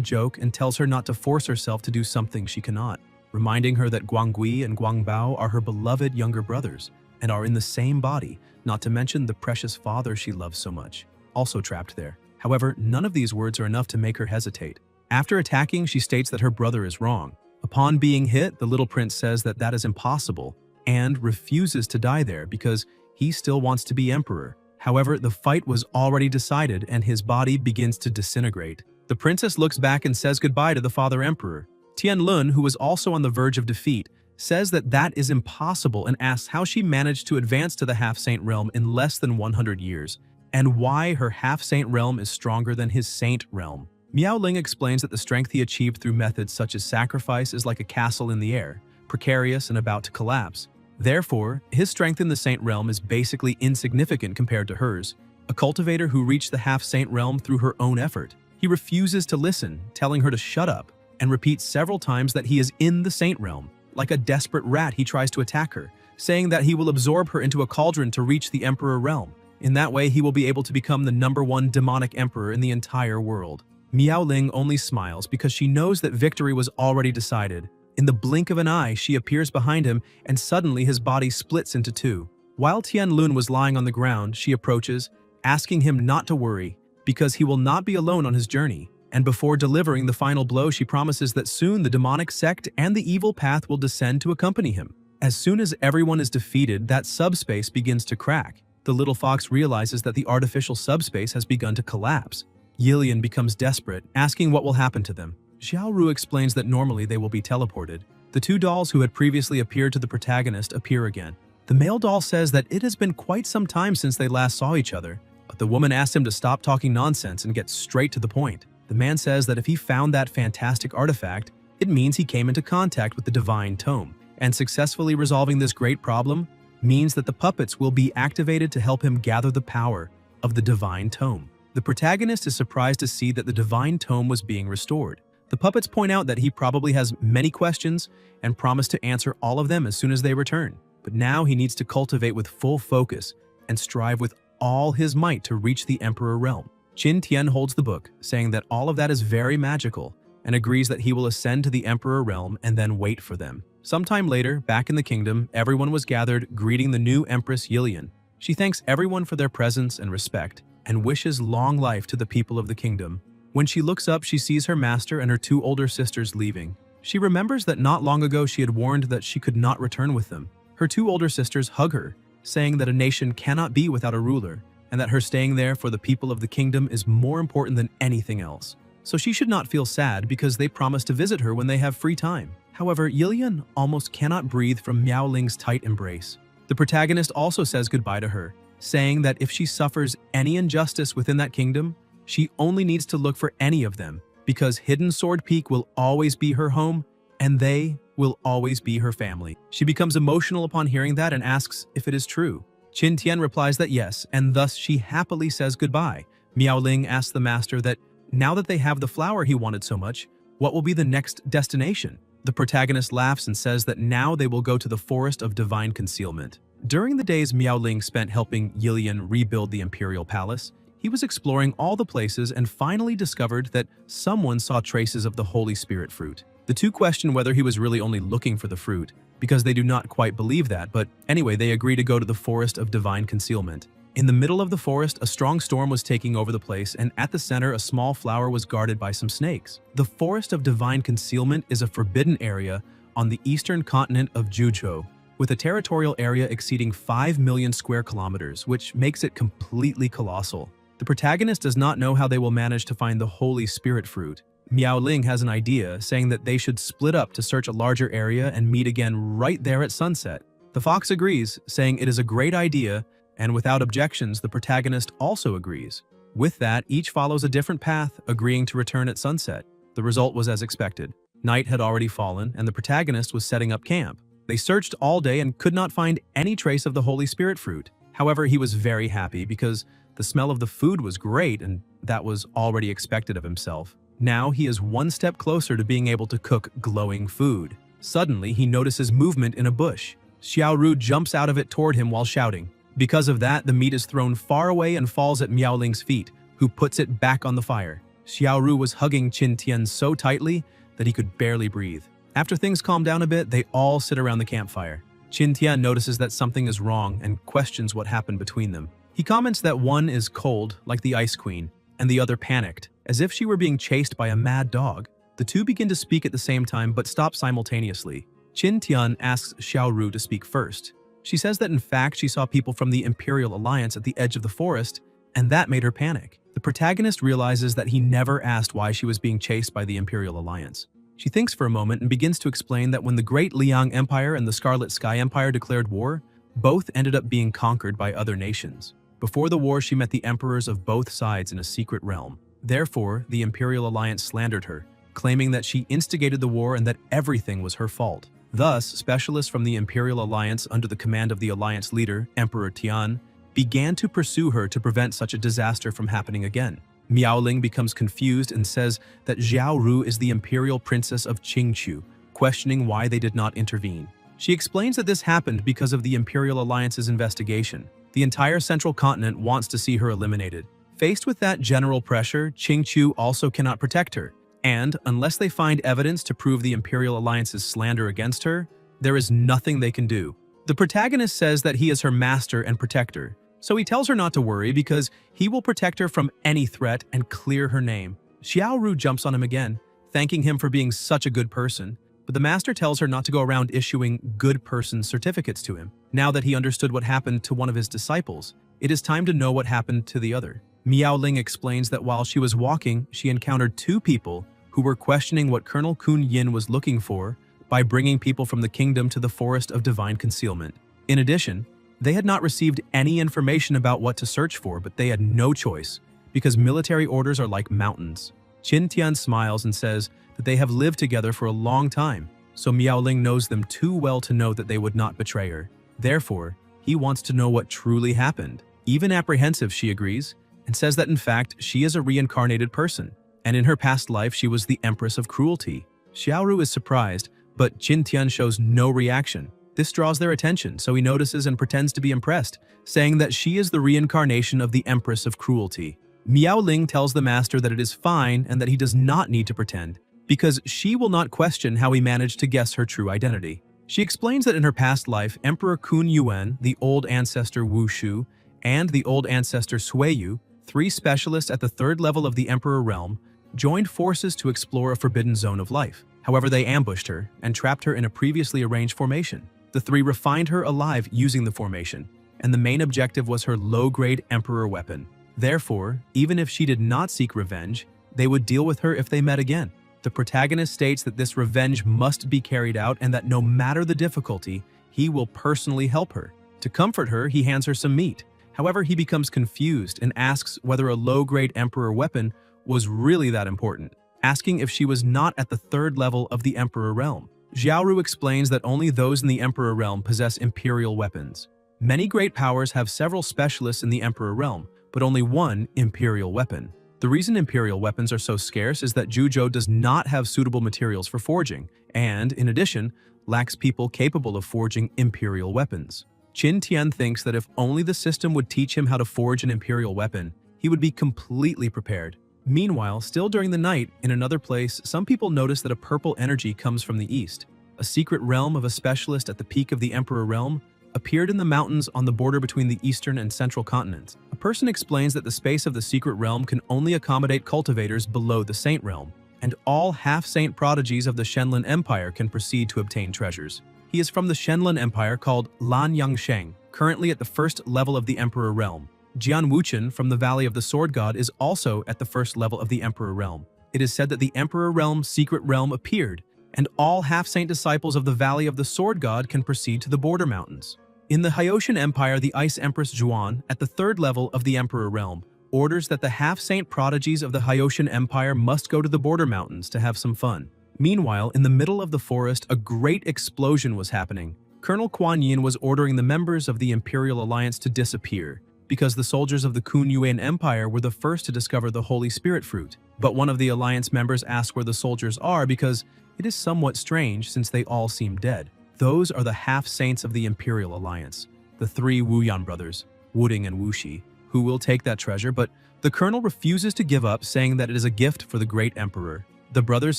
joke and tells her not to force herself to do something she cannot, reminding her that Guangui and Guangbao are her beloved younger brothers, and are in the same body, not to mention the precious father she loves so much, also trapped there. However, none of these words are enough to make her hesitate. After attacking, she states that her brother is wrong. Upon being hit, the little prince says that that is impossible and refuses to die there because he still wants to be emperor. However, the fight was already decided and his body begins to disintegrate. The princess looks back and says goodbye to the father emperor. Tianlun, who was also on the verge of defeat, says that that is impossible and asks how she managed to advance to the half-saint realm in less than 100 years, and why her half-saint realm is stronger than his saint realm. Miao Ling explains that the strength he achieved through methods such as sacrifice is like a castle in the air, precarious and about to collapse. Therefore, his strength in the saint realm is basically insignificant compared to hers, a cultivator who reached the half-saint realm through her own effort. He refuses to listen, telling her to shut up, and repeats several times that he is in the saint realm. Like a desperate rat, he tries to attack her, saying that he will absorb her into a cauldron to reach the emperor realm. In that way, he will be able to become the #1 demonic emperor in the entire world. Miao Ling only smiles because she knows that victory was already decided. In the blink of an eye, she appears behind him and suddenly his body splits into two. While Tianlun was lying on the ground, she approaches, asking him not to worry because he will not be alone on his journey. And before delivering the final blow, she promises that soon the demonic sect and the evil path will descend to accompany him. As soon as everyone is defeated, that subspace begins to crack. The little fox realizes that the artificial subspace has begun to collapse. Yilian becomes desperate, asking what will happen to them. Xiaoru explains that normally they will be teleported. The two dolls who had previously appeared to the protagonist appear again. The male doll says that it has been quite some time since they last saw each other, but the woman asks him to stop talking nonsense and get straight to the point. The man says that if he found that fantastic artifact, it means he came into contact with the divine tome, and successfully resolving this great problem means that the puppets will be activated to help him gather the power of the divine tome. The protagonist is surprised to see that the divine tome was being restored. The puppets point out that he probably has many questions and promise to answer all of them as soon as they return. But now he needs to cultivate with full focus and strive with all his might to reach the Emperor realm. Qin Tian holds the book, saying that all of that is very magical, and agrees that he will ascend to the Emperor realm and then wait for them. Sometime later, back in the kingdom, everyone was gathered greeting the new Empress Yilian. She thanks everyone for their presence and respect, and wishes long life to the people of the kingdom. When she looks up, she sees her master and her two older sisters leaving. She remembers that not long ago she had warned that she could not return with them. Her two older sisters hug her, saying that a nation cannot be without a ruler, and that her staying there for the people of the kingdom is more important than anything else. So she should not feel sad because they promise to visit her when they have free time. However, Yilian almost cannot breathe from Miao Ling's tight embrace. The protagonist also says goodbye to her, saying that if she suffers any injustice within that kingdom, she only needs to look for any of them, because Hidden Sword Peak will always be her home, and they will always be her family. She becomes emotional upon hearing that and asks if it is true. Qin Tian replies that yes, and thus she happily says goodbye. Miao Ling asks the master that now that they have the flower he wanted so much, what will be the next destination? The protagonist laughs and says that now they will go to the Forest of Divine Concealment. During the days Miao Ling spent helping Yilian rebuild the Imperial Palace, he was exploring all the places and finally discovered that someone saw traces of the Holy Spirit fruit. The two question whether he was really only looking for the fruit, because they do not quite believe that, but anyway, they agree to go to the Forest of Divine Concealment. In the middle of the forest, a strong storm was taking over the place, and at the center, a small flower was guarded by some snakes. The Forest of Divine Concealment is a forbidden area on the eastern continent of Juzhou, with a territorial area exceeding 5 million square kilometers, which makes it completely colossal. The protagonist does not know how they will manage to find the Holy Spirit fruit. Miaoling has an idea, saying that they should split up to search a larger area and meet again right there at sunset. The fox agrees, saying it is a great idea, and without objections, the protagonist also agrees. With that, each follows a different path, agreeing to return at sunset. The result was as expected. Night had already fallen, and the protagonist was setting up camp. They searched all day and could not find any trace of the Holy Spirit fruit. However, he was very happy because the smell of the food was great, and that was already expected of himself. Now he is one step closer to being able to cook glowing food. Suddenly, he notices movement in a bush. Xiaoru jumps out of it toward him while shouting. Because of that, the meat is thrown far away and falls at Miaoling's feet, who puts it back on the fire. Xiaoru was hugging Qin Tian so tightly that he could barely breathe. After things calm down a bit, they all sit around the campfire. Qin Tian notices that something is wrong and questions what happened between them. He comments that one is cold, like the Ice Queen, and the other panicked, as if she were being chased by a mad dog. The two begin to speak at the same time but stop simultaneously. Qin Tian asks Xiaoru to speak first. She says that in fact she saw people from the Imperial Alliance at the edge of the forest, and that made her panic. The protagonist realizes that he never asked why she was being chased by the Imperial Alliance. She thinks for a moment and begins to explain that when the Great Liang Empire and the Scarlet Sky Empire declared war, both ended up being conquered by other nations. Before the war, she met the emperors of both sides in a secret realm. Therefore, the Imperial Alliance slandered her, claiming that she instigated the war and that everything was her fault. Thus, specialists from the Imperial Alliance under the command of the Alliance leader, Emperor Tian, began to pursue her to prevent such a disaster from happening again. Miaoling becomes confused and says that Xiaoru is the Imperial Princess of Qingqiu, questioning why they did not intervene. She explains that this happened because of the Imperial Alliance's investigation. The entire central continent wants to see her eliminated. Faced with that general pressure, Qingqiu also cannot protect her, and unless they find evidence to prove the Imperial Alliance's slander against her, there is nothing they can do. The protagonist says that he is her master and protector, so he tells her not to worry because he will protect her from any threat and clear her name. Xiaoru jumps on him again, thanking him for being such a good person, but the master tells her not to go around issuing good person certificates to him. Now that he understood what happened to one of his disciples, it is time to know what happened to the other. Miaoling explains that while she was walking, she encountered two people who were questioning what Colonel Kun Yin was looking for by bringing people from the kingdom to the Forest of Divine Concealment. In addition, they had not received any information about what to search for, but they had no choice, because military orders are like mountains. Qin Tian smiles and says that they have lived together for a long time, so Miaoling knows them too well to know that they would not betray her. Therefore, he wants to know what truly happened. Even apprehensive, she agrees, and says that in fact she is a reincarnated person, and in her past life she was the Empress of Cruelty. Xiaoru is surprised, but Qin Tian shows no reaction. This draws their attention, so he notices and pretends to be impressed, saying that she is the reincarnation of the Empress of Cruelty. Miaoling tells the master that it is fine and that he does not need to pretend, because she will not question how he managed to guess her true identity. She explains that in her past life, Emperor Kun Yuan, the old ancestor Wu Shu, and the old ancestor Sui Yu, three specialists at the third level of the Emperor realm, joined forces to explore a forbidden zone of life. However, they ambushed her and trapped her in a previously arranged formation. The three refined her alive using the formation, and the main objective was her low-grade Emperor weapon. Therefore, even if she did not seek revenge, they would deal with her if they met again. The protagonist states that this revenge must be carried out and that no matter the difficulty, he will personally help her. To comfort her, he hands her some meat. However, he becomes confused and asks whether a low-grade Emperor weapon was really that important, asking if she was not at the third level of the Emperor realm. Xiaoru explains that only those in the Emperor realm possess imperial weapons. Many great powers have several specialists in the Emperor realm, but only one imperial weapon. The reason imperial weapons are so scarce is that Zhuzhou does not have suitable materials for forging, and, in addition, lacks people capable of forging imperial weapons. Qin Tian thinks that if only the system would teach him how to forge an imperial weapon, he would be completely prepared. Meanwhile, still during the night, in another place, some people notice that a purple energy comes from the east. A secret realm of a specialist at the peak of the Emperor realm appeared in the mountains on the border between the eastern and central continents. A person explains that the space of the secret realm can only accommodate cultivators below the Saint realm, and all half-saint prodigies of the Shenlin Empire can proceed to obtain treasures. He is from the Shenlin Empire called Lan Yangsheng, currently at the first level of the Emperor realm. Jian Wuchen from the Valley of the Sword God is also at the first level of the Emperor Realm. It is said that the Emperor Realm secret realm appeared, and all half-saint disciples of the Valley of the Sword God can proceed to the border mountains. In the Hyoshan Empire, the Ice Empress Zhuan, at the third level of the Emperor Realm, orders that the half-saint prodigies of the Hyoshan Empire must go to the border mountains to have some fun. Meanwhile, in the middle of the forest, a great explosion was happening. Colonel Kuan Yin was ordering the members of the Imperial Alliance to disappear, because the soldiers of the Kun Yuan Empire were the first to discover the Holy Spirit fruit. But one of the Alliance members asked where the soldiers are because it is somewhat strange since they all seem dead. Those are the half-saints of the Imperial Alliance, the three Wuyan brothers, Wuding and Wuxi, who will take that treasure, but the colonel refuses to give up, saying that it is a gift for the great emperor. The brothers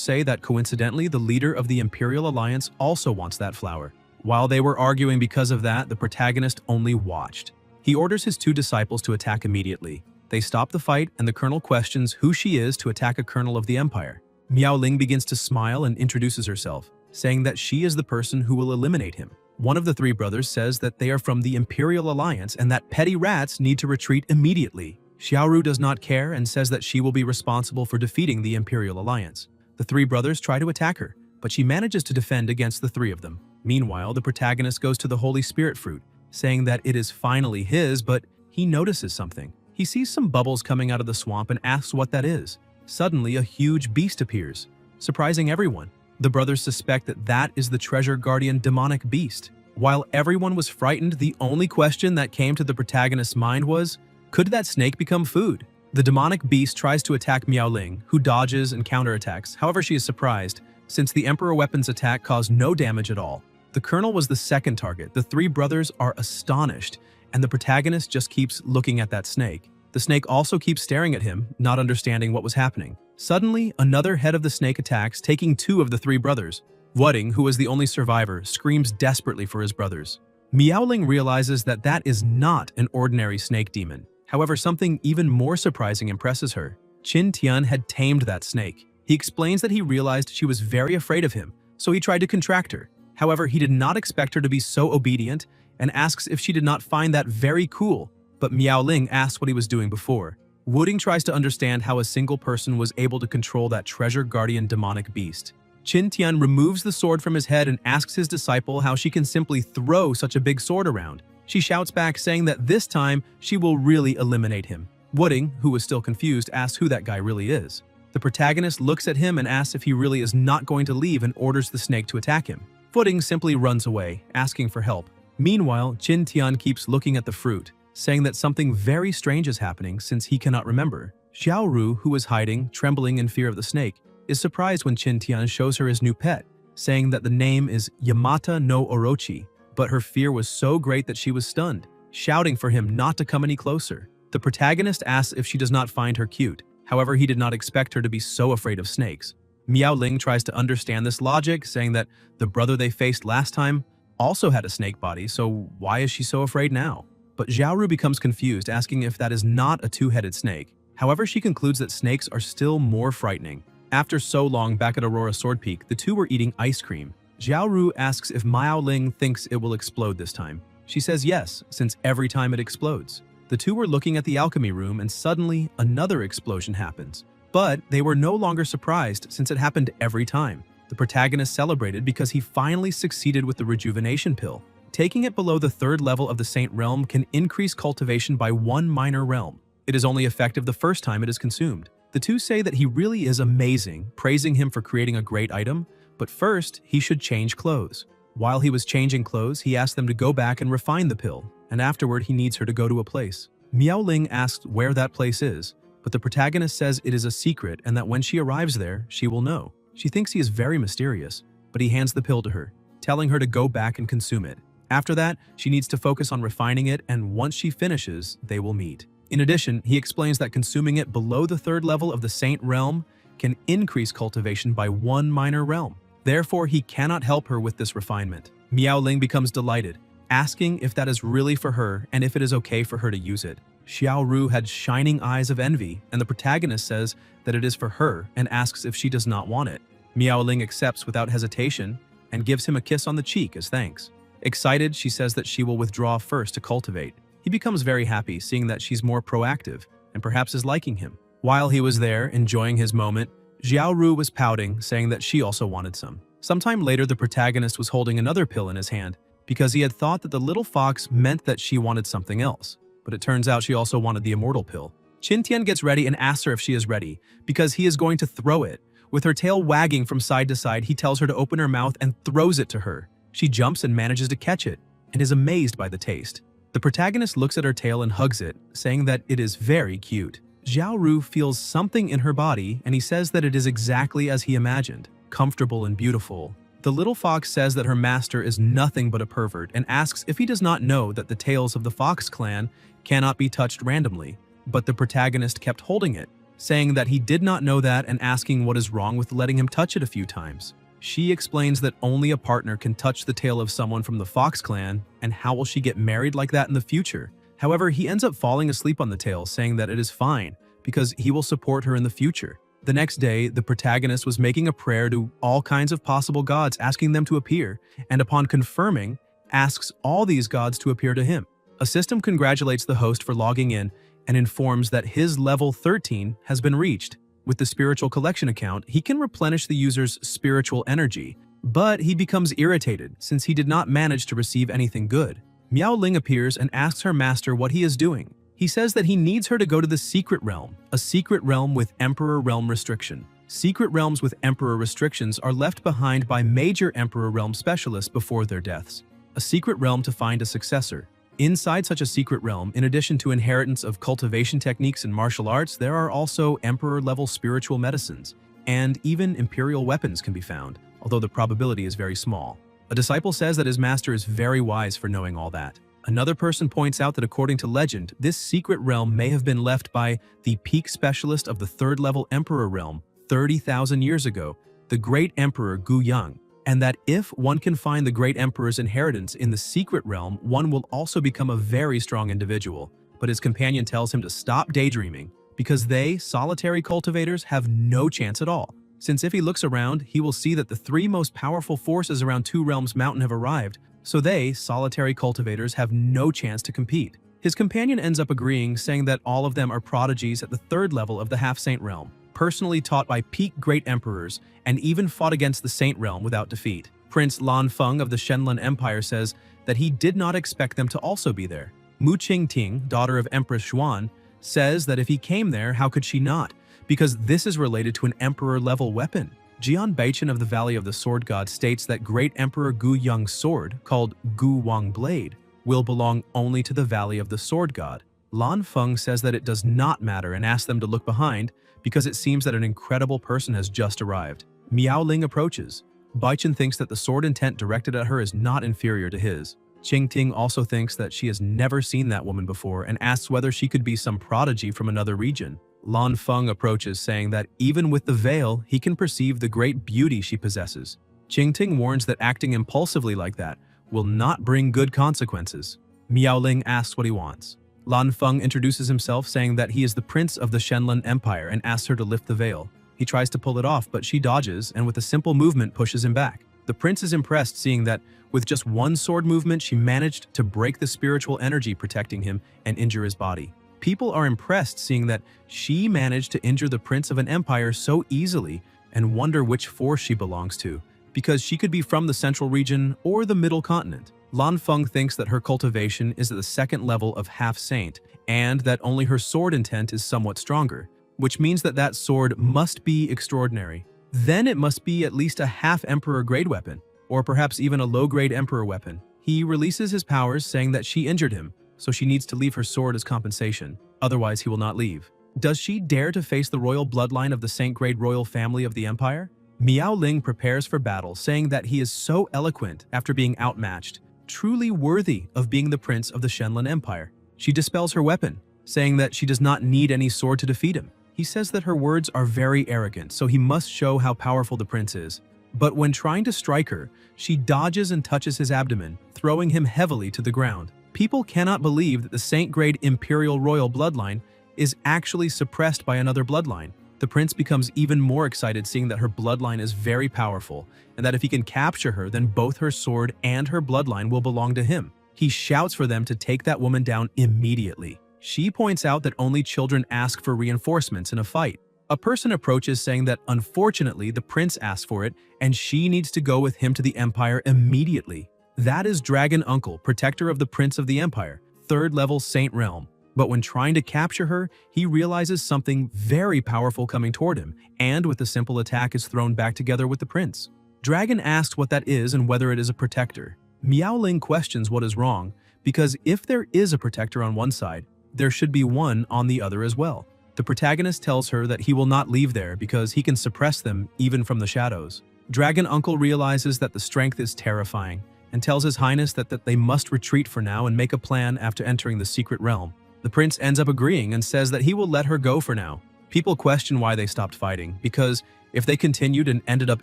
say that coincidentally, the leader of the Imperial Alliance also wants that flower. While they were arguing because of that, the protagonist only watched. He orders his two disciples to attack immediately. They stop the fight, and the colonel questions who she is to attack a colonel of the empire. Miao Ling begins to smile and introduces herself, saying that she is the person who will eliminate him. One of the three brothers says that they are from the Imperial Alliance and that petty rats need to retreat immediately. Xiaoru does not care and says that she will be responsible for defeating the Imperial Alliance. The three brothers try to attack her, but she manages to defend against the three of them. Meanwhile, the protagonist goes to the Holy Spirit fruit, saying that it is finally his, but he notices something. He sees some bubbles coming out of the swamp and asks what that is. Suddenly, a huge beast appears, surprising everyone. The brothers suspect that that is the treasure guardian demonic beast. While everyone was frightened, the only question that came to the protagonist's mind was, could that snake become food? The demonic beast tries to attack Miao Ling, who dodges and counterattacks. However, she is surprised, since the Emperor Weapon's attack caused no damage at all. The colonel was the second target. The three brothers are astonished, and the protagonist just keeps looking at that snake. The snake also keeps staring at him, not understanding what was happening. Suddenly, another head of the snake attacks, taking two of the three brothers. Wuding, who is the only survivor, screams desperately for his brothers. Miaoling realizes that that is not an ordinary snake demon. However, something even more surprising impresses her. Qin Tian had tamed that snake. He explains that he realized she was very afraid of him, so he tried to contract her. However, he did not expect her to be so obedient and asks if she did not find that very cool, but Miao Ling asks what he was doing before. Wuding tries to understand how a single person was able to control that treasure guardian demonic beast. Qin Tian removes the sword from his head and asks his disciple how she can simply throw such a big sword around. She shouts back, saying that this time she will really eliminate him. Wuding, who was still confused, asks who that guy really is. The protagonist looks at him and asks if he really is not going to leave and orders the snake to attack him. Wuding simply runs away, asking for help. Meanwhile, Qin Tian keeps looking at the fruit, saying that something very strange is happening since he cannot remember. Xiaoru, who is hiding, trembling in fear of the snake, is surprised when Qin Tian shows her his new pet, saying that the name is Yamata no Orochi, but her fear was so great that she was stunned, shouting for him not to come any closer. The protagonist asks if she does not find her cute. However, he did not expect her to be so afraid of snakes. Miao Ling tries to understand this logic, saying that the brother they faced last time also had a snake body, so why is she so afraid now? But Xiaoru becomes confused, asking if that is not a two-headed snake. However, she concludes that snakes are still more frightening. After so long back at Aurora Sword Peak, the two were eating ice cream. Xiaoru asks if Miao Ling thinks it will explode this time. She says yes, since every time it explodes. The two were looking at the alchemy room and suddenly another explosion happens. But they were no longer surprised since it happened every time. The protagonist celebrated because he finally succeeded with the rejuvenation pill. Taking it below the third level of the Saint Realm can increase cultivation by one minor realm. It is only effective the first time it is consumed. The two say that he really is amazing, praising him for creating a great item, but first he should change clothes. While he was changing clothes, he asked them to go back and refine the pill, and afterward he needs her to go to a place. Miao Ling asks where that place is, but the protagonist says it is a secret and that when she arrives there, she will know. She thinks he is very mysterious, but he hands the pill to her, telling her to go back and consume it. After that, she needs to focus on refining it, and once she finishes, they will meet. In addition, he explains that consuming it below the third level of the Saint Realm can increase cultivation by one minor realm. Therefore, he cannot help her with this refinement. Miao Ling becomes delighted, asking if that is really for her and if it is okay for her to use it. Xiao Ru had shining eyes of envy, and the protagonist says that it is for her and asks if she does not want it. Miao Ling accepts without hesitation and gives him a kiss on the cheek as thanks. Excited, she says that she will withdraw first to cultivate. He becomes very happy seeing that she's more proactive and perhaps is liking him. While he was there, enjoying his moment, Xiaoru was pouting, saying that she also wanted some. Sometime later, the protagonist was holding another pill in his hand because he had thought that the little fox meant that she wanted something else. But it turns out she also wanted the immortal pill. Qintian gets ready and asks her if she is ready because he is going to throw it. With her tail wagging from side to side, he tells her to open her mouth and throws it to her. She jumps and manages to catch it and is amazed by the taste. The protagonist looks at her tail and hugs it, saying that it is very cute. Xiaoru feels something in her body and he says that it is exactly as he imagined, comfortable and beautiful. The little fox says that her master is nothing but a pervert and asks if he does not know that the tails of the Fox clan cannot be touched randomly, but the protagonist kept holding it, saying that he did not know that and asking what is wrong with letting him touch it a few times. She explains that only a partner can touch the tail of someone from the Fox clan, and how will she get married like that in the future? However, he ends up falling asleep on the tail, saying that it is fine because he will support her in the future. The next day, the protagonist was making a prayer to all kinds of possible gods, asking them to appear, and upon confirming, asks all these gods to appear to him. A system congratulates the host for logging in and informs that his level 13 has been reached. With the spiritual collection account, he can replenish the user's spiritual energy, but he becomes irritated since he did not manage to receive anything good. Miao Ling appears and asks her master what he is doing. He says that he needs her to go to the Secret Realm, a secret realm with Emperor Realm restriction. Secret realms with Emperor restrictions are left behind by major Emperor Realm specialists before their deaths. A secret realm to find a successor. Inside such a secret realm, in addition to inheritance of cultivation techniques and martial arts, there are also Emperor-level spiritual medicines, and even Imperial weapons can be found, although the probability is very small. A disciple says that his master is very wise for knowing all that. Another person points out that according to legend, this secret realm may have been left by the peak specialist of the third-level Emperor realm 30,000 years ago, the Great Emperor Gu Yang, and that if one can find the Great Emperor's inheritance in the secret realm, one will also become a very strong individual. But his companion tells him to stop daydreaming, because they, solitary cultivators, have no chance at all. Since if he looks around, he will see that the three most powerful forces around Two Realms Mountain have arrived, so they, solitary cultivators, have no chance to compete. His companion ends up agreeing, saying that all of them are prodigies at the third level of the Half-Saint Realm, personally taught by peak Great Emperors, and even fought against the Saint Realm without defeat. Prince Lan Feng of the Shenlun Empire says that he did not expect them to also be there. Mu Qingting, daughter of Empress Xuan, says that if he came there, how could she not? Because this is related to an Emperor-level weapon. Jian Baichen of the Valley of the Sword God states that Great Emperor Gu Yang's sword, called Gu Wang Blade, will belong only to the Valley of the Sword God. Lan Feng says that it does not matter and asks them to look behind because it seems that an incredible person has just arrived. Miao Ling approaches. Baichen thinks that the sword intent directed at her is not inferior to his. Qingting also thinks that she has never seen that woman before and asks whether she could be some prodigy from another region. Lan Feng approaches, saying that even with the veil, he can perceive the great beauty she possesses. Qingting warns that acting impulsively like that will not bring good consequences. Miao Ling asks what he wants. Lan Feng introduces himself, saying that he is the prince of the Shenlun Empire and asks her to lift the veil. He tries to pull it off, but she dodges and with a simple movement pushes him back. The prince is impressed, seeing that with just one sword movement, she managed to break the spiritual energy protecting him and injure his body. People are impressed seeing that she managed to injure the prince of an empire so easily and wonder which force she belongs to, because she could be from the central region or the middle continent. Lan Feng thinks that her cultivation is at the second level of half-saint and that only her sword intent is somewhat stronger, which means that that sword must be extraordinary. Then it must be at least a half-emperor grade weapon, or perhaps even a low-grade emperor weapon. He releases his powers, saying that she injured him, so she needs to leave her sword as compensation, otherwise he will not leave. Does she dare to face the royal bloodline of the Saint-grade royal family of the empire? Miao Ling prepares for battle, saying that he is so eloquent after being outmatched, truly worthy of being the prince of the Shenlun Empire. She dispels her weapon, saying that she does not need any sword to defeat him. He says that her words are very arrogant, so he must show how powerful the prince is. But when trying to strike her, she dodges and touches his abdomen, throwing him heavily to the ground. People cannot believe that the Saint-grade Imperial Royal bloodline is actually suppressed by another bloodline. The prince becomes even more excited seeing that her bloodline is very powerful, and that if he can capture her, then both her sword and her bloodline will belong to him. He shouts for them to take that woman down immediately. She points out that only children ask for reinforcements in a fight. A person approaches saying that unfortunately the prince asked for it and she needs to go with him to the Empire immediately. That is Dragon Uncle, protector of the Prince of the Empire, 3rd level Saint Realm. But when trying to capture her, he realizes something very powerful coming toward him, and with a simple attack is thrown back together with the prince. Dragon asks what that is and whether it is a protector. Miaoling questions what is wrong, because if there is a protector on one side, there should be one on the other as well. The protagonist tells her that he will not leave there because he can suppress them even from the shadows. Dragon Uncle realizes that the strength is terrifying and tells His Highness that they must retreat for now and make a plan after entering the secret realm. The prince ends up agreeing and says that he will let her go for now. People question why they stopped fighting, because if they continued and ended up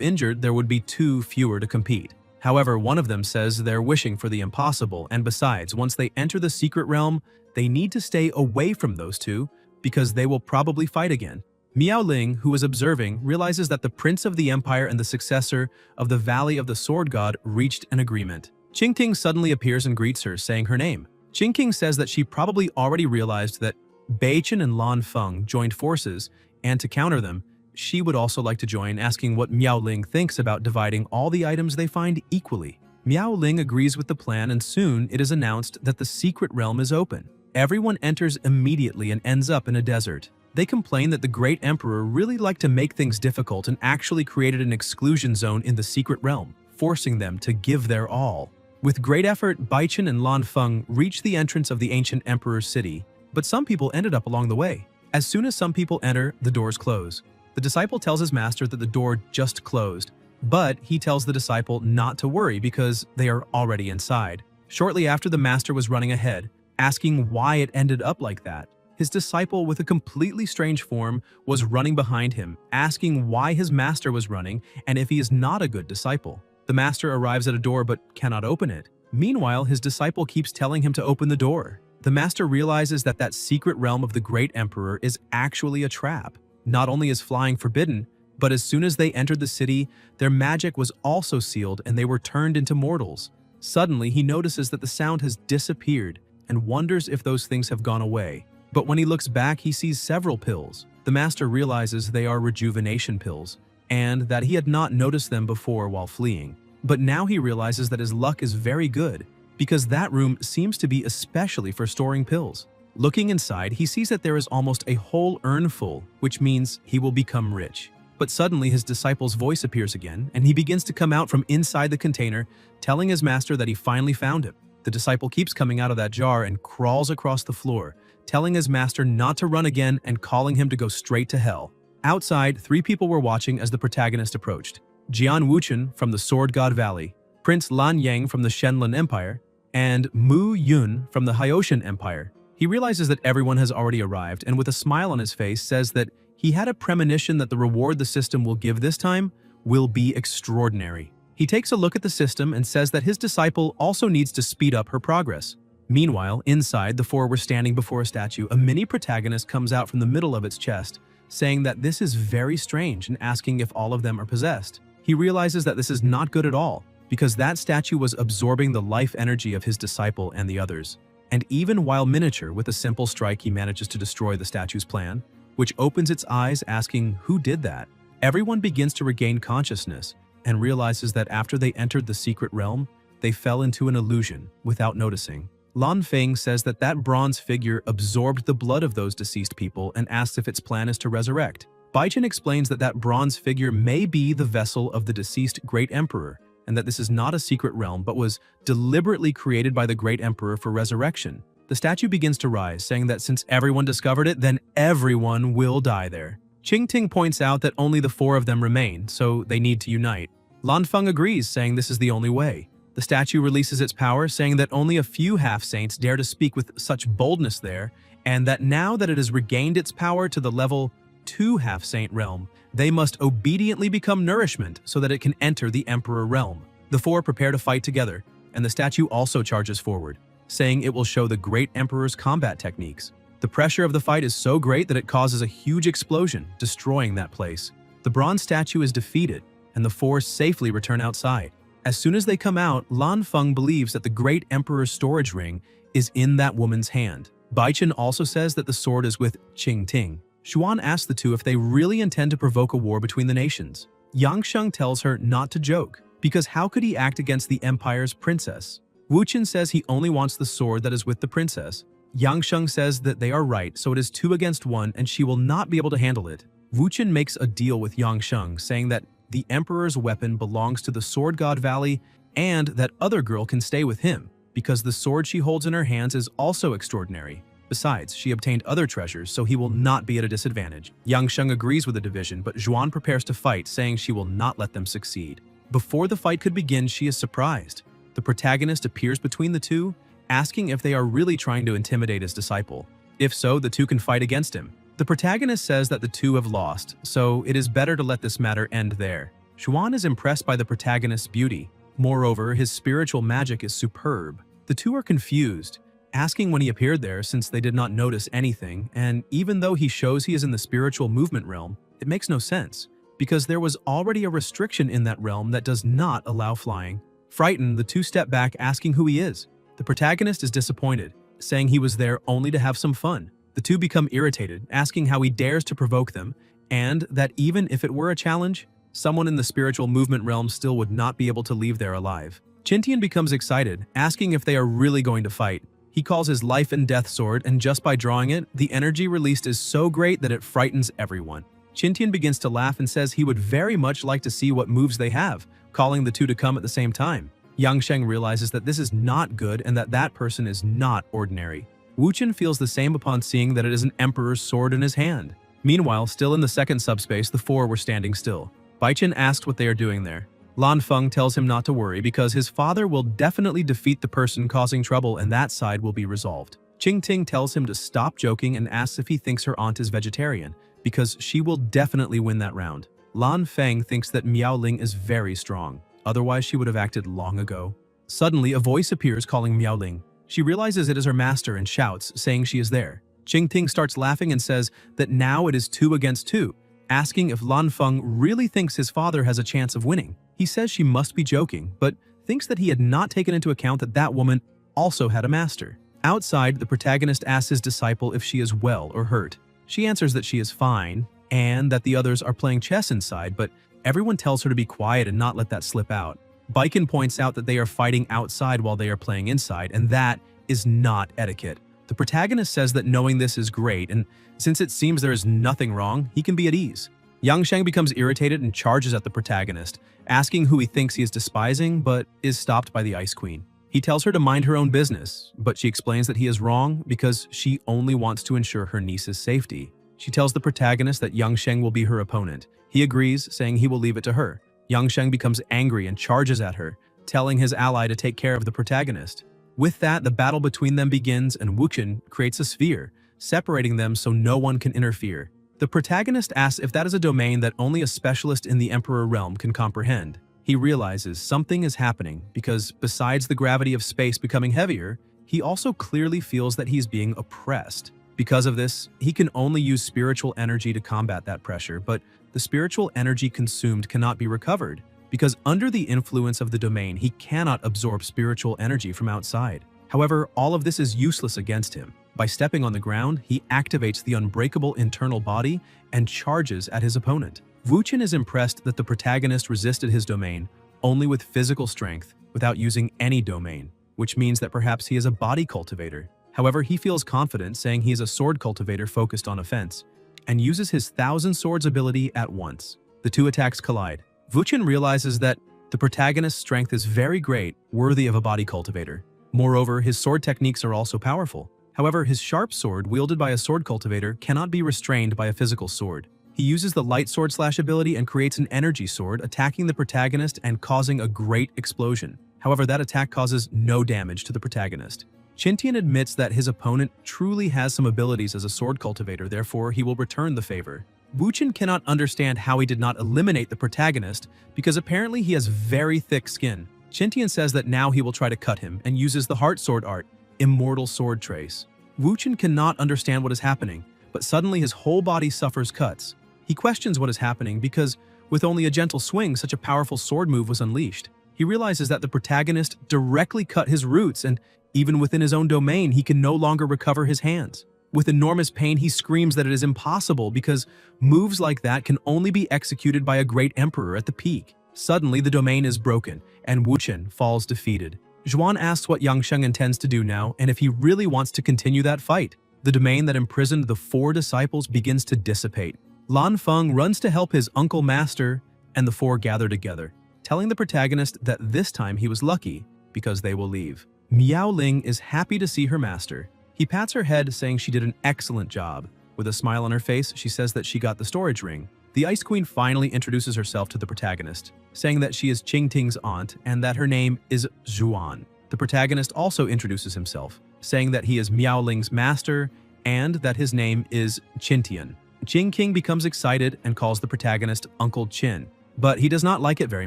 injured, there would be 2 fewer to compete. However, one of them says they're wishing for the impossible, and besides, once they enter the secret realm, they need to stay away from those 2 because they will probably fight again. Miao Ling, who is observing, realizes that the Prince of the Empire and the successor of the Valley of the Sword God reached an agreement. Qingting suddenly appears and greets her, saying her name. Qingting says that she probably already realized that Beichen and Lan Feng joined forces, and to counter them, she would also like to join, asking what Miao Ling thinks about dividing all the items they find equally. Miao Ling agrees with the plan, and soon it is announced that the secret realm is open. Everyone enters immediately and ends up in a desert. They complain that the Great Emperor really liked to make things difficult and actually created an exclusion zone in the secret realm, forcing them to give their all. With great effort, Baichen and Lan Feng reach the entrance of the ancient emperor's city, but some people ended up along the way. As soon as some people enter, the doors close. The disciple tells his master that the door just closed, but he tells the disciple not to worry because they are already inside. Shortly after, the master was running ahead, asking why it ended up like that. His disciple, with a completely strange form, was running behind him, asking why his master was running and if he is not a good disciple. The master arrives at a door but cannot open it. Meanwhile, his disciple keeps telling him to open the door. The master realizes that that secret realm of the Great Emperor is actually a trap. Not only is flying forbidden, but as soon as they entered the city, their magic was also sealed and they were turned into mortals. Suddenly, he notices that the sound has disappeared and wonders if those things have gone away. But when he looks back, he sees several pills. The master realizes they are rejuvenation pills, and that he had not noticed them before while fleeing. But now he realizes that his luck is very good, because that room seems to be especially for storing pills. Looking inside, he sees that there is almost a whole urn full, which means he will become rich. But suddenly his disciple's voice appears again, and he begins to come out from inside the container, telling his master that he finally found him. The disciple keeps coming out of that jar and crawls across the floor, telling his master not to run again and calling him to go straight to hell. Outside, 3 people were watching as the protagonist approached. Jian Wuchen from the Sword God Valley, Prince Lan Yang from the Shenlin Empire, and Mu Yun from the Hyoshan Empire. He realizes that everyone has already arrived, and with a smile on his face says that he had a premonition that the reward the system will give this time will be extraordinary. He takes a look at the system and says that his disciple also needs to speed up her progress. Meanwhile, inside, the 4 were standing before a statue. A mini protagonist comes out from the middle of its chest, saying that this is very strange and asking if all of them are possessed. He realizes that this is not good at all, because that statue was absorbing the life energy of his disciple and the others. And even while miniature, with a simple strike, he manages to destroy the statue's plan, which opens its eyes asking who did that. Everyone begins to regain consciousness and realizes that after they entered the secret realm, they fell into an illusion without noticing. Lan Feng says that that bronze figure absorbed the blood of those deceased people and asks if its plan is to resurrect. Baichen explains that that bronze figure may be the vessel of the deceased Great Emperor, and that this is not a secret realm but was deliberately created by the Great Emperor for resurrection. The statue begins to rise, saying that since everyone discovered it, then everyone will die there. Qingting points out that only the 4 of them remain, so they need to unite. Lan Feng agrees, saying this is the only way. The statue releases its power, saying that only a few half-saints dare to speak with such boldness there, and that now that it has regained its power to the level 2 half-saint realm, they must obediently become nourishment so that it can enter the Emperor realm. The 4 prepare to fight together, and the statue also charges forward, saying it will show the Great Emperor's combat techniques. The pressure of the fight is so great that it causes a huge explosion, destroying that place. The bronze statue is defeated, and the 4 safely return outside. As soon as they come out, Lan Feng believes that the Great Emperor's storage ring is in that woman's hand. Baichen also says that the sword is with Qing Ting. Xuan asks the two if they really intend to provoke a war between the nations. Yang Sheng tells her not to joke, because how could he act against the Empire's princess? Wu Qin says he only wants the sword that is with the princess. Yang Sheng says that they are right, so it is 2 against 1 and she will not be able to handle it. Wu Qin makes a deal with Yang Sheng, saying that the Emperor's weapon belongs to the Sword God Valley and that other girl can stay with him, because the sword she holds in her hands is also extraordinary. Besides, she obtained other treasures, so he will not be at a disadvantage. Yang Sheng agrees with the division, but Zhuan prepares to fight, saying she will not let them succeed. Before the fight could begin, she is surprised. The protagonist appears between the two, asking if they are really trying to intimidate his disciple. If so, the two can fight against him. The protagonist says that the two have lost, so it is better to let this matter end there. Zhuan is impressed by the protagonist's beauty. Moreover, his spiritual magic is superb. The two are confused, asking when he appeared there since they did not notice anything, and even though he shows he is in the spiritual movement realm, it makes no sense, because there was already a restriction in that realm that does not allow flying. Frightened, the two step back asking who he is. The protagonist is disappointed, saying he was there only to have some fun. The two become irritated, asking how he dares to provoke them, and that even if it were a challenge, someone in the spiritual movement realm still would not be able to leave there alive. Qintian becomes excited, asking if they are really going to fight. He calls his life and death sword, and just by drawing it, the energy released is so great that it frightens everyone. Qintian begins to laugh and says he would very much like to see what moves they have, calling the two to come at the same time. Yang Sheng realizes that this is not good and that that person is not ordinary. Wu Qin feels the same upon seeing that it is an emperor's sword in his hand. Meanwhile, still in the second subspace, the four were standing still. Baichen asks what they are doing there. Lan Feng tells him not to worry because his father will definitely defeat the person causing trouble and that side will be resolved. Qing Ting tells him to stop joking and asks if he thinks her aunt is vegetarian, because she will definitely win that round. Lan Feng thinks that Miao Ling is very strong, otherwise she would have acted long ago. Suddenly, a voice appears calling Miao Ling. She realizes it is her master and shouts, saying she is there. Qing Ting starts laughing and says that now it is 2 against 2, asking if Lan Feng really thinks his father has a chance of winning. He says she must be joking, but thinks that he had not taken into account that that woman also had a master. Outside, the protagonist asks his disciple if she is well or hurt. She answers that she is fine, and that the others are playing chess inside, but everyone tells her to be quiet and not let that slip out. Baiken points out that they are fighting outside while they are playing inside, and that is not etiquette. The protagonist says that knowing this is great, and since it seems there is nothing wrong, he can be at ease. Yang Sheng becomes irritated and charges at the protagonist, asking who he thinks he is despising, but is stopped by the Ice Queen. He tells her to mind her own business, but she explains that he is wrong because she only wants to ensure her niece's safety. She tells the protagonist that Yang Sheng will be her opponent. He agrees, saying he will leave it to her. Yang Sheng becomes angry and charges at her, telling his ally to take care of the protagonist. With that, the battle between them begins and Wu Qin creates a sphere, separating them so no one can interfere. The protagonist asks if that is a domain that only a specialist in the Emperor realm can comprehend. He realizes something is happening because besides the gravity of space becoming heavier, he also clearly feels that he's being oppressed. Because of this, he can only use spiritual energy to combat that pressure, but the spiritual energy consumed cannot be recovered, because under the influence of the domain, he cannot absorb spiritual energy from outside. However, all of this is useless against him. By stepping on the ground, he activates the unbreakable internal body and charges at his opponent. Wu Qin is impressed that the protagonist resisted his domain only with physical strength, without using any domain, which means that perhaps he is a body cultivator. However, he feels confident, saying he is a sword cultivator focused on offense, and uses his 1,000 Swords ability at once. The two attacks collide. Wu Qin realizes that the protagonist's strength is very great, worthy of a body cultivator. Moreover, his sword techniques are also powerful. However, his sharp sword, wielded by a sword cultivator, cannot be restrained by a physical sword. He uses the light sword slash ability and creates an energy sword, attacking the protagonist and causing a great explosion. However, that attack causes no damage to the protagonist. Qintian admits that his opponent truly has some abilities as a sword cultivator, therefore he will return the favor. Wu Qin cannot understand how he did not eliminate the protagonist because apparently he has very thick skin. Qintian says that now he will try to cut him and uses the heart sword art, Immortal Sword Trace. Wu Qin cannot understand what is happening, but suddenly his whole body suffers cuts. He questions what is happening because with only a gentle swing, such a powerful sword move was unleashed. he realizes that the protagonist directly cut his roots, and even within his own domain, he can no longer recover his hands. With enormous pain, he screams that it is impossible because moves like that can only be executed by a great emperor at the peak. Suddenly, the domain is broken, and Wuchen falls defeated. Zhuan asks what Yangsheng intends to do now and if he really wants to continue that fight. The domain that imprisoned the 4 disciples begins to dissipate. Lan Feng runs to help his uncle master, and the 4 gather together, telling the protagonist that this time he was lucky because they will leave. Miao Ling is happy to see her master. He pats her head, saying she did an excellent job. With a smile on her face, she says that she got the storage ring. The Ice Queen finally introduces herself to the protagonist, saying that she is Qingting's aunt and that her name is Zhuan. The protagonist also introduces himself, saying that he is Miao Ling's master and that his name is Qintian. Qingting becomes excited and calls the protagonist Uncle Qin, but he does not like it very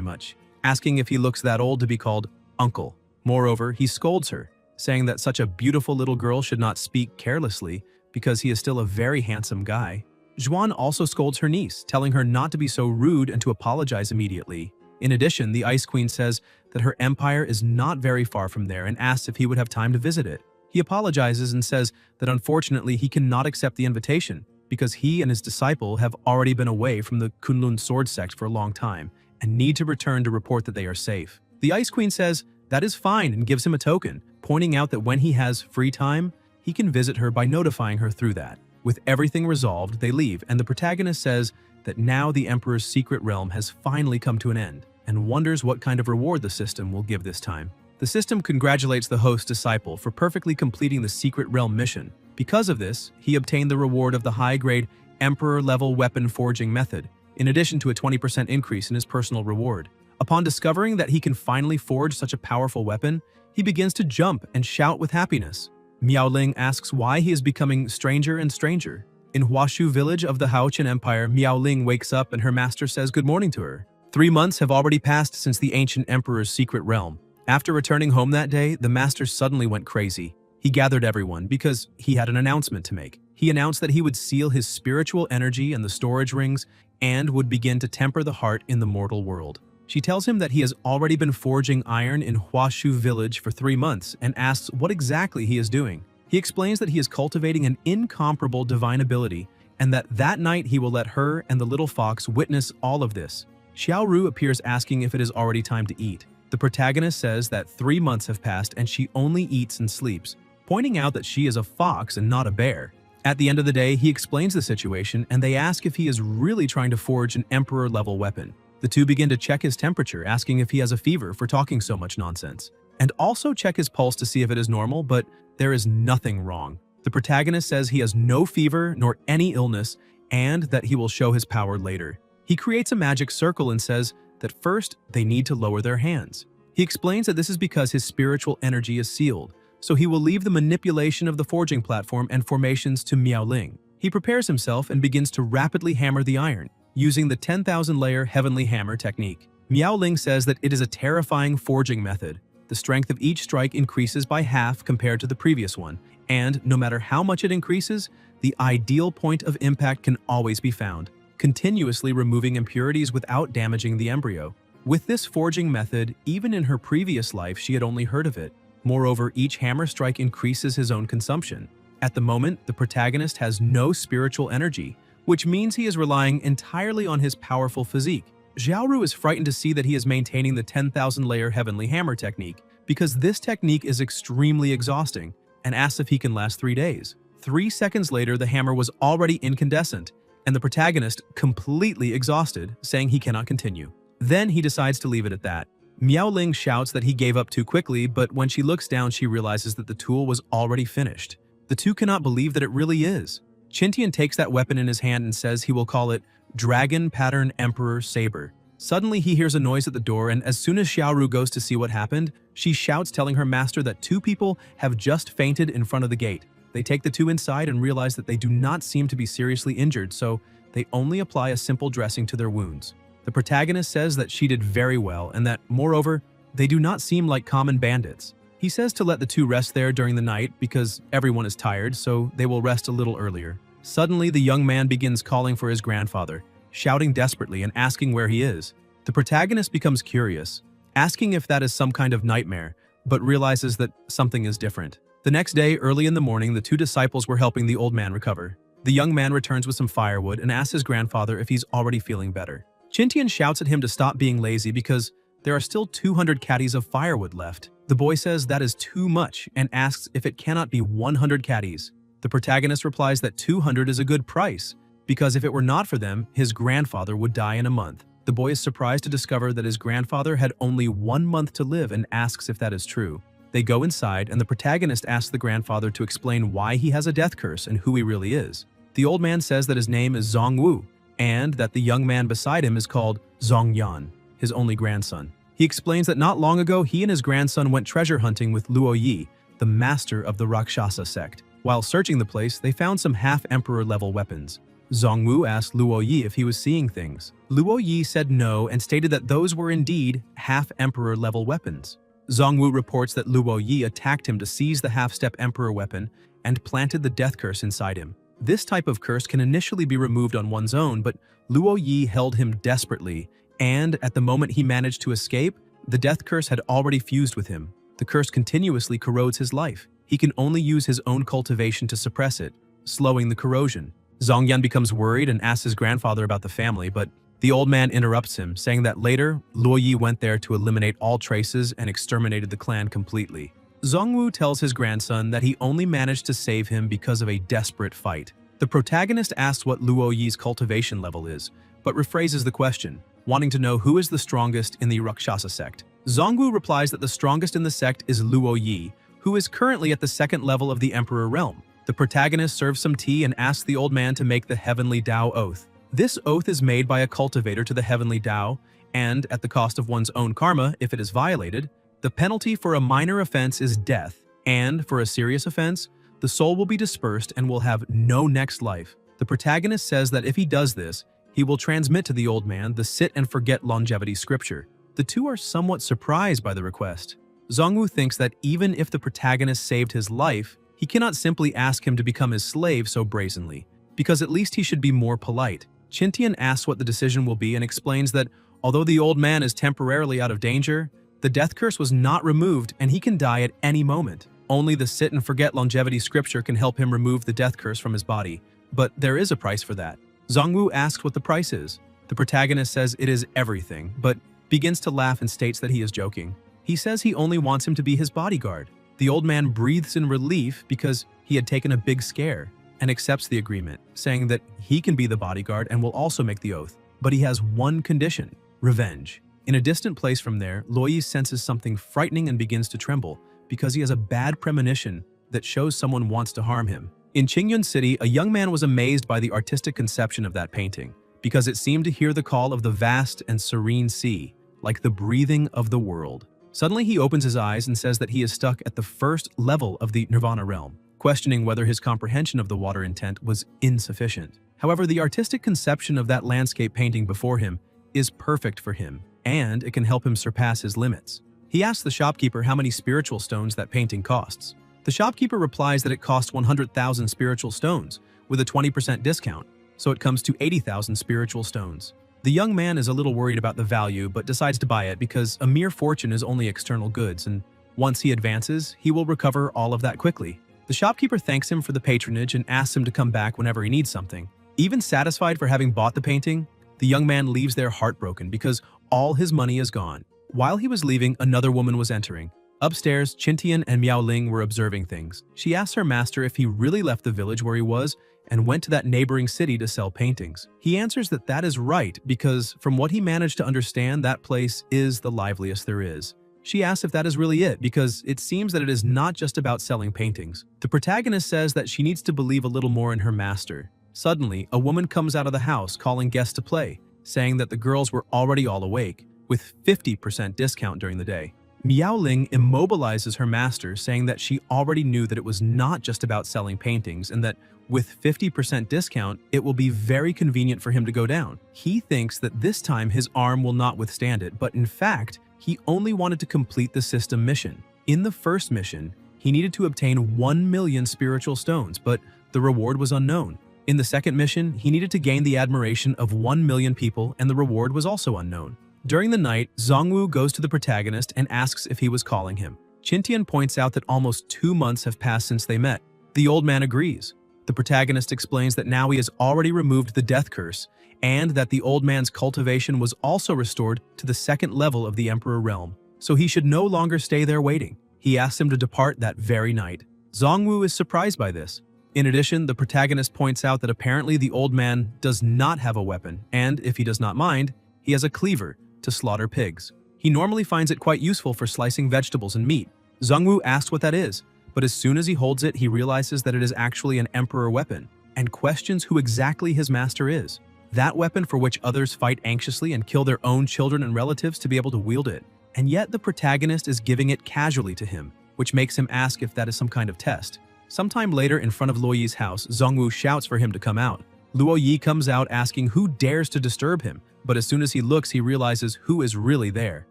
much, asking if he looks that old to be called uncle. Moreover, he scolds her, saying that such a beautiful little girl should not speak carelessly because he is still a very handsome guy. Zhuan also scolds her niece, telling her not to be so rude and to apologize immediately. In addition, the Ice Queen says that her empire is not very far from there and asks if he would have time to visit it. He apologizes and says that unfortunately he cannot accept the invitation because he and his disciple have already been away from the Kunlun sword sect for a long time and need to return to report that they are safe. The Ice Queen says that is fine and gives him a token, pointing out that when he has free time, he can visit her by notifying her through that. With everything resolved, they leave, and the protagonist says that now the Emperor's secret realm has finally come to an end, and wonders what kind of reward the system will give this time. The system congratulates the host disciple for perfectly completing the secret realm mission. Because of this, he obtained the reward of the high-grade Emperor-level weapon forging method, in addition to a 20% increase in his personal reward. Upon discovering that he can finally forge such a powerful weapon, he begins to jump and shout with happiness. Miao Ling asks why he is becoming stranger and stranger. In Huashu village of the Haochen Empire, Miao Ling wakes up and her master says good morning to her. 3 months have already passed since the ancient emperor's secret realm. After returning home that day, the master suddenly went crazy. He gathered everyone because he had an announcement to make. He announced that he would seal his spiritual energy in the storage rings and would begin to temper the heart in the mortal world. She tells him that he has already been forging iron in Huashu village for 3 months and asks what exactly he is doing. He explains that he is cultivating an incomparable divine ability and that night he will let her and the little fox witness all of this. Xiaoru appears asking if it is already time to eat. The protagonist says that 3 months have passed and she only eats and sleeps, pointing out that she is a fox and not a bear. At the end of the day, he explains the situation and they ask if he is really trying to forge an emperor-level weapon. The two begin to check his temperature, asking if he has a fever for talking so much nonsense, and also check his pulse to see if it is normal, but there is nothing wrong. The protagonist says he has no fever nor any illness and that he will show his power later. He creates a magic circle and says that first they need to lower their hands. He explains that this is because his spiritual energy is sealed, so he will leave the manipulation of the forging platform and formations to Miao Ling. He prepares himself and begins to rapidly hammer the iron, using the 10,000-layer heavenly hammer technique. Miao Ling says that it is a terrifying forging method. The strength of each strike increases by half compared to the previous one, and no matter how much it increases, the ideal point of impact can always be found, continuously removing impurities without damaging the embryo. With this forging method, even in her previous life she had only heard of it. Moreover, each hammer strike increases his own consumption. At the moment, the protagonist has no spiritual energy, which means he is relying entirely on his powerful physique. Xiaoru is frightened to see that he is maintaining the 10,000-layer heavenly hammer technique because this technique is extremely exhausting and asks if he can last 3 days. 3 seconds later, the hammer was already incandescent and the protagonist completely exhausted, saying he cannot continue. Then he decides to leave it at that. Miao Ling shouts that he gave up too quickly, but when she looks down, she realizes that the tool was already finished. The two cannot believe that it really is. Qintian takes that weapon in his hand and says he will call it Dragon Pattern Emperor Saber. Suddenly, he hears a noise at the door, and as soon as Xiaoru goes to see what happened, she shouts, telling her master that 2 people have just fainted in front of the gate. They take the 2 inside and realize that they do not seem to be seriously injured, so they only apply a simple dressing to their wounds. The protagonist says that she did very well and that, moreover, they do not seem like common bandits. He says to let the 2 rest there during the night because everyone is tired, so they will rest a little earlier. Suddenly, the young man begins calling for his grandfather, shouting desperately and asking where he is. The protagonist becomes curious, asking if that is some kind of nightmare, but realizes that something is different. The next day, early in the morning, the two disciples were helping the old man recover. The young man returns with some firewood and asks his grandfather if he's already feeling better. Chintian shouts at him to stop being lazy because there are still 200 caddies of firewood left. The boy says that is too much and asks if it cannot be 100 caddies. The protagonist replies that 200 is a good price, because if it were not for them, his grandfather would die in a month. The boy is surprised to discover that his grandfather had only 1 month to live and asks if that is true. They go inside and the protagonist asks the grandfather to explain why he has a death curse and who he really is. The old man says that his name is Zongwu and that the young man beside him is called Zongyan, his only grandson. He explains that not long ago he and his grandson went treasure hunting with Luo Yi, the master of the Rakshasa sect. While searching the place, they found some half-emperor level weapons. Zongwu asked Luo Yi if he was seeing things. Luo Yi said no and stated that those were indeed half-emperor level weapons. Zongwu reports that Luo Yi attacked him to seize the half-step emperor weapon and planted the death curse inside him. This type of curse can initially be removed on one's own, but Luo Yi held him desperately, and at the moment he managed to escape, the death curse had already fused with him. The curse continuously corrodes his life. He can only use his own cultivation to suppress it, slowing the corrosion. Zongyan becomes worried and asks his grandfather about the family, but the old man interrupts him, saying that later, Luo Yi went there to eliminate all traces and exterminated the clan completely. Zongwu tells his grandson that he only managed to save him because of a desperate fight. The protagonist asks what Luo Yi's cultivation level is, but rephrases the question, wanting to know who is the strongest in the Rakshasa sect. Zongwu replies that the strongest in the sect is Luo Yi, who is currently at the second level of the Emperor realm. The protagonist serves some tea and asks the old man to make the Heavenly Tao Oath. This oath is made by a cultivator to the Heavenly Tao, and at the cost of one's own karma if it is violated. The penalty for a minor offense is death, and for a serious offense, the soul will be dispersed and will have no next life. The protagonist says that if he does this, he will transmit to the old man the sit and forget longevity scripture. The two are somewhat surprised by the request. Zongwu thinks that even if the protagonist saved his life, he cannot simply ask him to become his slave so brazenly, because at least he should be more polite. Chintian asks what the decision will be and explains that although the old man is temporarily out of danger, the death curse was not removed and he can die at any moment. Only the sit and forget longevity scripture can help him remove the death curse from his body, but there is a price for that. Zongwu asks what the price is. The protagonist says it is everything, but begins to laugh and states that he is joking. He says he only wants him to be his bodyguard. The old man breathes in relief because he had taken a big scare and accepts the agreement, saying that he can be the bodyguard and will also make the oath. But he has one condition: revenge. In a distant place from there, Luo Yi senses something frightening and begins to tremble because he has a bad premonition that shows someone wants to harm him. In Qingyun City, a young man was amazed by the artistic conception of that painting because it seemed to hear the call of the vast and serene sea, like the breathing of the world. Suddenly he opens his eyes and says that he is stuck at the first level of the Nirvana realm, questioning whether his comprehension of the water intent was insufficient. However, the artistic conception of that landscape painting before him is perfect for him, and it can help him surpass his limits. He asks the shopkeeper how many spiritual stones that painting costs. The shopkeeper replies that it costs 100,000 spiritual stones, with a 20% discount, so it comes to 80,000 spiritual stones. The young man is a little worried about the value but decides to buy it because a mere fortune is only external goods, and once he advances, he will recover all of that quickly. The shopkeeper thanks him for the patronage and asks him to come back whenever he needs something. Even satisfied for having bought the painting, the young man leaves there heartbroken because all his money is gone. While he was leaving, another woman was entering. Upstairs, Chintian and Miao Ling were observing things. She asked her master if he really left the village where he was and went to that neighboring city to sell paintings. He answers that that is right because from what he managed to understand, that place is the liveliest there is. She asks if that is really it because it seems that it is not just about selling paintings. The protagonist says that she needs to believe a little more in her master. Suddenly, a woman comes out of the house calling guests to play, saying that the girls were already all awake, with 50% discount during the day. Miao Ling immobilizes her master, saying that she already knew that it was not just about selling paintings and that with 50% discount, it will be very convenient for him to go down. He thinks that this time his arm will not withstand it, but in fact, he only wanted to complete the system mission. In the first mission, he needed to obtain 1 million spiritual stones, but the reward was unknown. In the second mission, he needed to gain the admiration of 1 million people and the reward was also unknown. During the night, Zongwoo goes to the protagonist and asks if he was calling him. Qintian points out that almost 2 months have passed since they met. The old man agrees. The protagonist explains that now he has already removed the death curse, and that the old man's cultivation was also restored to the second level of the Emperor realm, so he should no longer stay there waiting. He asks him to depart that very night. Zongwoo is surprised by this. In addition, the protagonist points out that apparently the old man does not have a weapon, and if he does not mind, he has a cleaver to slaughter pigs. He normally finds it quite useful for slicing vegetables and meat. Zongwoo asks what that is, but as soon as he holds it, he realizes that it is actually an emperor weapon, and questions who exactly his master is. That weapon for which others fight anxiously and kill their own children and relatives to be able to wield it. And yet the protagonist is giving it casually to him, which makes him ask if that is some kind of test. Sometime later, in front of Luo Yi's house, Zongwoo shouts for him to come out. Luo Yi comes out asking who dares to disturb him, but as soon as he looks, he realizes who is really there.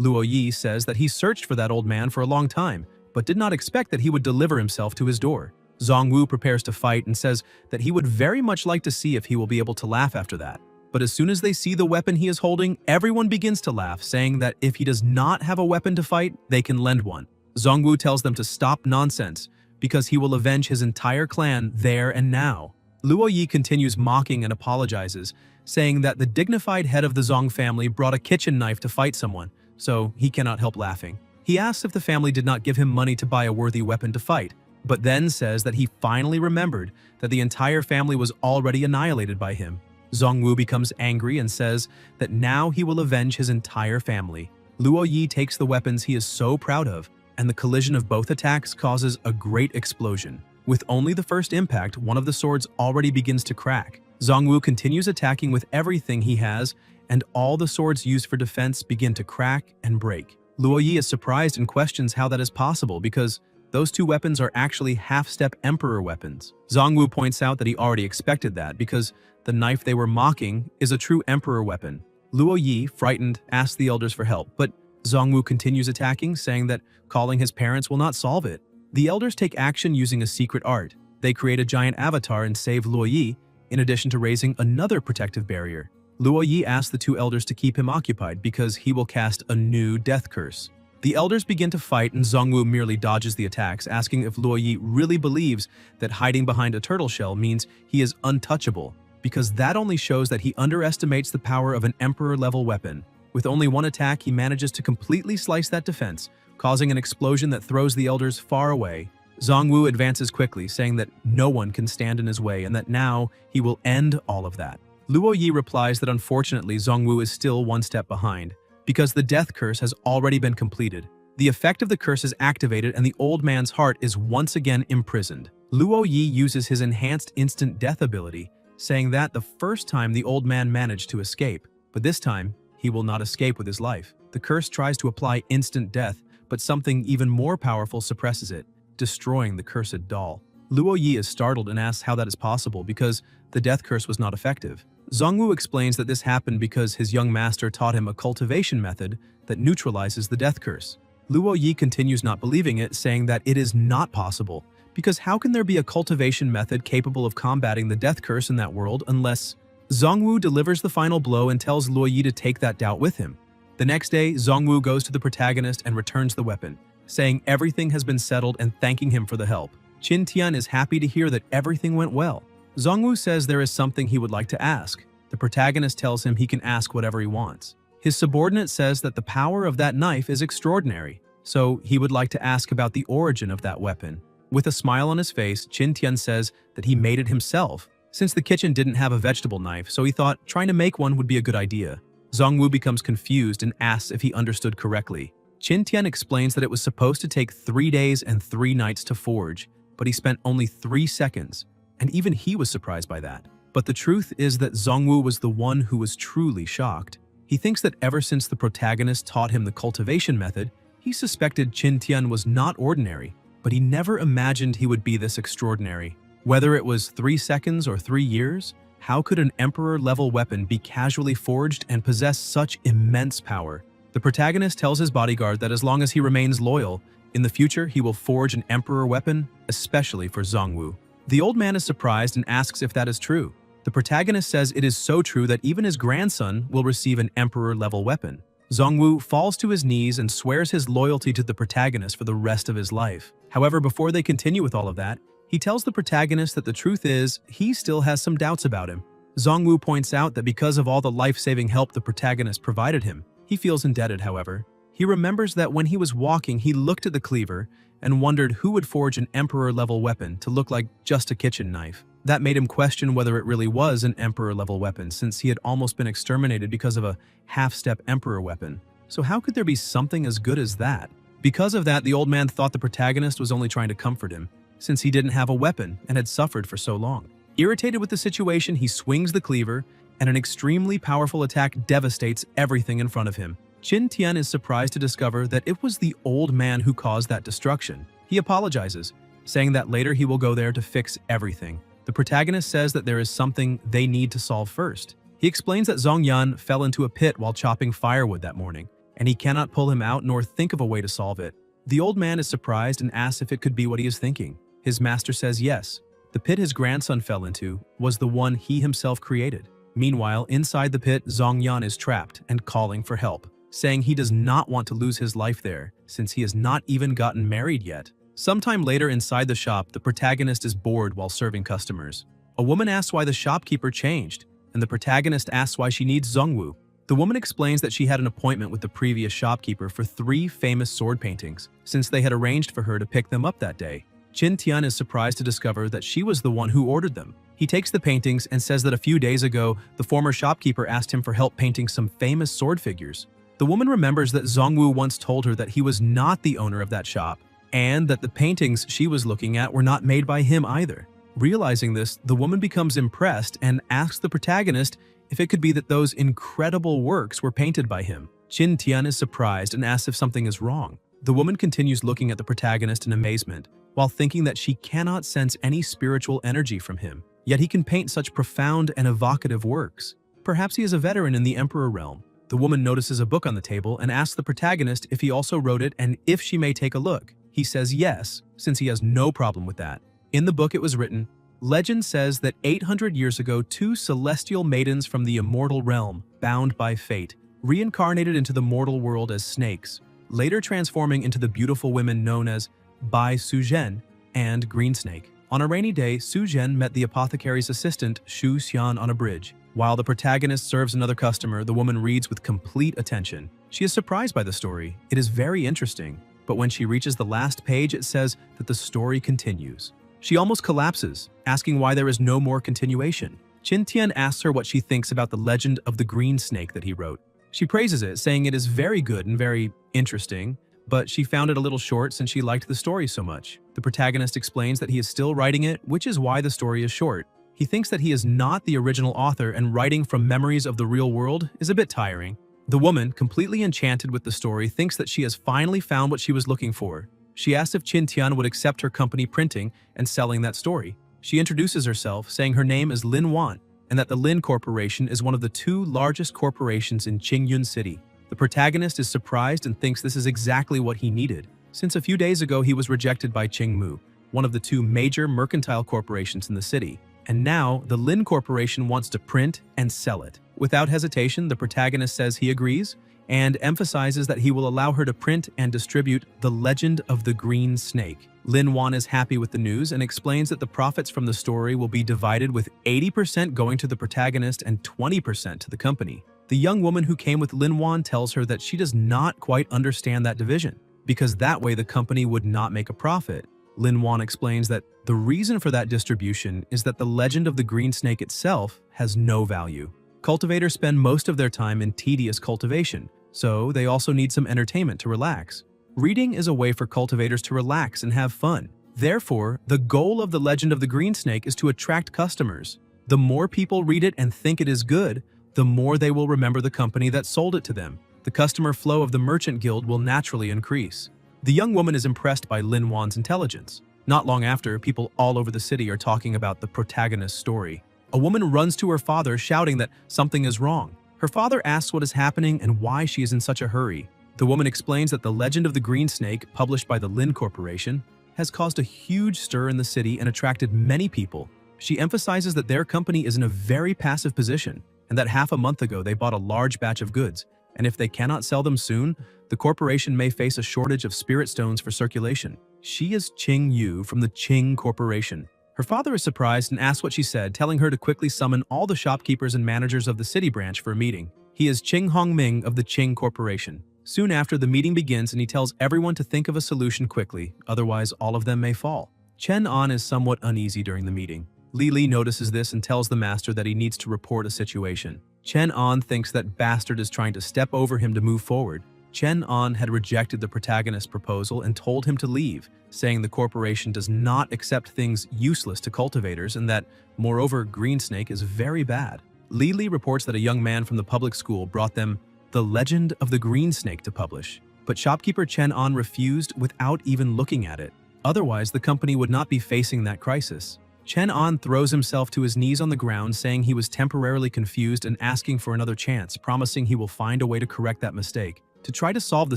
Luo Yi says that he searched for that old man for a long time, but did not expect that he would deliver himself to his door. Zongwoo prepares to fight and says that he would very much like to see if he will be able to laugh after that. But as soon as they see the weapon he is holding, everyone begins to laugh, saying that if he does not have a weapon to fight, they can lend one. Zongwoo tells them to stop nonsense, because he will avenge his entire clan there and now. Luo Yi continues mocking and apologizes, saying that the dignified head of the Zong family brought a kitchen knife to fight someone, so he cannot help laughing. He asks if the family did not give him money to buy a worthy weapon to fight, but then says that he finally remembered that the entire family was already annihilated by him. Zongwoo becomes angry and says that now he will avenge his entire family. Luo Yi takes the weapons he is so proud of, and the collision of both attacks causes a great explosion. With only the first impact, one of the swords already begins to crack. Zongwoo continues attacking with everything he has, and all the swords used for defense begin to crack and break. Luo Yi is surprised and questions how that is possible because those two weapons are actually half-step emperor weapons. Zongwoo points out that he already expected that because the knife they were mocking is a true emperor weapon. Luo Yi, frightened, asks the elders for help, but Zongwoo continues attacking, saying that calling his parents will not solve it. The elders take action using a secret art. They create a giant avatar and save Luo Yi, in addition to raising another protective barrier. Luo Yi asks the two elders to keep him occupied because he will cast a new death curse. The elders begin to fight and Zongwoo merely dodges the attacks, asking if Luo Yi really believes that hiding behind a turtle shell means he is untouchable, because that only shows that he underestimates the power of an emperor-level weapon. With only one attack, he manages to completely slice that defense, causing an explosion that throws the elders far away. Zongwoo advances quickly, saying that no one can stand in his way and that now he will end all of that. Luo Yi replies that unfortunately Zongwoo is still one step behind, because the death curse has already been completed. The effect of the curse is activated and the old man's heart is once again imprisoned. Luo Yi uses his enhanced instant death ability, saying that the first time the old man managed to escape, but this time he will not escape with his life. The curse tries to apply instant death, but something even more powerful suppresses it, destroying the cursed doll. Luo Yi is startled and asks how that is possible because the death curse was not effective. Zongwoo explains that this happened because his young master taught him a cultivation method that neutralizes the death curse. Luo Yi continues not believing it, saying that it is not possible, because how can there be a cultivation method capable of combating the death curse in that world unless... Zongwoo delivers the final blow and tells Luo Yi to take that doubt with him. The next day, Zongwoo goes to the protagonist and returns the weapon, saying everything has been settled and thanking him for the help. Qintian is happy to hear that everything went well. Zongwoo says there is something he would like to ask. The protagonist tells him he can ask whatever he wants. His subordinate says that the power of that knife is extraordinary, so he would like to ask about the origin of that weapon. With a smile on his face, Qintian says that he made it himself, since the kitchen didn't have a vegetable knife, so he thought trying to make one would be a good idea. Zongwoo becomes confused and asks if he understood correctly. Qintian explains that it was supposed to take 3 days and 3 nights to forge, but he spent only 3 seconds, and even he was surprised by that. But the truth is that Zongwoo was the one who was truly shocked. He thinks that ever since the protagonist taught him the cultivation method, he suspected Qintian was not ordinary, but he never imagined he would be this extraordinary. Whether it was 3 seconds or 3 years, how could an emperor-level weapon be casually forged and possess such immense power? The protagonist tells his bodyguard that as long as he remains loyal, in the future he will forge an emperor weapon, especially for Zongwoo. The old man is surprised and asks if that is true. The protagonist says it is so true that even his grandson will receive an emperor-level weapon. Zongwoo falls to his knees and swears his loyalty to the protagonist for the rest of his life. However, before they continue with all of that, he tells the protagonist that the truth is, he still has some doubts about him. Zongwoo points out that because of all the life-saving help the protagonist provided him, he feels indebted, however. He remembers that when he was walking, he looked at the cleaver and wondered who would forge an emperor-level weapon to look like just a kitchen knife. That made him question whether it really was an emperor-level weapon, since he had almost been exterminated because of a half-step emperor weapon. So how could there be something as good as that? Because of that, the old man thought the protagonist was only trying to comfort him, since he didn't have a weapon and had suffered for so long. Irritated with the situation, he swings the cleaver, and an extremely powerful attack devastates everything in front of him. Qin Tian is surprised to discover that it was the old man who caused that destruction. He apologizes, saying that later he will go there to fix everything. The protagonist says that there is something they need to solve first. He explains that Zongyan fell into a pit while chopping firewood that morning, and he cannot pull him out nor think of a way to solve it. The old man is surprised and asks if it could be what he is thinking. His master says yes. The pit his grandson fell into was the one he himself created. Meanwhile, inside the pit, Zongyan is trapped and calling for help, saying he does not want to lose his life there, since he has not even gotten married yet. Sometime later inside the shop, the protagonist is bored while serving customers. A woman asks why the shopkeeper changed, and the protagonist asks why she needs Zongwoo. The woman explains that she had an appointment with the previous shopkeeper for 3 famous sword paintings, since they had arranged for her to pick them up that day. Qin Tian is surprised to discover that she was the one who ordered them. He takes the paintings and says that a few days ago, the former shopkeeper asked him for help painting some famous sword figures. The woman remembers that Zongwoo once told her that he was not the owner of that shop, and that the paintings she was looking at were not made by him either. Realizing this, the woman becomes impressed and asks the protagonist if it could be that those incredible works were painted by him. Qin Tian is surprised and asks if something is wrong. The woman continues looking at the protagonist in amazement, while thinking that she cannot sense any spiritual energy from him, yet he can paint such profound and evocative works. Perhaps he is a veteran in the Emperor realm. The woman notices a book on the table and asks the protagonist if he also wrote it and if she may take a look. He says yes, since he has no problem with that. In the book it was written, "Legend says that 800 years ago 2 celestial maidens from the immortal realm, bound by fate, reincarnated into the mortal world as snakes, later transforming into the beautiful women known as Bai Suzhen and Green Snake. On a rainy day, Suzhen met the apothecary's assistant Shu Xian on a bridge. While the protagonist serves another customer, the woman reads with complete attention. She is surprised by the story. It is very interesting, but when she reaches the last page, it says that the story continues. She almost collapses, asking why there is no more continuation. Qin Tian asks her what she thinks about the legend of the green snake that he wrote. She praises it, saying it is very good and very interesting, but she found it a little short since she liked the story so much. The protagonist explains that he is still writing it, which is why the story is short. He thinks that he is not the original author and writing from memories of the real world is a bit tiring. The woman, completely enchanted with the story, thinks that she has finally found what she was looking for. She asks if Qin Tian would accept her company printing and selling that story. She introduces herself, saying her name is Lin Wan, and that the Lin Corporation is one of the 2 largest corporations in Qingyun City. The protagonist is surprised and thinks this is exactly what he needed, since a few days ago he was rejected by Qingmu, one of the 2 major mercantile corporations in the city, and now the Lin Corporation wants to print and sell it. Without hesitation, the protagonist says he agrees, and emphasizes that he will allow her to print and distribute The Legend of the Green Snake. Lin Wan is happy with the news and explains that the profits from the story will be divided with 80% going to the protagonist and 20% to the company. The young woman who came with Lin Wan tells her that she does not quite understand that division, because that way the company would not make a profit. Lin Wan explains that the reason for that distribution is that the legend of the green snake itself has no value. Cultivators spend most of their time in tedious cultivation, so they also need some entertainment to relax. Reading is a way for cultivators to relax and have fun. Therefore, the goal of the Legend of the Green Snake is to attract customers. The more people read it and think it is good, the more they will remember the company that sold it to them. The customer flow of the Merchant Guild will naturally increase. The young woman is impressed by Lin Wan's intelligence. Not long after, people all over the city are talking about the protagonist's story. A woman runs to her father shouting that something is wrong. Her father asks what is happening and why she is in such a hurry. The woman explains that the Legend of the Green Snake, published by the Lin Corporation, has caused a huge stir in the city and attracted many people. She emphasizes that their company is in a very passive position, and that half a month ago they bought a large batch of goods, and if they cannot sell them soon, the corporation may face a shortage of spirit stones for circulation. She is Qing Yu from the Qing Corporation. Her father is surprised and asks what she said, telling her to quickly summon all the shopkeepers and managers of the city branch for a meeting. He is Qing Hongming of the Qing Corporation. Soon after, the meeting begins and he tells everyone to think of a solution quickly, otherwise all of them may fall. Chen An is somewhat uneasy during the meeting. Li Li notices this and tells the master that he needs to report a situation. Chen An thinks that Bastard is trying to step over him to move forward. Chen An had rejected the protagonist's proposal and told him to leave, saying the corporation does not accept things useless to cultivators and that, moreover, Greensnake is very bad. Li Li reports that a young man from the public school brought them The Legend of the Greensnake to publish, but shopkeeper Chen An refused without even looking at it. Otherwise, the company would not be facing that crisis. Chen An throws himself to his knees on the ground, saying he was temporarily confused and asking for another chance, promising he will find a way to correct that mistake. To try to solve the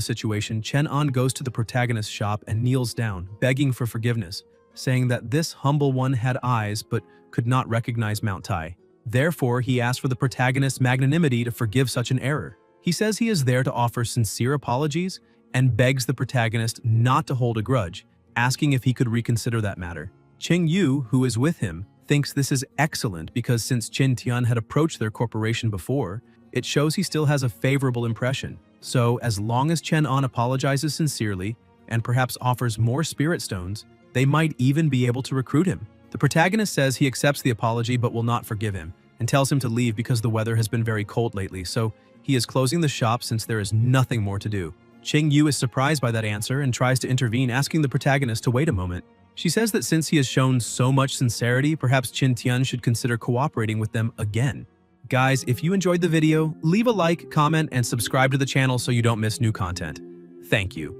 situation, Chen An goes to the protagonist's shop and kneels down, begging for forgiveness, saying that this humble one had eyes but could not recognize Mount Tai. Therefore, he asks for the protagonist's magnanimity to forgive such an error. He says he is there to offer sincere apologies and begs the protagonist not to hold a grudge, asking if he could reconsider that matter. Qing Yu, who is with him, thinks this is excellent because since Qin Tian had approached their corporation before, it shows he still has a favorable impression. So, as long as Chen An apologizes sincerely and perhaps offers more spirit stones, they might even be able to recruit him. The protagonist says he accepts the apology but will not forgive him, and tells him to leave because the weather has been very cold lately, so he is closing the shop since there is nothing more to do. Qing Yu is surprised by that answer and tries to intervene, asking the protagonist to wait a moment. She says that since he has shown so much sincerity, perhaps Qin Tian should consider cooperating with them again. Guys, if you enjoyed the video, leave a like, comment, and subscribe to the channel so you don't miss new content. Thank you.